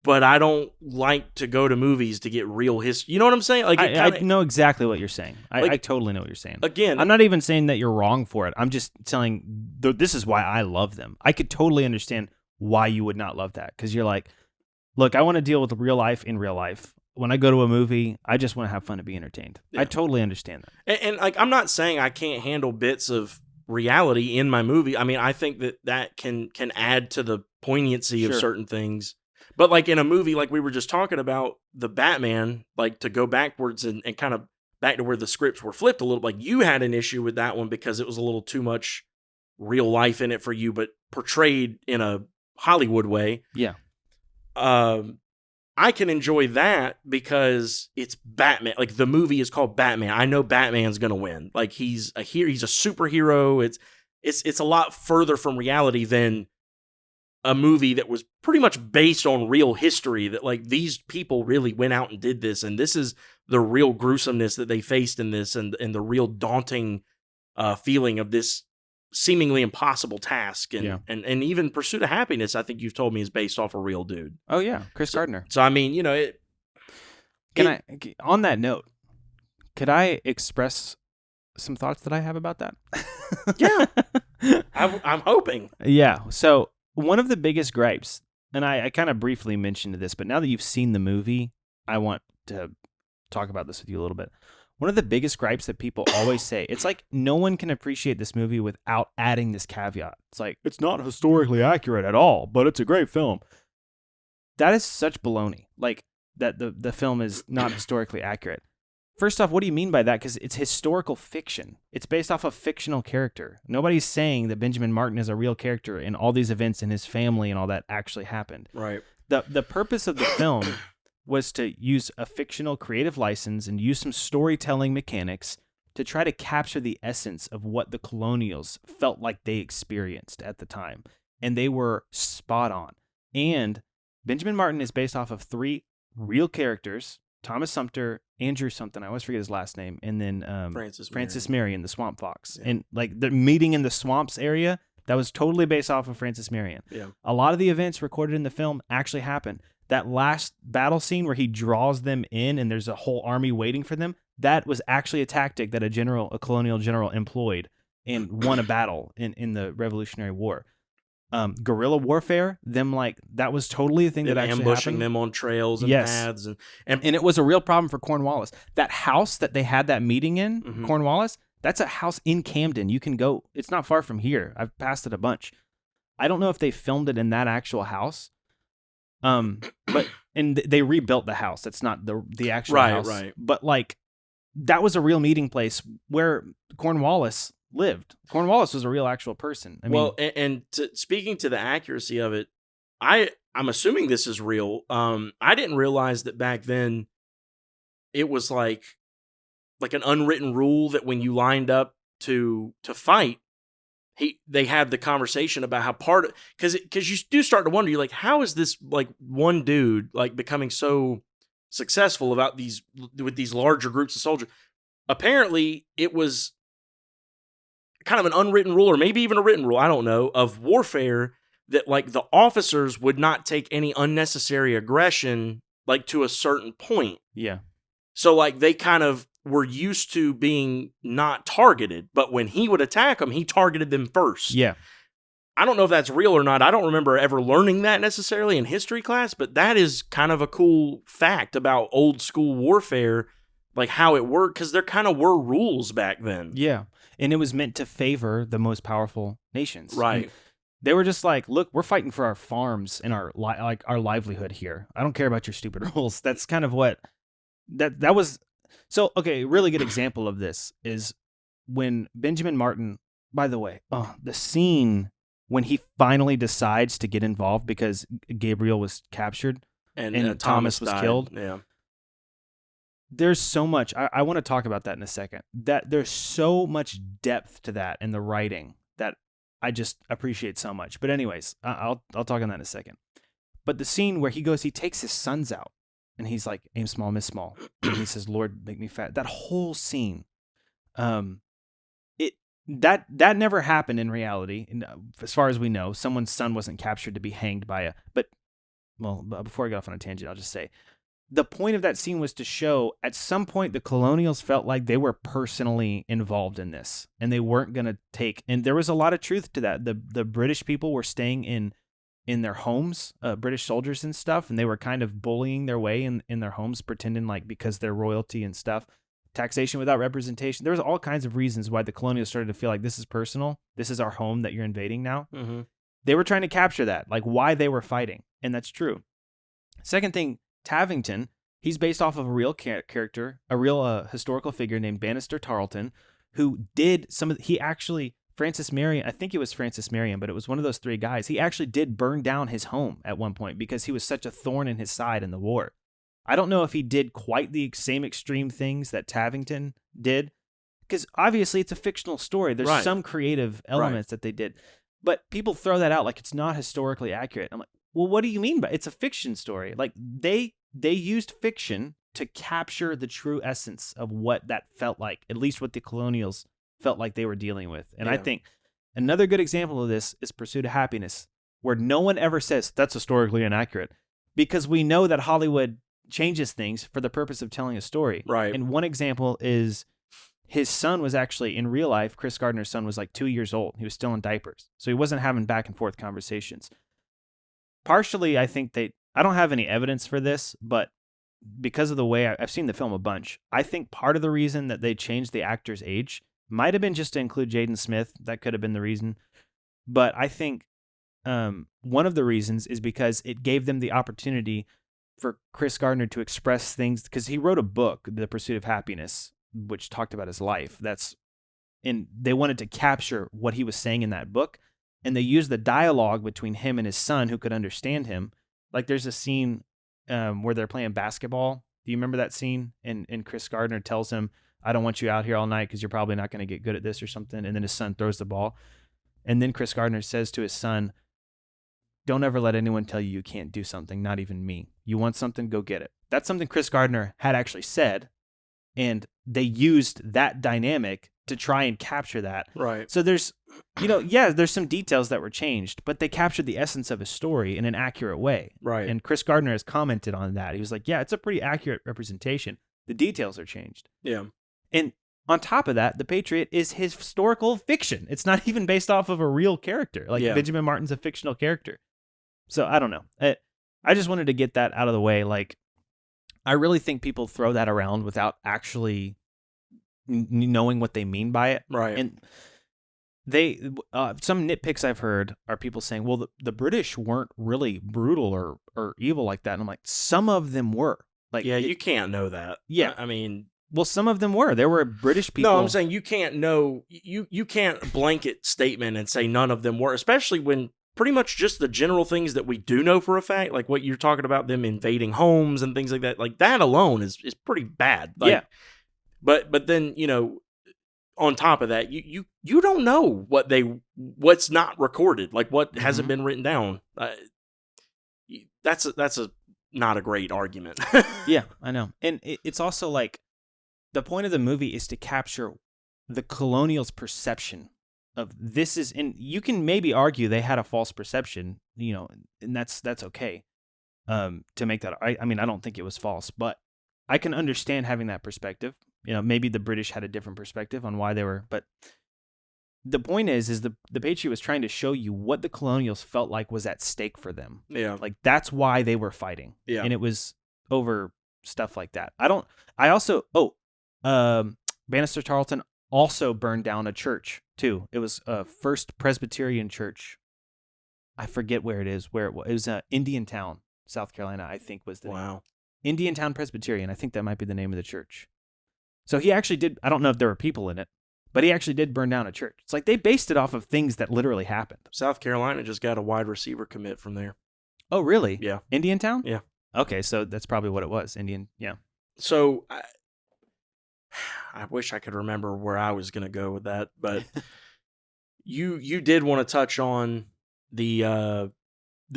But I don't like to go to movies to get real history. You know what I'm saying? Like I know exactly what you're saying. I totally know what you're saying. Again, I'm not even saying that you're wrong for it. I'm just telling this is why I love them. I could totally understand why you would not love that because you're like, look, I want to deal with real life in real life. When I go to a movie, I just want to have fun and be entertained. Yeah. I totally understand that. And like, I'm not saying I can't handle bits of reality in my movie. I mean, I think that can add to the poignancy of certain things. But like in a movie like we were just talking about, the Batman, like to go backwards and kind of back to where the scripts were flipped a little, like you had an issue with that one because it was a little too much real life in it for you, but portrayed in a Hollywood way. Yeah. I can enjoy that because it's Batman. Like the movie is called Batman. I know Batman's going to win. Like he's a superhero. It's a lot further from reality than a movie that was pretty much based on real history, that like these people really went out and did this. And this is the real gruesomeness that they faced in this and the real daunting feeling of this seemingly impossible task. And even Pursuit of Happiness, I think you've told me, is based off a real dude. Oh yeah. Chris Gardner. So, I mean, you know, on that note, could I express some thoughts that I have about that? Yeah. I'm hoping. Yeah. So, one of the biggest gripes, and I kind of briefly mentioned this, but now that you've seen the movie, I want to talk about this with you a little bit. One of the biggest gripes that people always say, it's like no one can appreciate this movie without adding this caveat. It's like, it's not historically accurate at all, but it's a great film. That is such baloney, like that the film is not historically accurate. First off, what do you mean by that? Because it's historical fiction. It's based off a fictional character. Nobody's saying that Benjamin Martin is a real character and all these events and his family and all that actually happened. Right. The purpose of the film was to use a fictional creative license and use some storytelling mechanics to try to capture the essence of what the colonials felt like they experienced at the time. And they were spot on. And Benjamin Martin is based off of 3 real characters, Thomas Sumter, Andrew something, I always forget his last name, and then Francis Marion, the Swamp Fox. Yeah. And like the meeting in the swamps area, that was totally based off of Francis Marion. Yeah. A lot of the events recorded in the film actually happened. That last battle scene where he draws them in and there's a whole army waiting for them, that was actually a tactic that a colonial general employed and won a battle in the Revolutionary War. Guerrilla warfare, that was totally a thing that actually ambushing happened. them on trails and paths, and it was a real problem for Cornwallis. That house that they had that meeting in, Cornwallis, that's a house in Camden. You can go; it's not far from here. I've passed it a bunch. I don't know if they filmed it in that actual house, but they rebuilt the house. That's not the actual house, right? But like that was a real meeting place where Cornwallis lived. Cornwallis was a real actual person. I mean, speaking to the accuracy of it, I'm assuming this is real. I didn't realize that back then it was like an unwritten rule that when you lined up to fight, they had the conversation about how because you do start to wonder, you're like, how is this like one dude like becoming so successful with these larger groups of soldiers? Apparently, it was kind of an unwritten rule, or maybe even a written rule, I don't know, of warfare, that like the officers would not take any unnecessary aggression like to a certain point. Yeah. So like they kind of were used to being not targeted, but when he would attack them, he targeted them first. Yeah. I don't know if that's real or not. I don't remember ever learning that necessarily in history class, but that is kind of a cool fact about old school warfare, like how it worked, because there kind of were rules back then. Yeah. And it was meant to favor the most powerful nations. Right. And they were just like, look, we're fighting for our farms and our livelihood here. I don't care about your stupid rules. That's kind of what that was. So, okay, a really good example of this is when Benjamin Martin, by the way, the scene when he finally decides to get involved because Gabriel was captured and Thomas was killed. Yeah. There's so much. I want to talk about that in a second. That there's so much depth to that in the writing that I just appreciate so much. But anyways, I'll talk on that in a second. But the scene where he takes his sons out, and he's like, aim small, miss small. And he says, Lord, make me fat. That whole scene, that never happened in reality. And as far as we know, someone's son wasn't captured to be hanged by but before I go off on a tangent, I'll just say, the point of that scene was to show at some point the colonials felt like they were personally involved in this and they weren't going to take, and there was a lot of truth to that. The British people were staying in their homes, British soldiers and stuff, and they were kind of bullying their way in their homes, pretending like because they're royalty and stuff, taxation without representation. There was all kinds of reasons why the colonials started to feel like this is personal. This is our home that you're invading now. Mm-hmm. They were trying to capture that, like why they were fighting. And that's true. Second thing, Tavington, he's based off of a real character, a real historical figure named Bannister Tarleton, who did Francis Marion, I think it was Francis Marion, but it was one of those three guys. He actually did burn down his home at one point because he was such a thorn in his side in the war. I don't know if he did quite the same extreme things that Tavington did, because obviously it's a fictional story. There's some creative elements that they did, but people throw that out like it's not historically accurate. I'm like, well, what do you mean by it's a fiction story? Like they used fiction to capture the true essence of what that felt like, at least what the colonials felt like they were dealing with. And I think another good example of this is Pursuit of Happiness, where no one ever says that's historically inaccurate, because we know that Hollywood changes things for the purpose of telling a story. Right. And one example is his son was actually, in real life, Chris Gardner's son was like 2 years old. He was still in diapers. So he wasn't having back and forth conversations. Partially, I think I don't have any evidence for this, but because of the way I've seen the film a bunch, I think part of the reason that they changed the actor's age might have been just to include Jaden Smith. That could have been the reason. But I think one of the reasons is because it gave them the opportunity for Chris Gardner to express things, because he wrote a book, The Pursuit of Happiness, which talked about his life. And they wanted to capture what he was saying in that book. And they used the dialogue between him and his son, who could understand him. Like there's a scene where they're playing basketball. Do you remember that scene? And Chris Gardner tells him, I don't want you out here all night because you're probably not going to get good at this or something. And then his son throws the ball. And then Chris Gardner says to his son, don't ever let anyone tell you can't do something, not even me. You want something, go get it. That's something Chris Gardner had actually said. And they used that dynamic to try and capture that. Right. So there's, there's some details that were changed, but they captured the essence of his story in an accurate way. Right. And Chris Gardner has commented on that. He was like, yeah, it's a pretty accurate representation. The details are changed. Yeah. And on top of that, The Patriot is historical fiction. It's not even based off of a real character. Like Benjamin Martin's a fictional character. So I don't know. I just wanted to get that out of the way. Like, I really think people throw that around without actually knowing what they mean by it. Right. And they, some nitpicks I've heard are people saying, well, the British weren't really brutal or evil like that. And I'm like, some of them were. Like, you can't know that. Yeah. I mean, well, some of them were. There were British people. No, I'm saying you can't know. You can't blanket statement and say none of them were, especially when pretty much just the general things that we do know for a fact, like what you're talking about, them invading homes and things like that alone is pretty bad. Like, yeah. But then, on top of that, you don't know what's not recorded, like what hasn't been written down. That's a not a great argument. Yeah, I know. And it's also like the point of the movie is to capture the colonials' perception of this is, and you can maybe argue they had a false perception, and that's okay. To make that, I mean, I don't think it was false, but I can understand having that perspective. Maybe the British had a different perspective on why they were, but the point is the Patriot was trying to show you what the colonials felt like was at stake for them. Yeah. Like that's why they were fighting. Yeah. And it was over stuff like that. Bannister Tarleton also burned down a church too. It was First Presbyterian Church. I forget where it is. It was Indiantown, South Carolina, I think was the name. Indiantown Presbyterian. I think that might be the name of the church. So he actually did. I don't know if there were people in it, But he actually did burn down a church. It's like they based it off of things that literally happened. South Carolina just got a wide receiver commit from there. Oh, really? Yeah. Indiantown? Yeah. Okay, so that's probably what it was. Yeah. So I wish I could remember where I was going to go with that, but you did want to touch on the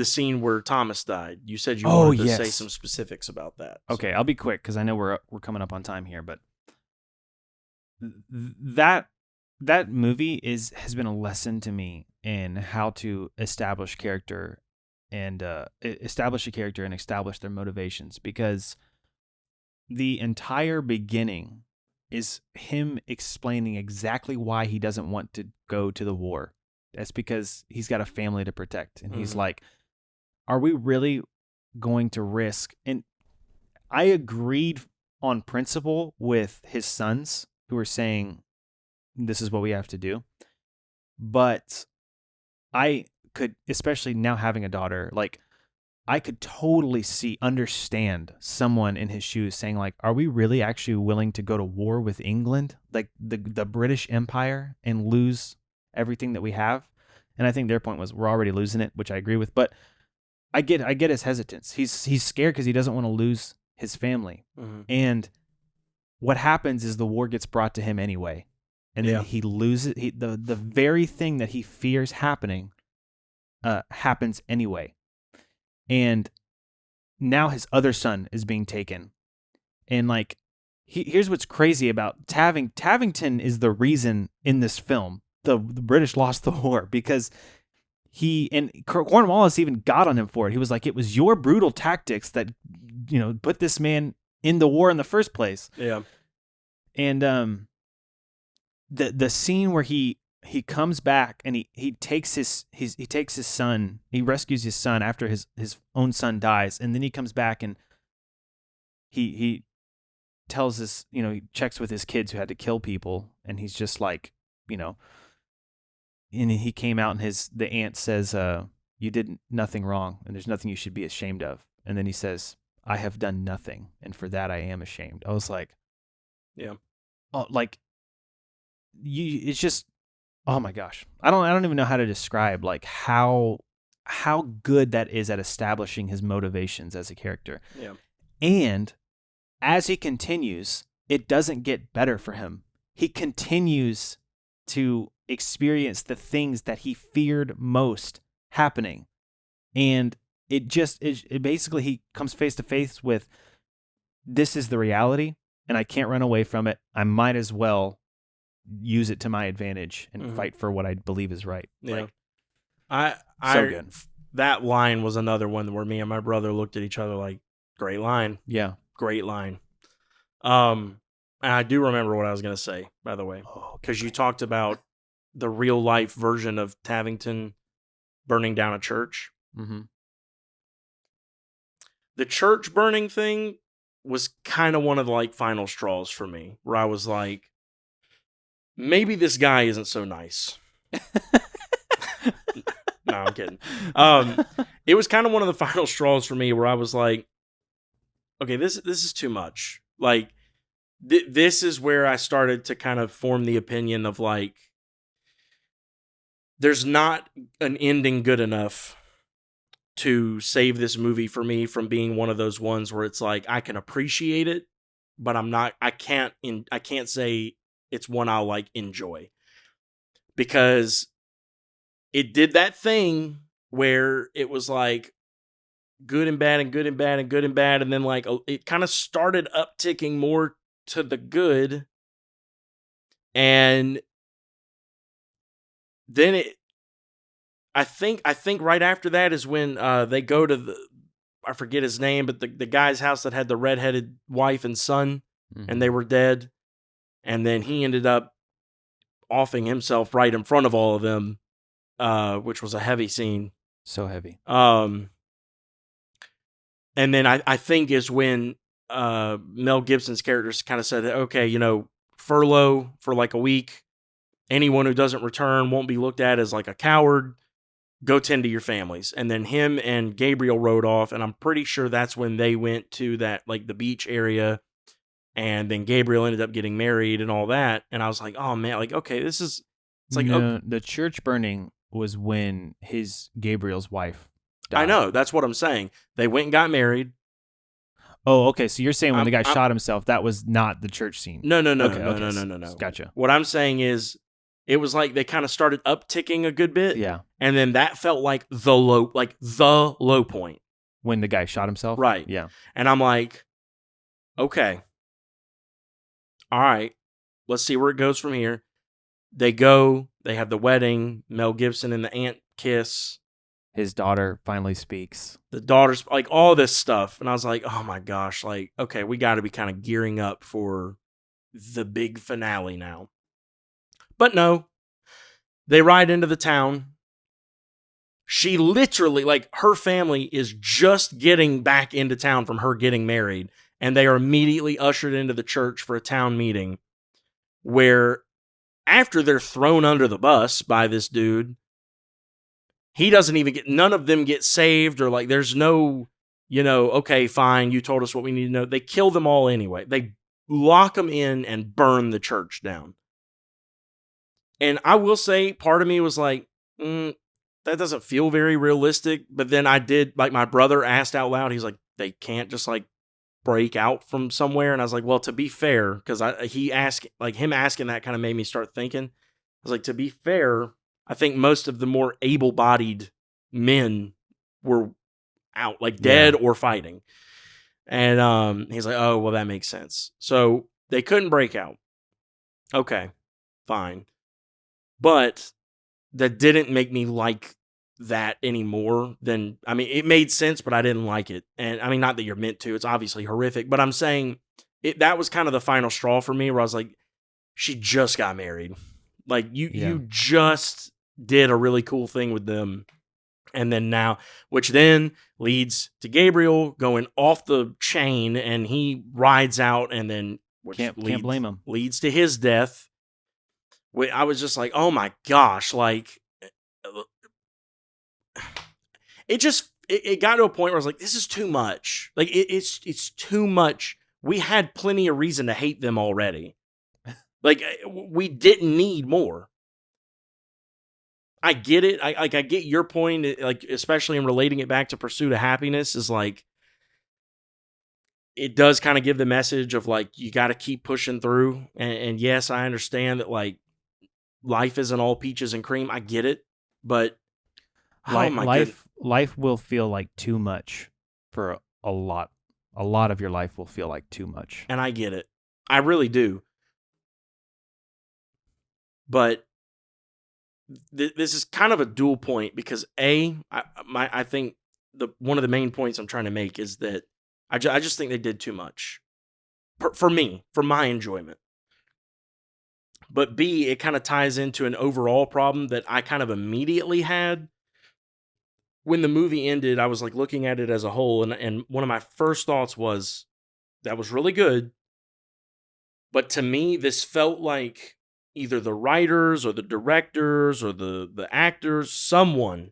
scene where Thomas died. You said you wanted to say some specifics about that. Okay, I'll be quick because I know we're coming up on time here, but that movie has been a lesson to me in how to establish character and establish their motivations, because the entire beginning is him explaining exactly why he doesn't want to go to the war. That's because he's got a family to protect, and he's like, are we really going to risk? And I agreed on principle with his sons who were saying, this is what we have to do. But I could, especially now having a daughter, like I could totally understand someone in his shoes saying like, are we really actually willing to go to war with England, like the British Empire, and lose everything that we have? And I think their point was, we're already losing it, which I agree with. But I get his hesitance. He's scared because he doesn't want to lose his family. And what happens is the war gets brought to him anyway. And then he loses the very thing that he fears happening happens anyway. And now his other son is being taken. And like, here's what's crazy about Tavington is the reason in this film the British lost the war, because Cornwallis even got on him for it. He was like, it was your brutal tactics that, put this man in the war in the first place. Yeah. And the scene where he comes back and he takes his son, he rescues his son after his own son dies, and then he comes back and he tells us, he checks with his kids who had to kill people, and he's just like, and he came out and the aunt says, you did nothing wrong, and there's nothing you should be ashamed of. And then he says, I have done nothing, and for that I am ashamed. I was like, yeah, oh, like it's just, oh my gosh. I don't even know how to describe like how good that is at establishing his motivations as a character. Yeah. And as he continues, it doesn't get better for him. He continues to experience the things that he feared most happening. And it basically, he comes face to face with, this is the reality and I can't run away from it. I might as well use it to my advantage and fight for what I believe is right. Yeah. Like, so good. That line was another one where me and my brother looked at each other like, great line. Yeah. Great line. And I do remember what I was going to say, by the way, because you talked about the real life version of Tavington burning down a church. Mm-hmm. The church burning thing was kind of one of the like final straws for me, where I was like, maybe this guy isn't so nice. No, I'm kidding. It was kind of one of the final straws for me where I was like, okay, this is too much. Like, this is where I started to kind of form the opinion of like, there's not an ending good enough to save this movie for me from being one of those ones where it's like, I can appreciate it, but I can't say it's one I'll like enjoy, because it did that thing where it was like good and bad and good and bad and good and bad. And then like it kind of started upticking more to the good. And then I think right after that is when they go to I forget his name, but the guy's house that had the redheaded wife and son, and they were dead. And then he ended up offing himself right in front of all of them, which was a heavy scene. So heavy. And then I think is when Mel Gibson's characters kind of said, okay, furlough for like a week. Anyone who doesn't return won't be looked at as like a coward. Go tend to your families. And then him and Gabriel rode off, and I'm pretty sure that's when they went to that like the beach area And then Gabriel ended up getting married and all that. And I was like, oh man, like, okay, it's like, no, okay. the church burning was when Gabriel's wife died. I know, that's what I'm saying. They went and got married. Oh, okay. So you're saying when the guy shot himself, that was not the church scene? No. No. Gotcha. What I'm saying is, it was like they kind of started upticking a good bit. Yeah. And then that felt like the low point. When the guy shot himself? Right. Yeah. And I'm like, okay. All right, let's see where it goes from here. They have the wedding, Mel Gibson and the aunt kiss. His daughter finally speaks. The daughter's like all this stuff. And I was like, oh my gosh, like, okay, we got to be kind of gearing up for the big finale now. But no, they ride into the town. She literally, like, her family is just getting back into town from her getting married. And they are immediately ushered into the church for a town meeting where, after they're thrown under the bus by this dude, none of them get saved, or like there's no, okay, fine, you told us what we need to know. They kill them all anyway. They lock them in and burn the church down. And I will say, part of me was like, that doesn't feel very realistic. But then I did, like, my brother asked out loud, he's like, they can't just like break out from somewhere. And I was like, well, to be fair, because him asking that kind of made me start thinking. I was like, to be fair, I think most of the more able-bodied men were out, like dead or fighting. And he's like, oh, well, that makes sense. So they couldn't break out. Okay, fine. But that didn't make me like that anymore. It made sense, but I didn't like it. And I mean, not that you're meant to, it's obviously horrific, but I'm saying that was kind of the final straw for me, where I was like, she just got married. Like, you just did a really cool thing with them. And then now, which then leads to Gabriel going off the chain, and he rides out, and then can't blame him. Leads to his death. I was just like, oh my gosh, like, it got to a point where I was like, this is too much. Like, it's too much. We had plenty of reason to hate them already. Like, we didn't need more. I get it. I get your point, like, especially in relating it back to Pursuit of Happiness, is like, it does kind of give the message of like, you got to keep pushing through. And yes, I understand that, like, life isn't all peaches and cream. I get it, but life will feel like too much for a lot. A lot of your life will feel like too much. And I get it. I really do. But this is kind of a dual point, because I think one of the main points I'm trying to make is that I just think they did too much for me, for my enjoyment. But B, it kind of ties into an overall problem that I kind of immediately had when the movie ended. I was like looking at it as a whole, and one of my first thoughts was, that was really good. But to me, this felt like either the writers or the directors or the actors, someone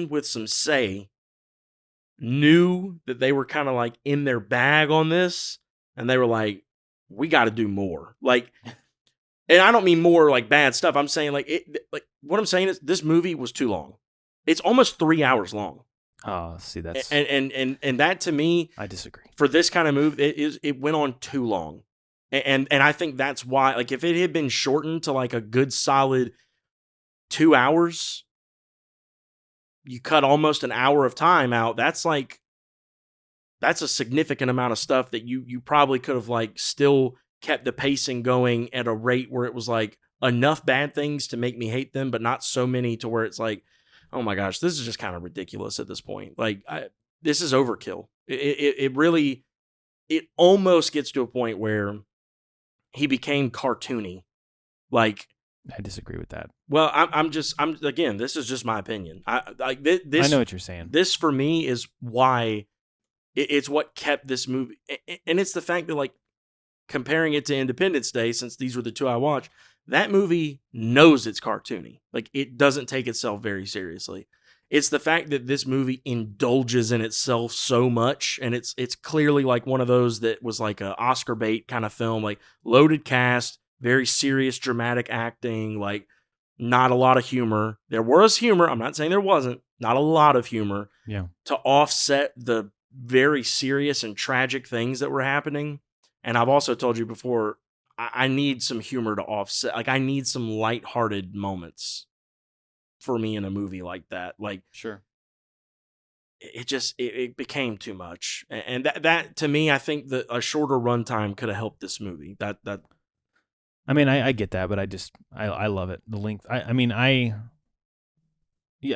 with some say knew that they were kind of like in their bag on this, and they were like, we got to do more. Like, and I don't mean more like bad stuff. I'm saying what I'm saying is, this movie was too long. It's almost 3 hours long. Oh, see, that's and that, to me, I disagree. For this kind of movie, it went on too long. And I think that's why, like, if it had been shortened to like a good solid 2 hours, you cut almost an hour of time out. That's a significant amount of stuff that you probably could have like still kept the pacing going at a rate where it was like enough bad things to make me hate them, but not so many to where it's like, oh my gosh, this is just kind of ridiculous at this point. Like, this is overkill. It really, it almost gets to a point where he became cartoony. Like, I disagree with that. Well, I'm again, this is just my opinion. I know what you're saying. This, for me, is why it's what kept this movie, and it's the fact that, like, comparing it to Independence Day, since these were the two I watched, that movie knows it's cartoony. Like, it doesn't take itself very seriously. It's the fact that this movie indulges in itself so much, and it's clearly like one of those that was like a Oscar bait kind of film, like loaded cast, very serious, dramatic acting, like not a lot of humor. There was humor. I'm not saying there wasn't. Not a lot of humor. Yeah. To offset the very serious and tragic things that were happening. And I've also told you before, I need some humor to offset. Like, I need some lighthearted moments for me in a movie like that. Like, sure. It became too much. And that to me, I think that a shorter runtime could have helped this movie. I mean, I get that, but I love it. The length. I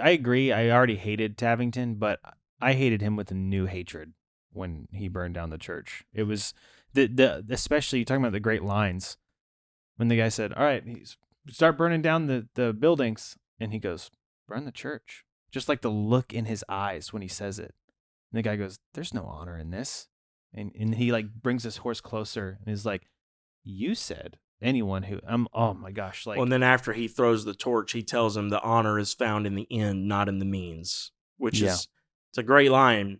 agree. I already hated Tavington, but I hated him with a new hatred when he burned down the church. It was especially talking about the great lines when the guy said, "All right, start burning down the buildings," and he goes, "Burn the church." Just like the look in his eyes when he says it. And the guy goes, "There's no honor in this," and he like brings his horse closer and is like, "You said." Anyone who oh my gosh, like, well, and then after he throws the torch, he tells him the honor is found in the end, not in the means, which is it's a great line,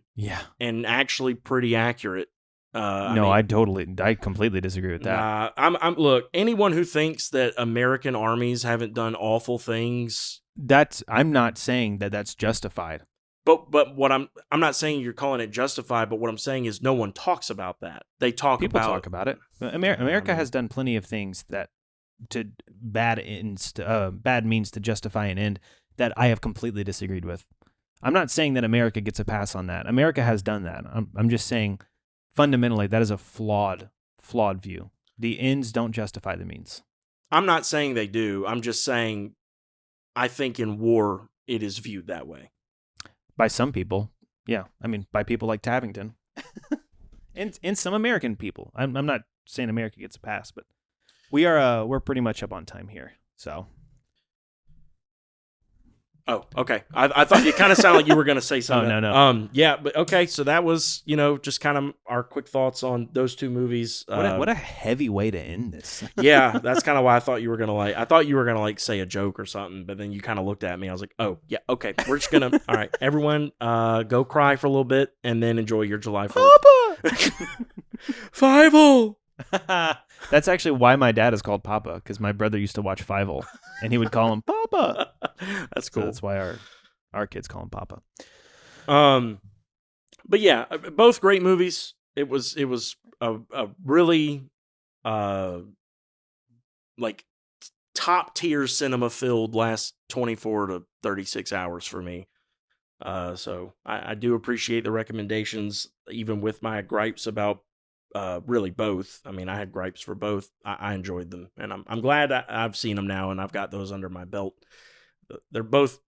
and actually pretty accurate. I completely disagree with that. I'm look, anyone who thinks that American armies haven't done awful things, I'm not saying that that's justified. But what I'm not saying you're calling it justified, but what I'm saying is no one talks about that. People talk about it. America has done plenty of things that to bad means to justify an end that I have completely disagreed with. I'm not saying that America gets a pass on that. America has done that. I'm just saying fundamentally that is a flawed view. The ends don't justify the means. I'm not saying they do. I'm just saying I think in war it is viewed that way. By some people, yeah. I mean, by people like Tavington, and some American people. I'm not saying America gets a pass, but we're pretty much up on time here. So. Oh, okay. I thought you kind of sounded like you were going to say something. Oh, no. Yeah, but okay. So that was, just kind of our quick thoughts on those two movies. What a heavy way to end this. Yeah, that's kind of why I thought you were going to I thought you were going to say a joke or something, but then you kind of looked at me. I was like, oh, yeah, okay. We're just going to, all right, everyone, go cry for a little bit and then enjoy your July 4th. Papa! Fievel! That's actually why my dad is called Papa, because my brother used to watch Fievel, and he would call him Papa. That's cool. So that's why our kids call him Papa. But yeah, both great movies. It was a really like top tier cinema filled last 24 to 36 hours for me. So I do appreciate the recommendations, even with my gripes about really both. I mean, I had gripes for both. I enjoyed them, and I'm glad I've seen them now, and I've got those under my belt. They're both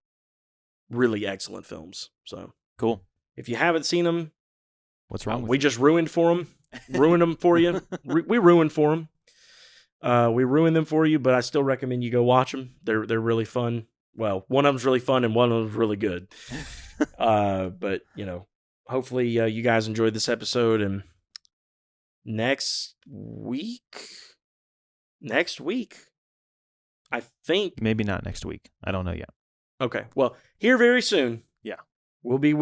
really excellent films. So cool. If you haven't seen them, what's wrong? We just ruined them for you. We ruined for them. We ruined them for you, but I still recommend you go watch them. They're really fun. Well, one of them's really fun, and one of them's really good. But hopefully you guys enjoyed this episode, and next week, I think. Maybe not next week. I don't know yet. Okay. Well, here very soon. Yeah. We'll be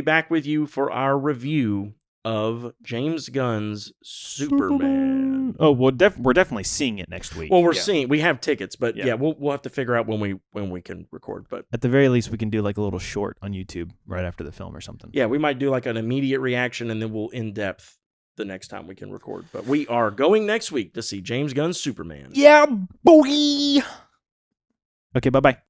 back with you for our review of James Gunn's Superman. Oh, we're definitely seeing it next week. Well, we have tickets, but we'll have to figure out when we can record. But at the very least, we can do like a little short on YouTube right after the film or something. Yeah, we might do like an immediate reaction, and then we'll in depth the next time we can record. But we are going next week to see James Gunn's Superman. Yeah, boy. Okay, bye-bye.